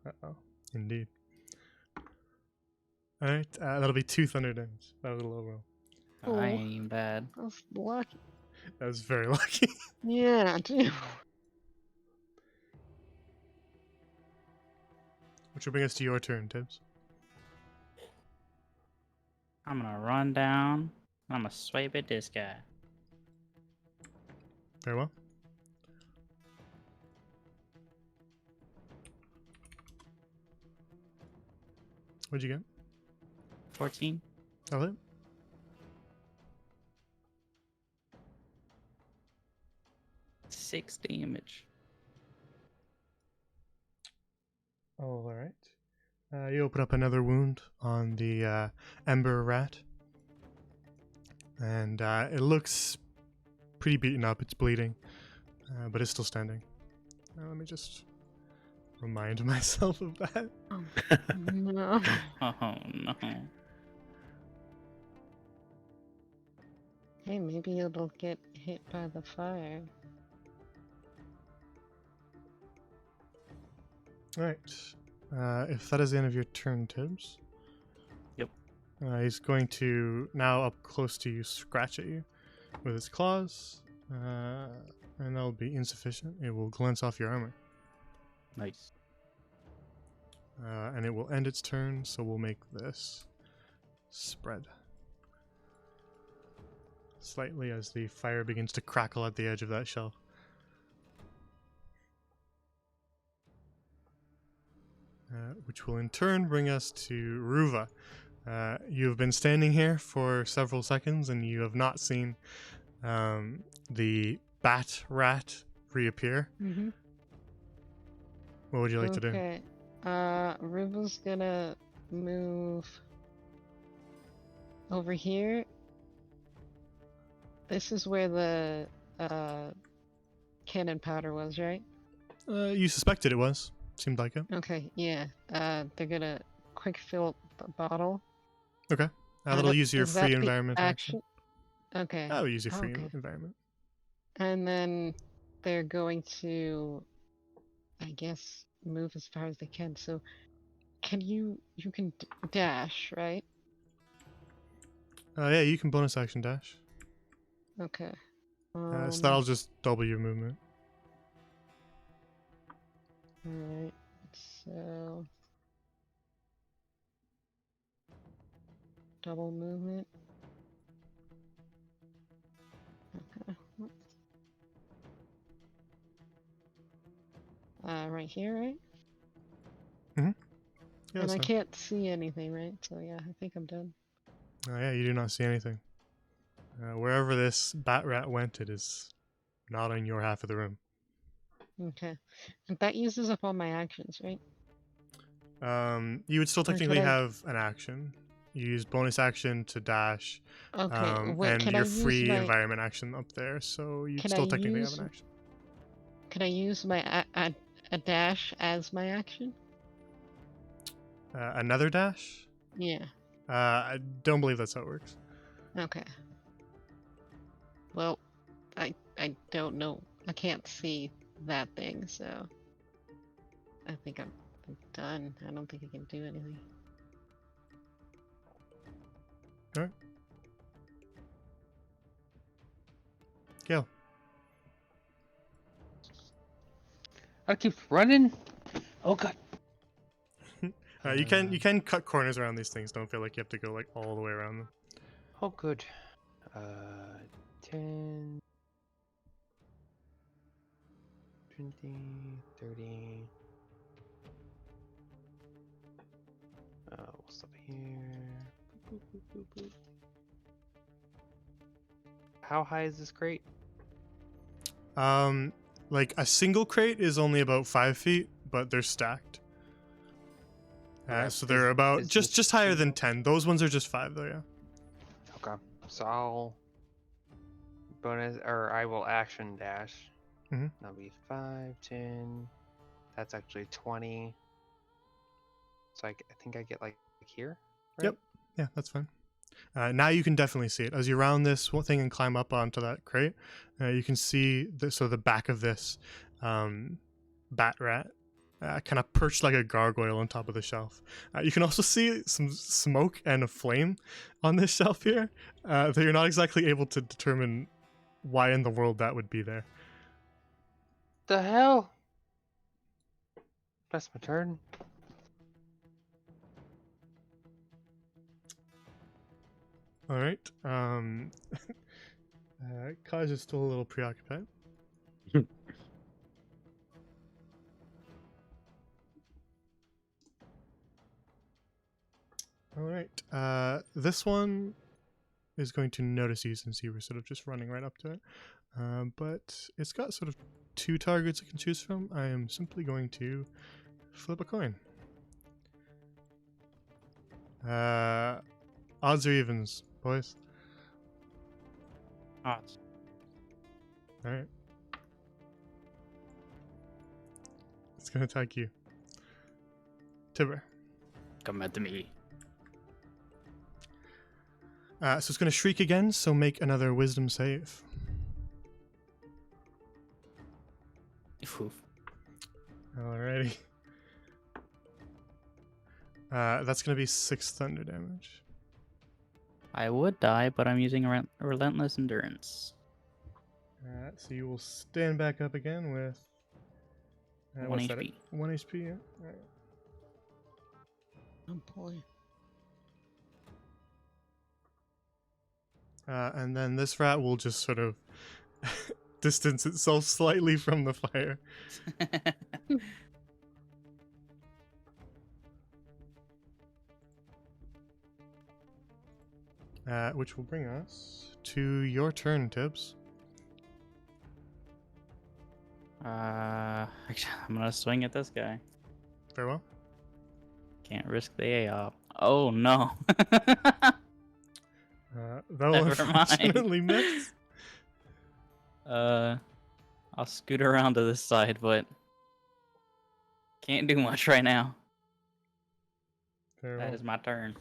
Uh-oh. Indeed. Alright, that'll be 2 thunder damage. That was a low roll. Oh. I ain't even bad. That's lucky. That was very lucky. Yeah, dude. Which will bring us to your turn, Tibbs. I'm gonna run down. I'm gonna swipe at this guy. Very well. What'd you get? 14. That'll hit. Six damage. Alright. You open up another wound on the Ember Rat. And it looks pretty beaten up. It's bleeding. But it's still standing. Let me just remind myself of that. No. Oh no. Hey, maybe it'll get hit by the fire. Alright. If that is the end of your turn, Tibbs. Yep. He's going to, now up close to you, scratch at you with his claws. And that'll be insufficient. It will glance off your armor. Nice. And it will end its turn, so we'll make this spread slightly as the fire begins to crackle at the edge of that shelf. Which will in turn bring us to Ruva. You have been standing here for several seconds and you have not seen the bat rat reappear. Mm-hmm. What would you like to do? Okay. Ruba's gonna move over here. This is where the cannon powder was, right? You suspected it was. Seemed like it. Okay, yeah. They're gonna quick fill the bottle. Okay. That'll use your Is that free the environment action. Okay. That'll use your free Okay. environment. And then they're going to, I guess, move as far as they can. So, you can dash, right? Yeah, you can bonus action dash. Okay. So that'll just double your movement. Alright, so double movement. right here, right? Yeah, And that's I fine. can't see anything, right? So yeah, I think I'm done. Oh yeah, you do not see anything. Wherever this bat rat went, it is not in your half of the room. Okay. And that uses up all my actions, right? You would still Or could technically I? have an action. You use bonus action to dash, Okay. Wait. and Can I your use free my? environment action up there, so you'd Can I still technically have use? an action. Can I use my a dash as my action? Another dash? Yeah. I don't believe that's how it works. Okay. Well, I don't know. I can't see that thing, so I think I'm done. I don't think I can do anything. Alright. Gil. I keep running. Oh god. You can cut corners around these things. Don't feel like you have to go like all the way around them. Oh good. 10, 20, 30. We'll stop here. Boop, boop, boop, boop, boop. How high is this crate? Like a single crate is only about 5 feet, but they're stacked. Okay, So they're about is just this higher than single? 10. Those ones are just 5 though, yeah. Okay. So I'll bonus, or I will action dash. Mhm. That'll be 5, 10. That's actually 20. So I think I get like here. Right? Yep. Yeah, that's fine. Now you can definitely see it as you round this one thing and climb up onto that crate. You can see the back of this bat rat kind of perched like a gargoyle on top of the shelf. You can also see some smoke and a flame on this shelf here that you're not exactly able to determine why in the world that would be there. The hell? That's my turn. All right. Kaj is still a little preoccupied. All right. This one is going to notice you since you were sort of just running right up to it. But it's got sort of 2 targets it can choose from. I am simply going to flip a coin. Odds or evens, boys? Odds. All right. It's going to attack you. Tibber. Come at me. So it's going to shriek again, so make another wisdom save. Oof. Alrighty. That's going to be 6 thunder damage. I would die, but I'm using relentless endurance. So you will stand back up again with 1 what's that? HP. 1 HP, yeah. Alright. Oh boy. And then this rat will just sort of distance itself slightly from the fire. Which will bring us to your turn, Tibbs. Actually, I'm gonna swing at this guy. Very well. Can't risk the AOP. Oh no. That will Never mind. unfortunately miss. I'll scoot around to this side, but can't do much right now. Very That well. is my turn.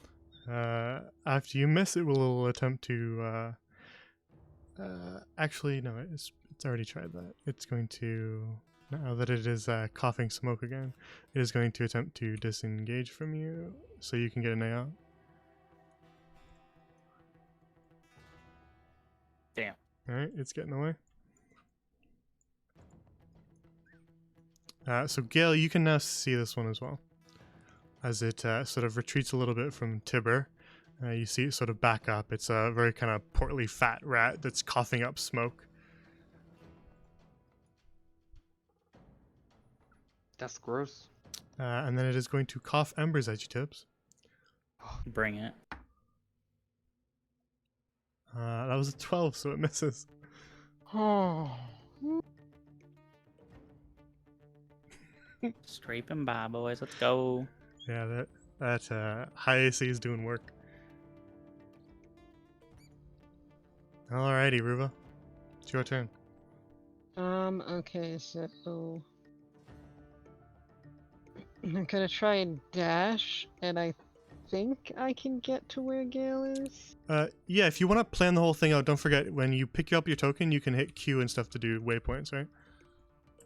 After you miss, it will attempt to. Actually, no, it's already tried that. It's going to, now that it is coughing smoke again, it is going to attempt to disengage from you, so you can get an AO. Damn. All right, it's getting away. So Gale, you can now see this one as well, as it sort of retreats a little bit from Tibber. You see it sort of back up. It's a very kind of portly, fat rat that's coughing up smoke. That's gross. And then it is going to cough embers at you, Tibbs. Bring it. That was a 12, so it misses. Oh. Scraping by, boys. Let's go. Yeah, that high AC is doing work. Alrighty, Ruva. It's your turn. Okay, so I'm gonna try and dash, and I think I can get to where Gale is. Yeah, if you want to plan the whole thing out, don't forget when you pick up your token, you can hit Q and stuff to do waypoints, right?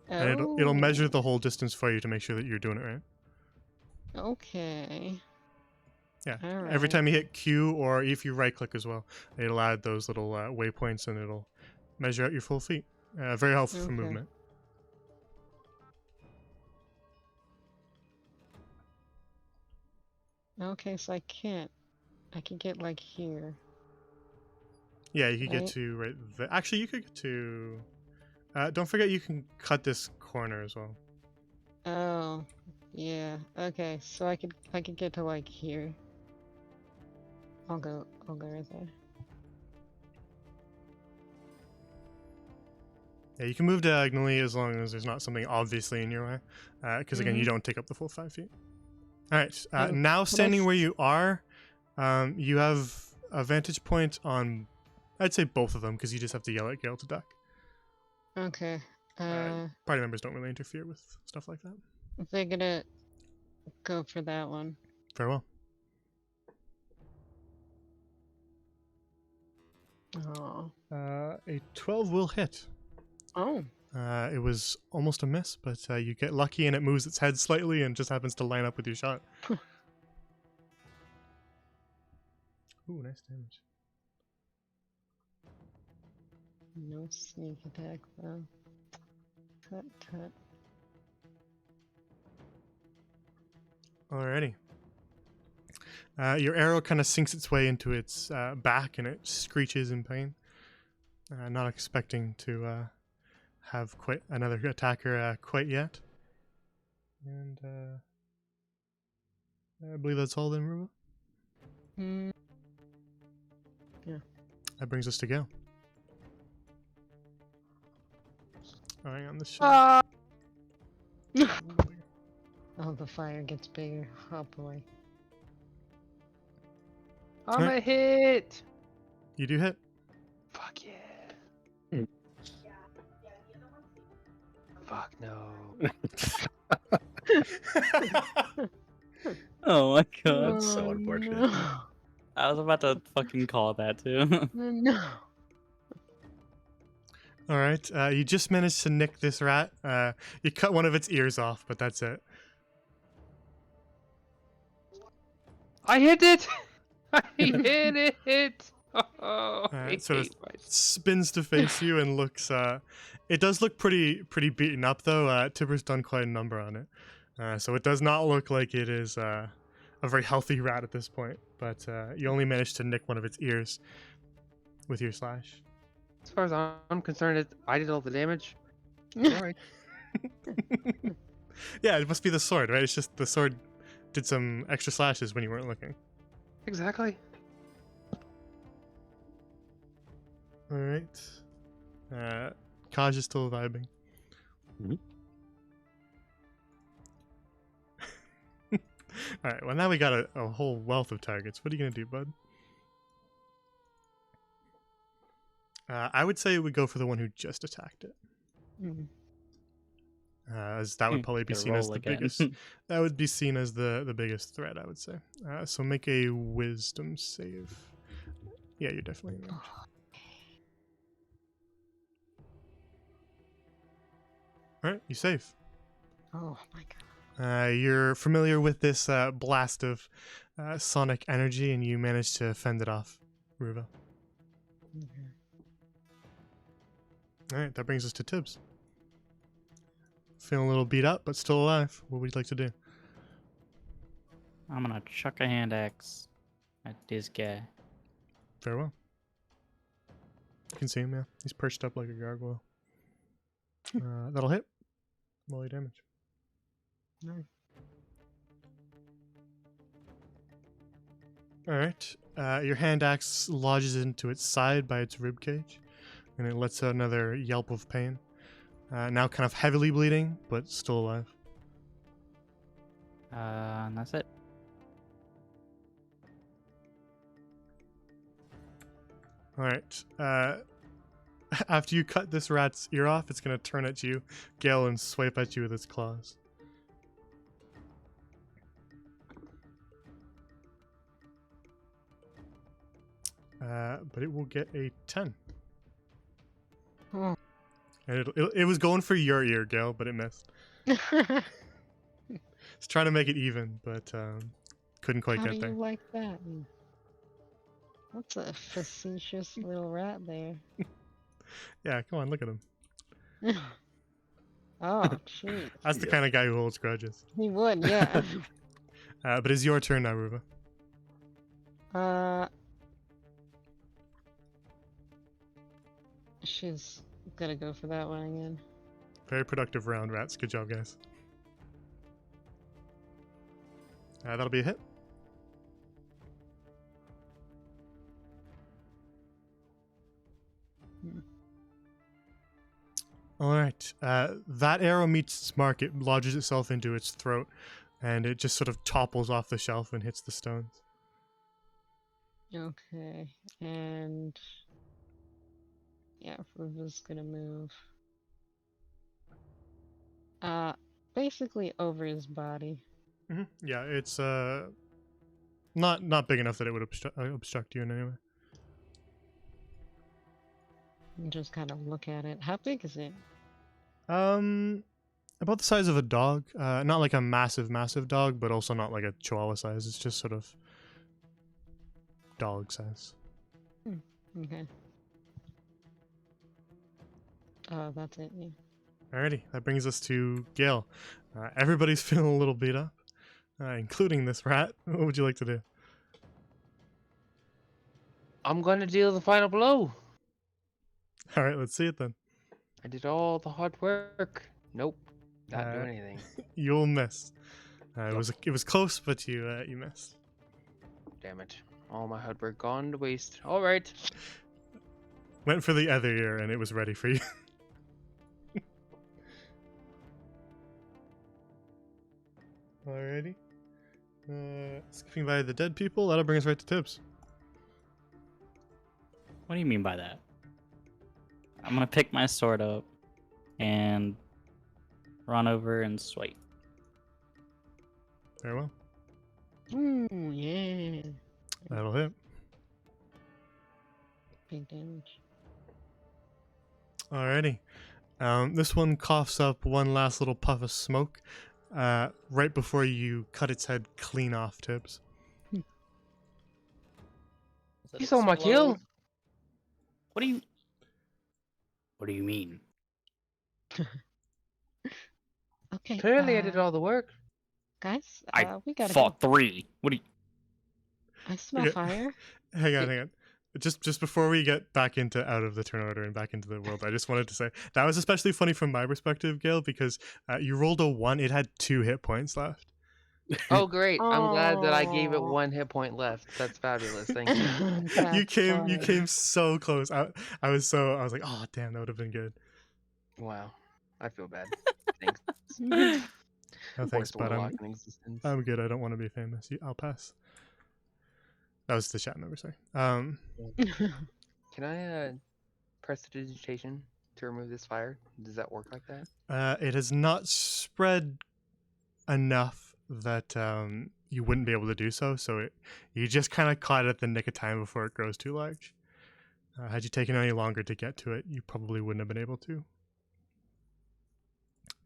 And it'll measure the whole distance for you to make sure that you're doing it right. Okay. Yeah. All Every right. time you hit Q, or if you right click as well, it'll add those little waypoints and it'll measure out your full feet. Very helpful for Okay. movement. Okay, so I can't. I can get like here. Yeah, you could get Right. to right there. Actually, you could get to. Don't forget you can cut this corner as well. Oh, yeah. Okay, so I could get to like here. I'll go right there. Yeah, you can move diagonally as long as there's not something obviously in your way. Because again, you don't take up the full 5 feet. All right. And Now would I standing s- where you are, you have a vantage point on, I'd say both of them, because you just have to yell at Gale to duck. Okay. Party members don't really interfere with stuff like that. They're gonna go for that one. Very well. Oh. A 12 will hit. Oh. It was almost a miss, but you get lucky and it moves its head slightly and just happens to line up with your shot. Ooh, nice damage. No sneak attack though. Tut tut. Alrighty. Your arrow kind of sinks its way into its back and it screeches in pain. Not expecting to have quite another attacker quite yet. And I believe that's all then, Ruba. Hmm. That brings us to Gale. Oh, hang on, this should... Ah! Oh, the fire gets bigger. Oh boy. I'm Alright. a hit. You do hit. Fuck yeah. Fuck no. Oh my god. That's so unfortunate. No. I was about to fucking call that too. No. Alright, you just managed to nick this rat. You cut one of its ears off, but that's it. I hit it. I hit it. Oh, I Sort of hate myself. spins to face you and looks. It does look pretty beaten up though. Tipper's done quite a number on it, so it does not look like it is a very healthy rat at this point. But you only managed to nick one of its ears with your slash. As far as I'm concerned, I did all the damage. Alright. Yeah, it must be the sword, right? It's just the sword did some extra slashes when you weren't looking. Exactly. All right. Kaj is still vibing. Mhm. All right. Well, now we got a whole wealth of targets. What are you gonna do, bud? I would say we go for the one who just attacked it, Mm. as that would probably be Gotta seen as roll the again. biggest. That would be seen as the biggest threat, I would say. So make a wisdom save. Yeah, you're definitely in range. All right, you save. Oh my god. You're familiar with this blast of sonic energy, and you manage to fend it off, Ruva. Okay. All right, that brings us to Tibbs. Feeling a little beat up, but still alive. What would you like to do? I'm gonna chuck a hand axe at this guy. Very well. You can see him, yeah. He's perched up like a gargoyle. That'll hit. Roll your damage. No. All right. Your hand axe lodges into its side by its rib cage, and it lets out another yelp of pain. Now kind of heavily bleeding, but still alive. And that's it. All right. After you cut this rat's ear off, it's gonna turn at you, Gale, and swipe at you with its claws. But it will get a 10. Oh. And it was going for your ear, Gale, but it missed. It's trying to make it even, but couldn't quite How do get there. you like that? That's a facetious little rat there. Yeah, come on, look at him. Oh, jeez. That's the Yeah. kind of guy who holds grudges. He would, yeah. But it's your turn now, Ruva. She's gonna go for that one again. Very productive round, rats. Good job, guys. That'll be a hit. All right. That arrow meets its mark. It lodges itself into its throat, and it just sort of topples off the shelf and hits the stones. Okay, and yeah, Ruva's gonna move. Basically over his body. Yeah, it's not big enough that it would obstruct you in any way. And just kind of look at it. How big is it? About the size of a dog. Not like a massive dog, but also not like a chihuahua size. It's just sort of dog size. Okay. Oh, that's it, yeah. Alrighty, that brings us to Gale. Everybody's feeling a little beat up, including this rat. What would you like to do? I'm gonna deal the final blow. Alright, let's see it then. I did all the hard work. Nope, not Uh, doing anything. You'll miss. It was close, but you missed. Damn it! All my hard work gone to waste. All right. Went for the other ear, and it was ready for you. Alrighty. Skipping by the dead people, that'll bring us right to Tibbs. What do you mean by that? I'm gonna pick my sword up and run over and swipe. Very well. Ooh, yeah. That'll hit. Big damage. Alrighty. This one coughs up one last little puff of smoke right before you cut its head clean off, Tibbs. Does it You saw my kill. explode? What do you mean? Okay, Clearly, I did all the work. guys, I we gotta fought go. 3. What do you? I smell Okay. fire. Hang on. Just before we get back into out of the turn order and back into the world, I just wanted to say that was especially funny from my perspective, Gale, because you rolled a 1. It had 2 hit points left. Oh, great! I'm glad that I gave it Aw. 1 hit point left. That's fabulous. Thank you. You That's came funny. so close. I was like, oh damn, that would have been good. Wow, I feel bad. Thanks. No thanks, Worst but warlock in existence. I'm good. I don't want to be famous. I'll pass. That was the chat member, sorry. Can I prestidigitation to remove this fire? Does that work like that? It has not spread enough that you wouldn't be able to do so. So you just kind of caught it at the nick of time before it grows too large. Had you taken any longer to get to it, you probably wouldn't have been able to.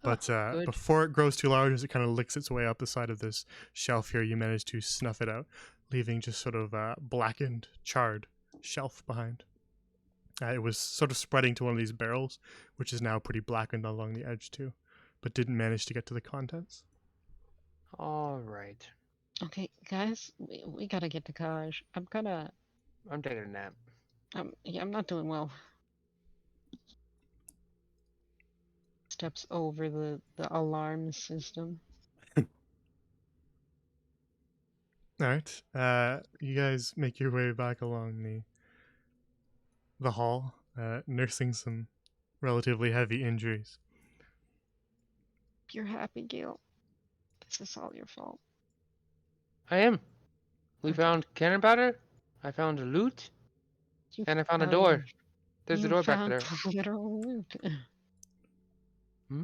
But good. before it grows too large, as it kind of licks its way up the side of this shelf here, you manage to snuff it out, leaving just sort of blackened, charred shelf behind. It was sort of spreading to one of these barrels, which is now pretty blackened along the edge too, but didn't manage to get to the contents. All right. Okay, guys, we gotta get to Kaj. I'm taking a nap. Yeah, I'm not doing well. Steps over the alarm system. All right. You guys make your way back along the hall, nursing some relatively heavy injuries. If you're happy, Gil, this is all your fault. I am. We Okay. found cannon powder. I found loot, You and I found a door. found- There's a you door back found there. the literal loot. Hmm?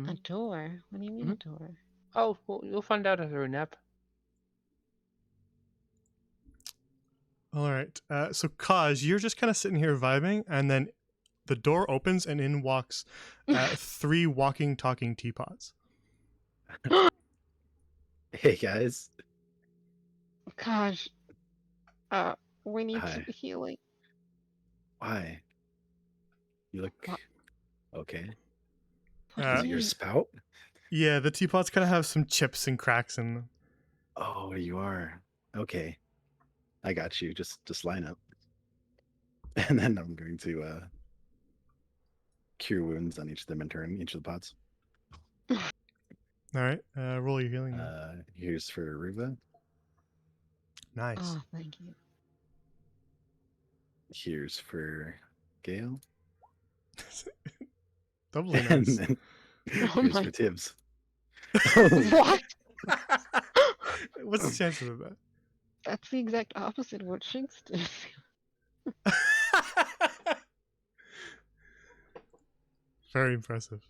A door? What do you mean a door? Oh, well, you'll find out after a nap. All right. So Kaj, you're just kind of sitting here vibing, and then the door opens, and in walks 3 walking, talking teapots. Hey guys. Gosh, we need Hi. some healing. Why? You look What? okay. What Uh, Is do it you your mean? spout? Yeah, the teapots kind of have some chips and cracks in them. Oh, you are. Okay. I got you. Just line up. And then I'm going to cure wounds on each of them in turn, each of the pots. All right. Roll your healing. then. Here's for Ruva. Nice. Oh, thank you. Here's for Gale. Doubly And nice. then Oh here's my- for Tibbs. What? What's the chances of that? That's the exact opposite of what Shinx did. Very impressive.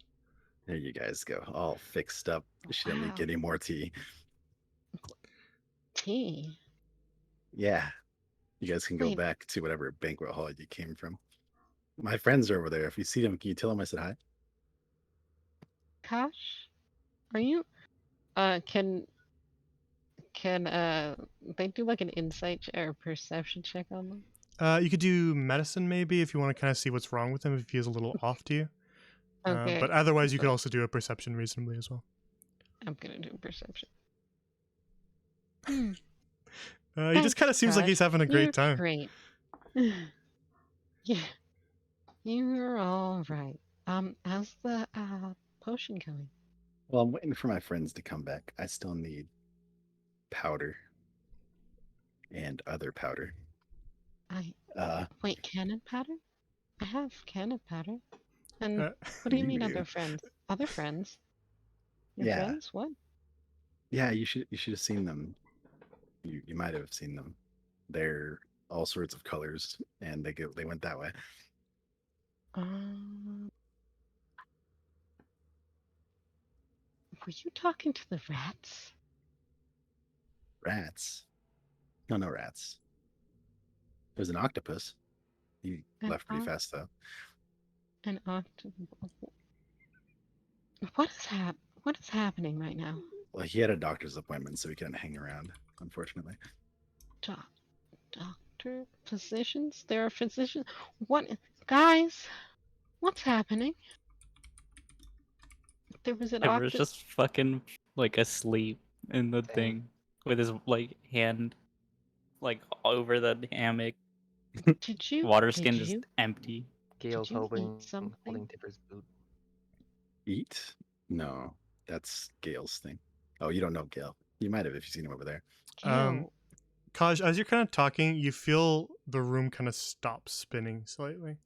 There you guys go. All fixed up. She didn't Wow. need any more tea. Tea. Yeah. You guys can go Wait. back to whatever banquet hall you came from. My friends are over there. If you see them, can you tell them I said hi? Kosh? Are you can they do like an insight or perception check on them? You could do medicine maybe if you want to kind of see what's wrong with him if he feels a little off to you. Okay. But otherwise, you could so also do a perception reasonably as well. I'm gonna do perception. He just kind of seems like he's having a great You're time. Great. Yeah. You're all right. How's the potion going? Well, I'm waiting for my friends to come back. I still need powder and other powder. Wait, cannon powder? I have cannon powder. And Uh, what do you you mean do. other friends? Other friends? Your Yeah. friends? What? Yeah, you should have seen them. You might have seen them. They're all sorts of colors, and they went that way. Were you talking to the rats? Rats? No rats. There's an octopus. He An left pretty fast though. An octopus. What is happening right now? Well, he had a doctor's appointment, so he couldn't hang around, unfortunately. Doctor? Physicians? There are physicians. What? Guys, what's happening? There was an Everett's octopus. just fucking like asleep in the Dang. thing with his like hand like over the hammock. Did you? Water did skin just you? empty. Gale's you eat holding something? Tipper's boot. Eat? No, that's Gail's thing. Oh, you don't know Gail. You might have if you've seen him over there. Gil, Kaj, as you're kind of talking, you feel the room kind of stop spinning slightly.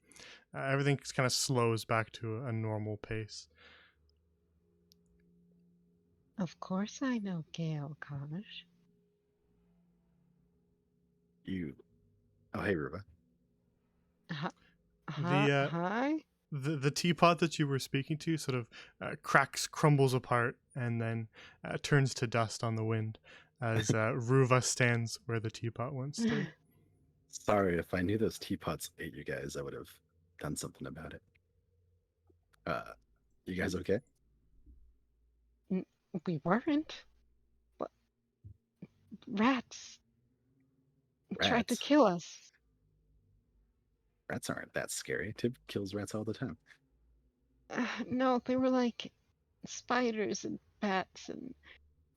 Everything kind of slows back to a normal pace. of course I know Gale, Kosh. You. Oh, hey, Ruba. Hi? The teapot that you were speaking to sort of cracks, crumbles apart, and then turns to dust on the wind as Ruva stands where the teapot once stood. Sorry, if I knew those teapots ate you guys, I would have done something about it. You guys okay? We weren't. But rats tried to Rats. kill us. Rats aren't that scary. Tib kills rats all the time. No, they were like spiders and bats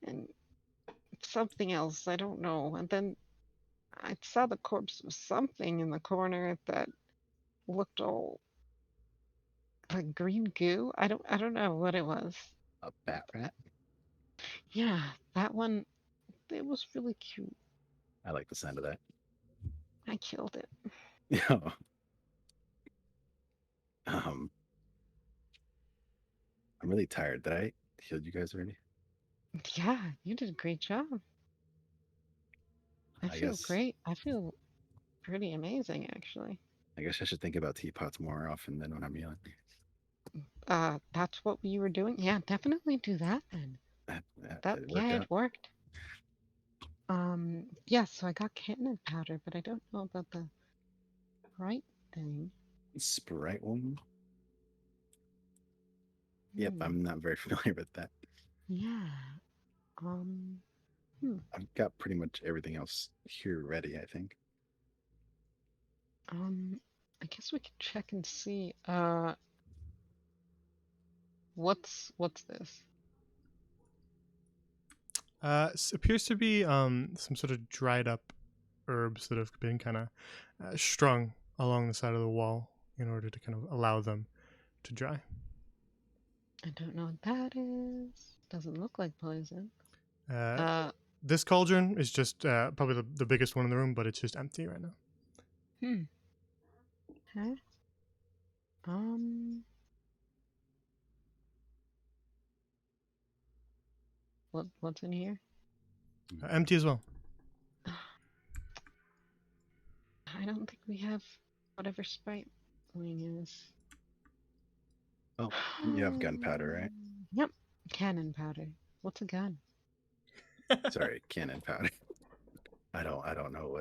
and something else. I don't know. And then I saw the corpse of something in the corner that looked all like green goo. I don't know what it was. A bat rat? Yeah, that one. It was really cute. I like the sound of that. I killed it. Yeah. I'm really tired. Did I heal you guys already? Yeah, you did a great job. I I feel guess great. I feel pretty amazing, actually. I guess I should think about teapots more often than when I'm healing. That's what you were doing? Yeah, definitely do that then. It worked Yeah, out. it worked. Yeah, so I got cannon powder, but I don't know about the right thing. Sprite one. Yep, Hmm. I'm not very familiar with that. Yeah. Um, I've got pretty much everything else here ready, I think. I guess we could check and see. What's this? Appears to be some sort of dried up herbs that have been kind of strung along the side of the wall in order to kind of allow them to dry. I don't know what that is. Doesn't look like poison. Uh, this cauldron is just probably the biggest one in the room, but it's just empty right now. Huh? What's in here? Empty as well. I don't think we have whatever sprite wing is. Oh, you have gunpowder, right? Yep, cannon powder. What's a gun? Sorry, cannon powder. I don't know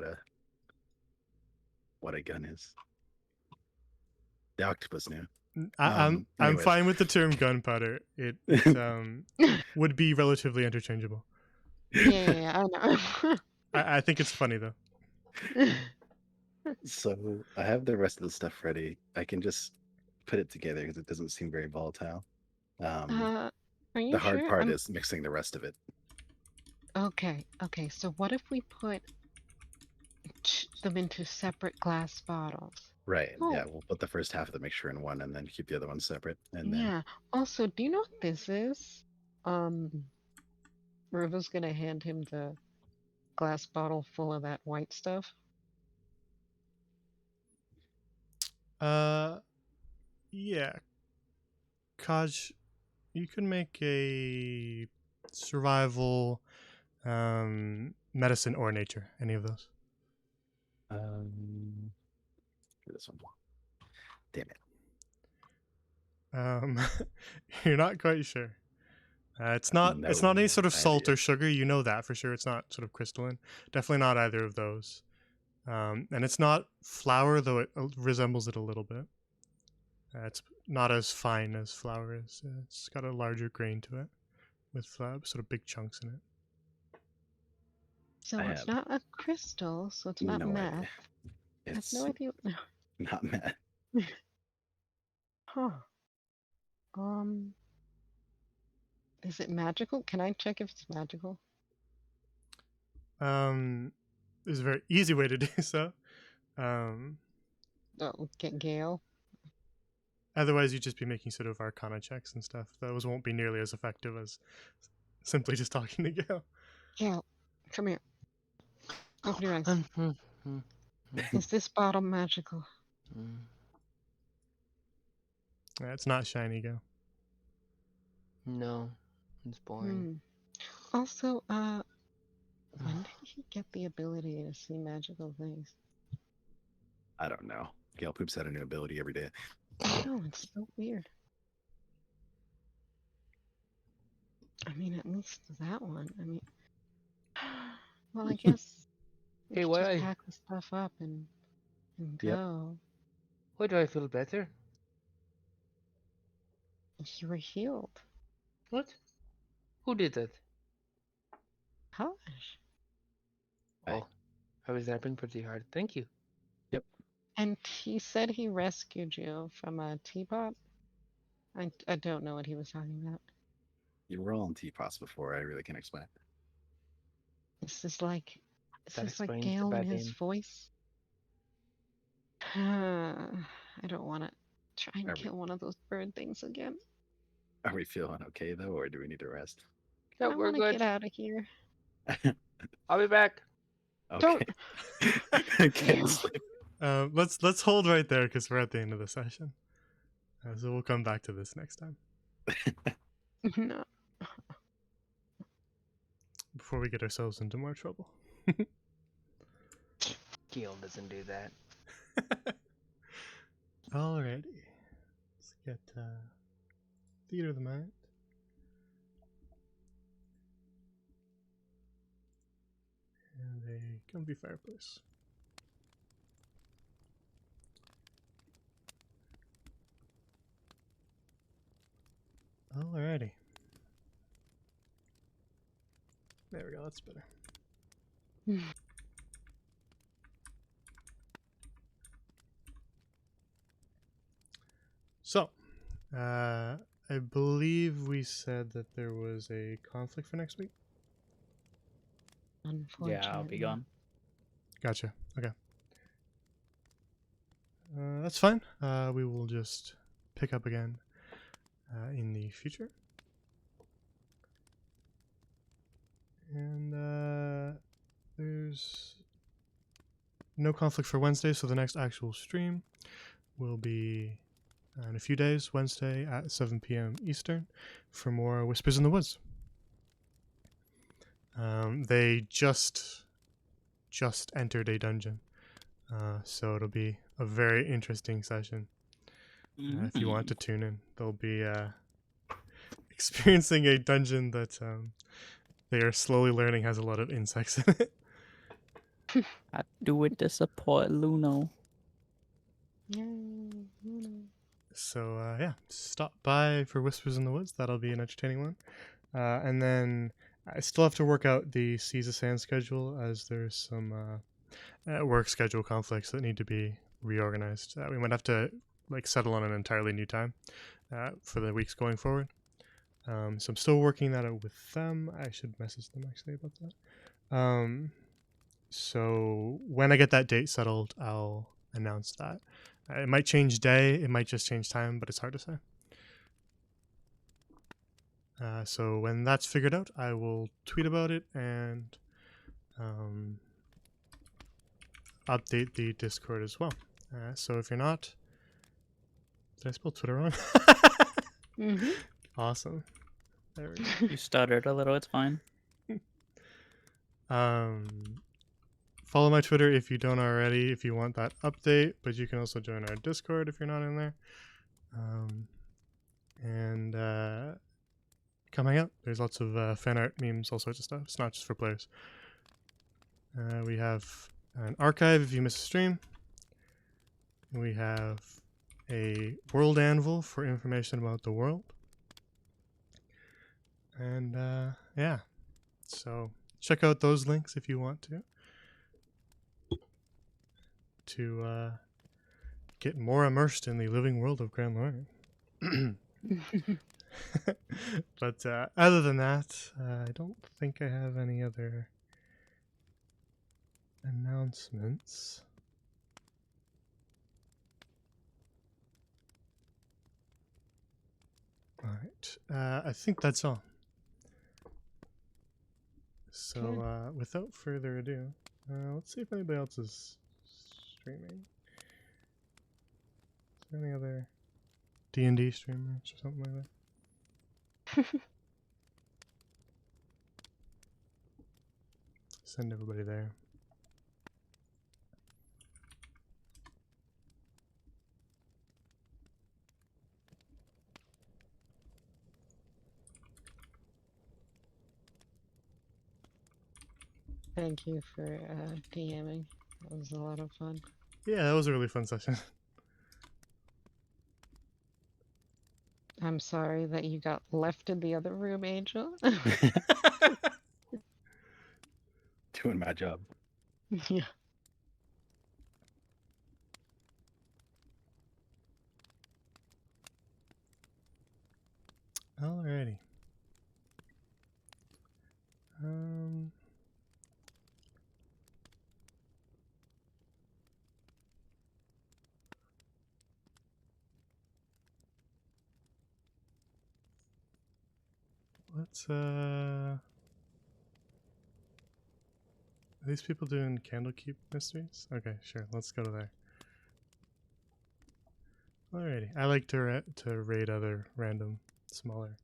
what a gun is. The octopus knew. I'm Anyways. fine with the term gunpowder. It would be relatively interchangeable. Yeah, I know. I think it's funny though. So I have the rest of the stuff ready. I can just put it together because it doesn't seem very volatile. Are you The hard sure? part is mixing the rest of it. Okay, so what if we put them into separate glass bottles? Right. Oh, Yeah, we'll put the first half of the mixture in one and then keep the other one separate. And then yeah. Also, do you know what this is? Ruva's gonna hand him the glass bottle full of that white stuff. Yeah. Kaj, you can make a survival, medicine, or nature. Any of those. do this one. Damn it. You're not quite sure. It's not. No It's not any sort of salt idea. or sugar. You know that for sure. It's not sort of crystalline. Definitely not either of those. And it's not flour, though it resembles it a little bit. It's not as fine as flour is. It's got a larger grain to it, with sort of big chunks in it. So I it's have not a crystal, so it's not no meth. idea. I have It's no idea. not meth. Huh. Is it magical? Can I check if it's magical? There's a very easy way to do so. Oh, get Gale. Otherwise, you'd just be making sort of arcana checks and stuff. Those won't be nearly as effective as simply just talking to Gale. Gale, come here. Open your eyes. Mm. Is this bottle magical? It's not shiny, Gale. No, it's boring. Also, when did he get the ability to see magical things? I don't know. Gale poops out a new ability every day. No, it's so weird. I mean, at least that one. I mean, well, I guess we Hey, should why? just pack the stuff up and Yep. go. Why do I feel better? You were healed. What? Who did that? Hush. Bye. Oh, I was napping pretty hard. Thank you. Yep. And he said he rescued you from a teapot? I don't know what he was talking about. You were all in teapots before. I really can't explain. This is like That explains the Gale in bad his name. voice. I don't want to try and Are we kill one of those bird things again. are we feeling okay though, or do we need to rest? No, I we're want to good. get out of here. I'll be back. Okay. Can't sleep. Let's hold right there because we're at the end of the session. So we'll come back to this next time No. before we get ourselves into more trouble. Gil doesn't do that. Alrighty. Let's get Theater of the Mind. And a comfy fireplace. Alrighty. There we go, that's better. So, I believe we said that there was a conflict for next week. Unfortunately. Yeah, I'll be gone. Gotcha. Okay. That's fine. We will just pick up again in the future. And there's no conflict for Wednesday, so the next actual stream will be in a few days, Wednesday at 7 p.m. Eastern, for more Whispers in the Woods. They just entered a dungeon, so it'll be a very interesting session. If you want to tune in, they'll be experiencing a dungeon that they are slowly learning has a lot of insects in it. I do it to support Luno. So yeah, stop by for Whispers in the Woods. That'll be an entertaining one. And then I still have to work out the Seas of Sand schedule, as there's some work schedule conflicts that need to be reorganized. We might have to settle on an entirely new time for the weeks going forward. So I'm still working that out with them. I should message them actually about that. So when I get that date settled, I'll announce that. It might change day, it might just change time, but it's hard to say. So when that's figured out, I will tweet about it and update the Discord as well. So if you're not... Did I spell Twitter wrong? Mm-hmm. Awesome. There we go. You stuttered a little, it's fine. Follow my Twitter if you don't already, if you want that update, but you can also join our Discord if you're not in there. And come hang out. There's lots of fan art, memes, all sorts of stuff. It's not just for players. We have an archive if you miss a stream. We have a world anvil for information about the world. And yeah, so check out those links if you want to get more immersed in the living world of Grand Lorien. But other than that, I don't think I have any other announcements. All right, I think that's all. So without further ado, let's see if anybody else is streaming. Is there any other D&D streamers or something like that? Send everybody there. Thank you for DMing. That was a lot of fun. Yeah, that was a really fun session. I'm sorry that you got left in the other room, Angel. Doing my job. Yeah. Alrighty. Let's Are these people doing Candlekeep mysteries? Okay, sure. Let's go to there. Alrighty. I like to raid other random smaller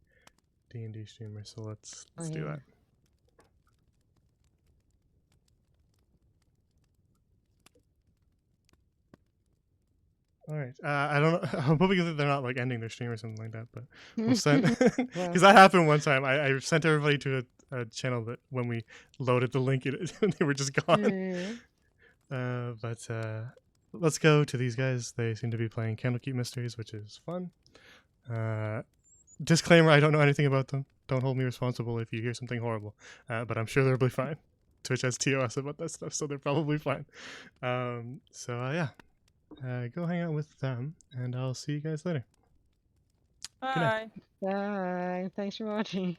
D&D streamers, so let's do yeah. that. All right. I don't know. I'm hoping that they're not like ending their stream or something like that, but we'll send because Well. that happened one time. I sent everybody to a channel that when we loaded the link, they were just gone. Yeah. But let's go to these guys. They seem to be playing Candlekeep Mysteries, which is fun. Disclaimer: I don't know anything about them. Don't hold me responsible if you hear something horrible. But I'm sure they'll be fine. Twitch has TOS about that stuff, so they're probably fine. Yeah. Go hang out with them, and I'll see you guys later. Good night. Bye. Bye. Thanks for watching.